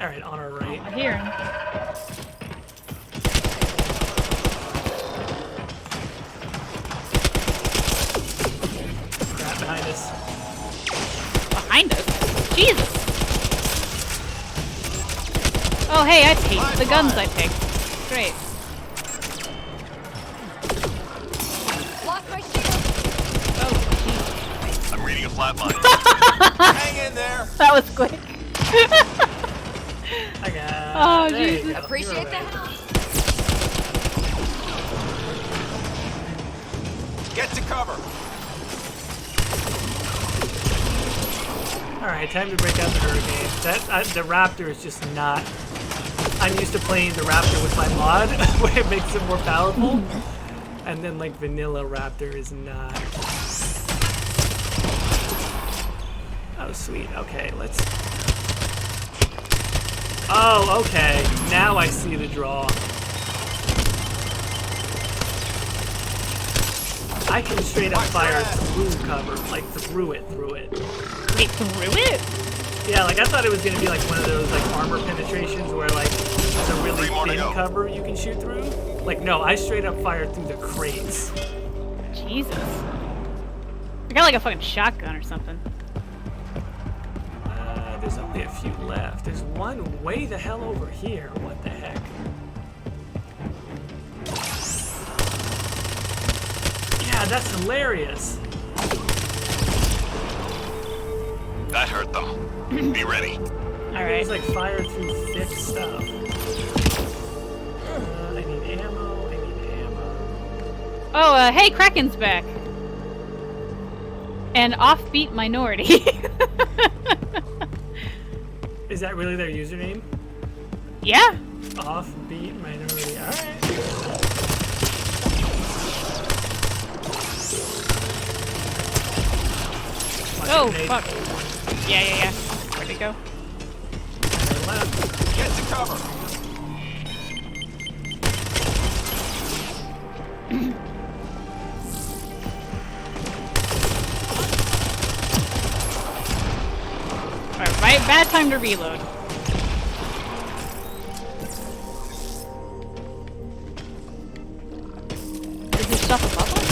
All right, on our right. I hear him. Crap behind us. Behind us? Jesus! Oh, hey, I picked the guns I picked. Great. Lost my shield. Oh, I'm reading a flat line. Hang in there. that was quick. I got. Oh, there you Jesus. go. Appreciate You're the right. help. Get to cover. All right, time to break out the hurricane. The Raptor is just not. I'm used to playing the Raptor with my mod, where it makes it more powerful, and then like vanilla Raptor is not. Oh, sweet. Okay, let's. Oh, okay. Now I see the draw. I can straight up fire through cover, like through it. Wait, through it? Yeah, like I thought it was gonna be like one of those like armor penetrations where like it's a really 3 more to thin go. cover you can shoot through. Like no, I straight up fired through the crates. Jesus. I got like a fucking shotgun or something. there's only a few left. There's one way the hell over here. What the heck? Yeah, that's hilarious. That hurt them. Be ready. Alright. It's like fire through thick stuff. I need ammo. I need ammo. Oh, hey, Kraken's back. An offbeat minority. Is that really their username? Yeah. Offbeat minority. Alright. Oh, fuck. Yeah. Where'd it go? Get to cover. Alright, right, bad time to reload. Is there stuff above us?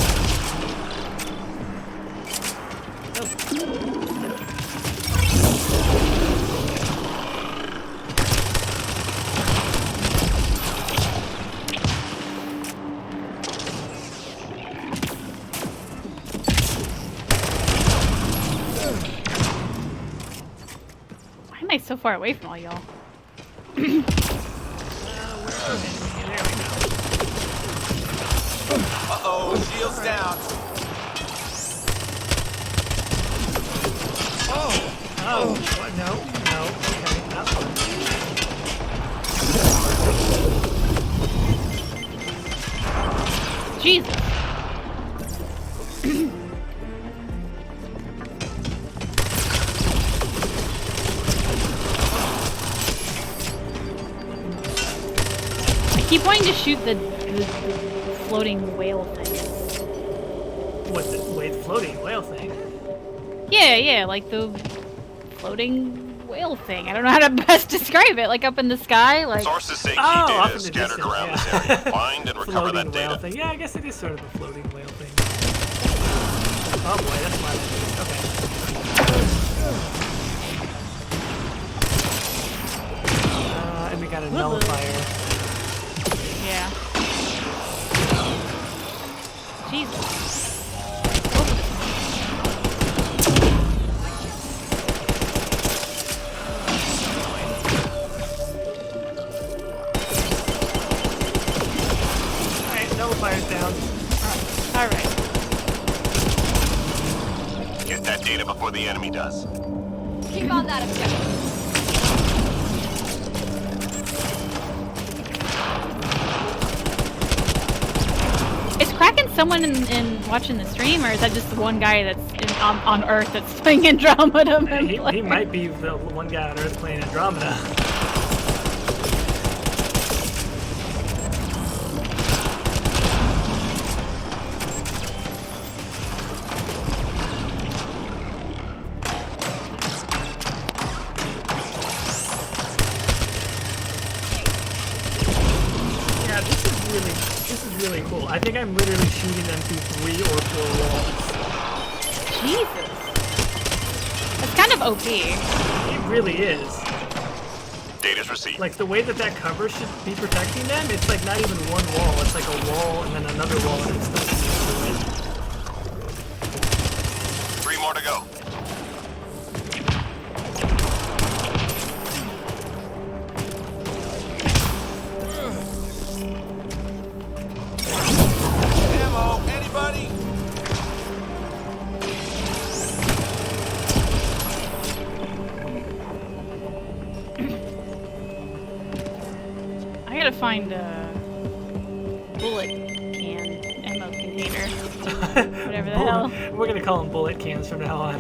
Why am I so far away from all y'all? Uh-oh, shield's down. Oh, what? No. Okay, not fun. Jesus. I keep wanting to shoot the floating whale thing. What's the floating whale thing? Yeah, like the floating whale thing. I don't know how to best describe it. Like up in the sky, like. Sources say key Off data in is the scattered distance. around Yeah. this area. Find and recover Floating that whale data. thing. Yeah, I guess it is sort of a floating whale thing. Oh boy, that's my okay. And we got a nullifier. Yeah. Jesus. Alright, nullifier's down. All right. Get that data before the enemy does. Keep on that objective. Is Kraken someone in watching the stream, or is that just the one guy that's on Earth that's playing Andromeda? He might be the one guy on Earth playing Andromeda. Yeah, this is really cool. I think I'm literally shooting them through 3 or 4 walls. Jesus. That's kind of OP. It really is. Data's received. Like the way that cover should be protecting them, it's like not even one wall. It's like a wall and then another wall and it's still shooting through it. 3 more to go. Ammo, anybody? I gotta find a bullet can ammo container. Whatever the hell. We're gonna call them bullet cans from now on.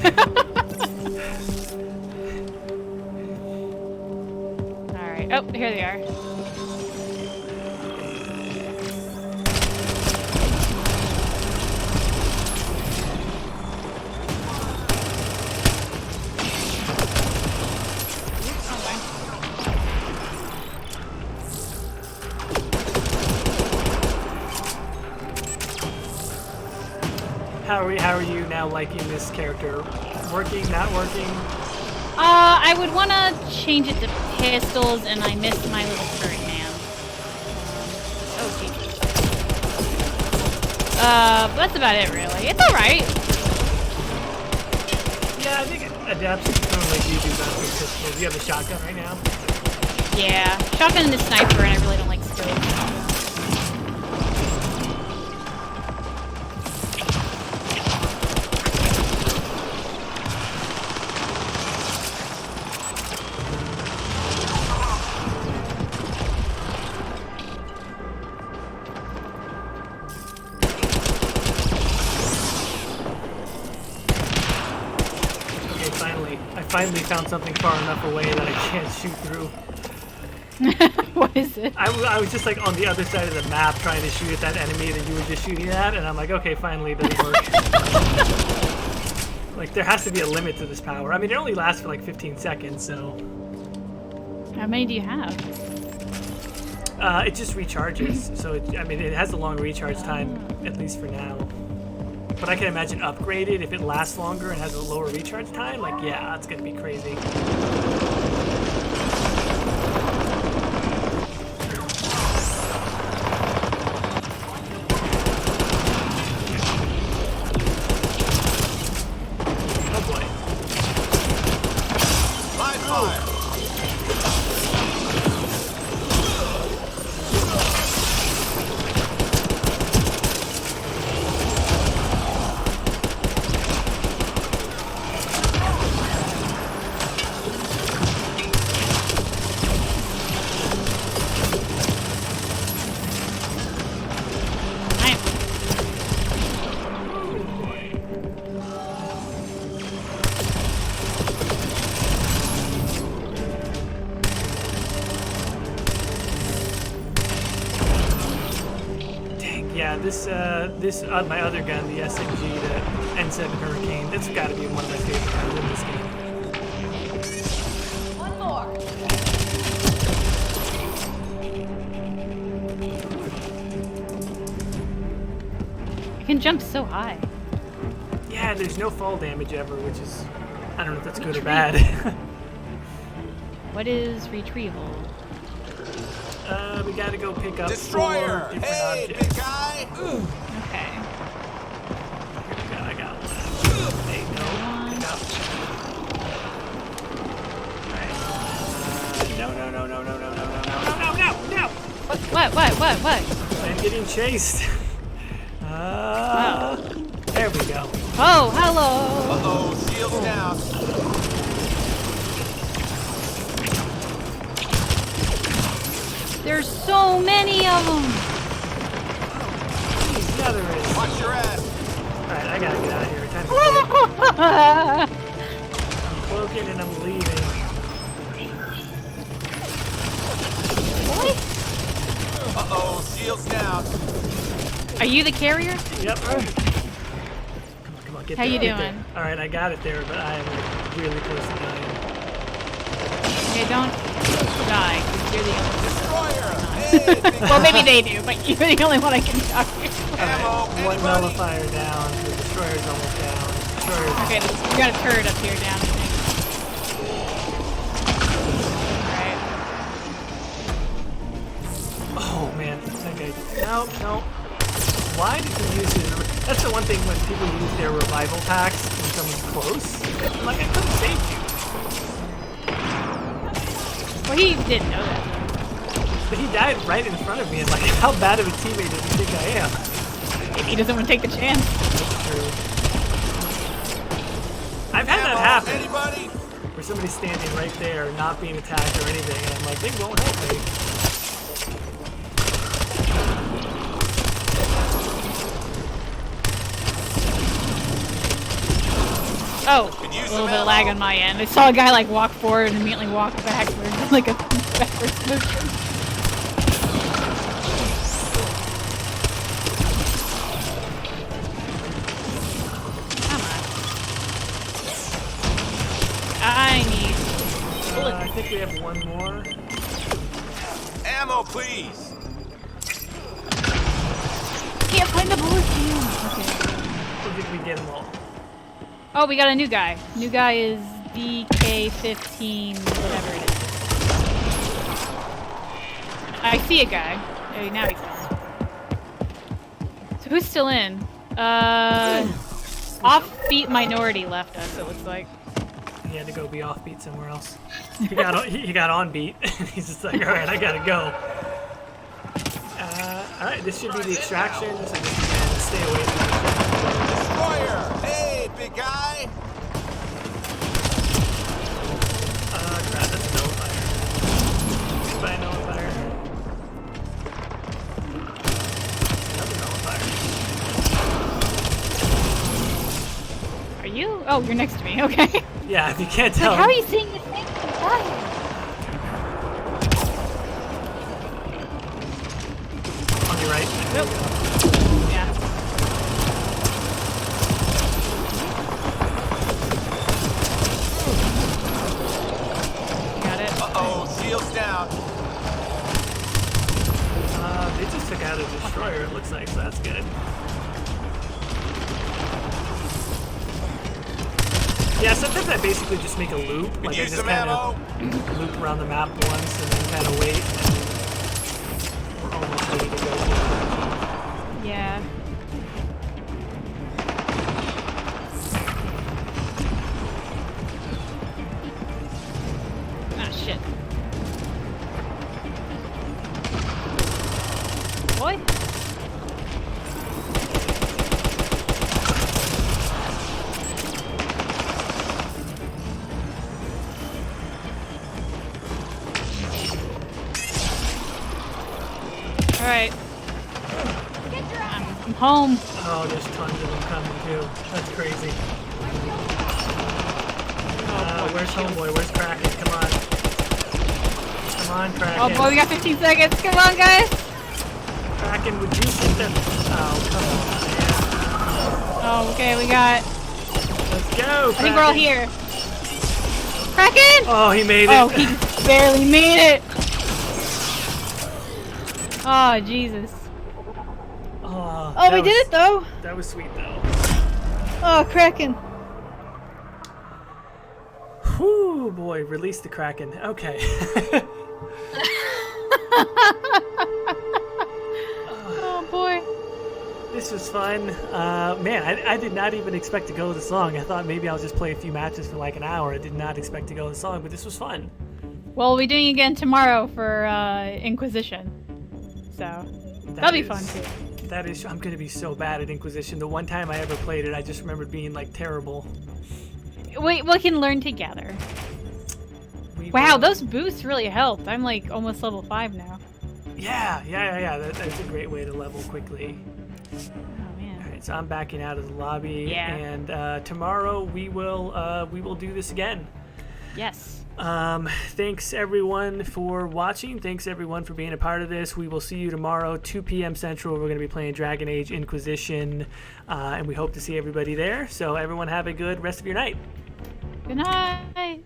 Alright. Oh, here they are. How are you now liking this character? Working, not working? I would want to change it to pistols, and I missed my little turret man. Oh, Jesus. But that's about it, really. It's alright. Yeah, I think adaptions don't like you do best with pistols. You have a shotgun right now? Yeah. Shotgun and the sniper, and I really don't like scopes. I finally found something far enough away that I can't shoot through. What is it? I was just like on the other side of the map trying to shoot at that enemy that you were just shooting at, and I'm like, okay, finally it doesn't work. Like, there has to be a limit to this power. I mean, it only lasts for like 15 seconds, so... How many do you have? It just recharges, so I mean, it has a long recharge time, at least for now. But I can imagine upgraded if it lasts longer and has a lower recharge time. Like, yeah, that's gonna be crazy. Oh boy. My fire. Yeah, this my other gun, the SMG, the N7 Hurricane, that's got to be one of my favorite guns in this game. One more. You can jump so high. Yeah, there's no fall damage ever, which is, I don't know if that's good or bad. What is retrieval? We gotta go pick up Destroyer. 4 different Hey, objects. big guy. Okay. I got one. There you go. Pick up. No. What? I'm getting chased. There we go. Oh, hello! Uh-oh, shields down. There's so many of them! Jeez, yeah, there is. Watch your ass. Alright, I gotta get out of here. Time to cloak. I'm cloaking and I'm leaving. Uh-oh, shields down. Are you the carrier? Yep. Come on, get How there. you Get there. doing? Alright, I got it there, but I am like, really close to dying. Okay, don't die, 'cause you're the only Destroyer. Hey, big Well, guy. maybe they do, but you're the only one I can talk to. Ammo. One Anybody? nullifier down. The destroyer's almost down. Destroyer's Okay, we got a turret up here down, I think. Alright. Oh man, that guy. No. Why did he use his? That's the one thing when people use their revival packs when someone's close. I'm like, I couldn't save you. Well, he didn't know that. But he died right in front of me, and like, how bad of a teammate does he think I am? Maybe he doesn't want to take the chance. That's true. I've had that Ammo. happen. Anybody? Where somebody's standing right there, not being attacked or anything, and I'm like, they won't help me. Oh, Could a use little some bit of lag ammo. on my end. I saw a guy like walk forward and immediately walk backwards, like a backwards motion. Come on. I need I think we have one more. Ammo, please. Can't find the bullets. Damn. Okay. Or did we get them all? Oh, we got a new guy. New guy is VK15, whatever it is. I see a guy. Oh, now he's gone. So who's still in? Offbeat minority left us, it looks like. He had to go be offbeat somewhere else. He got on beat, and he's just like, all right, I gotta go. All right, this should be the extraction. So just stay away from it. Destroyer! Hey, big guy! Crap, that's no fire. By no fire. That's no fire. Are you? Oh, you're next to me. Okay. Yeah, if you can't tell. How are you seeing this thing from fire? On your right. Nope. Yeah. Got it. Uh-oh, shields down. They just took out a destroyer, it looks like, so that's good. Yeah, sometimes I basically just make a loop. Like I Use just some kind ammo. of loop around the map once and then kind of wait. And we're almost ready to go. Yeah. Ah, shit. Boy. Alright. I'm home. Oh, there's tons of them coming too. That's crazy. Where's Homeboy? Where's Kraken? Come on. Come on, Kraken. Oh boy, we got 15 seconds. Come on, guys. Kraken, would you get them? Oh, come on. Oh, okay, we got. Let's go, I think we're all here. Kraken! Oh, he made it. Oh, he just barely made it. Oh, Jesus. Oh, Oh, we did it though. That was sweet though. Oh, Kraken. Whew, boy, release the Kraken. Okay. Oh boy. This was fun. Man, I did not even expect to go this long. I thought maybe I'll just play a few matches for like an hour. I did not expect to go this long, but this was fun. Well, we'll be doing it again tomorrow for Inquisition. So that'll be fun too. That is, I'm gonna be so bad at Inquisition. The one time I ever played it, I just remember being like terrible. We can learn together. Wow, those boosts really helped. I'm like almost level 5 now. Yeah. That's a great way to level quickly. Oh man. All right, so I'm backing out of the lobby, Yeah. and tomorrow we will do this again. Yes. Thanks everyone for watching. Thanks everyone for being a part of this. We will see you tomorrow, 2 p.m. Central. We're going to be playing Dragon Age Inquisition, and we hope to see everybody there. So everyone have a good rest of your night. Good night.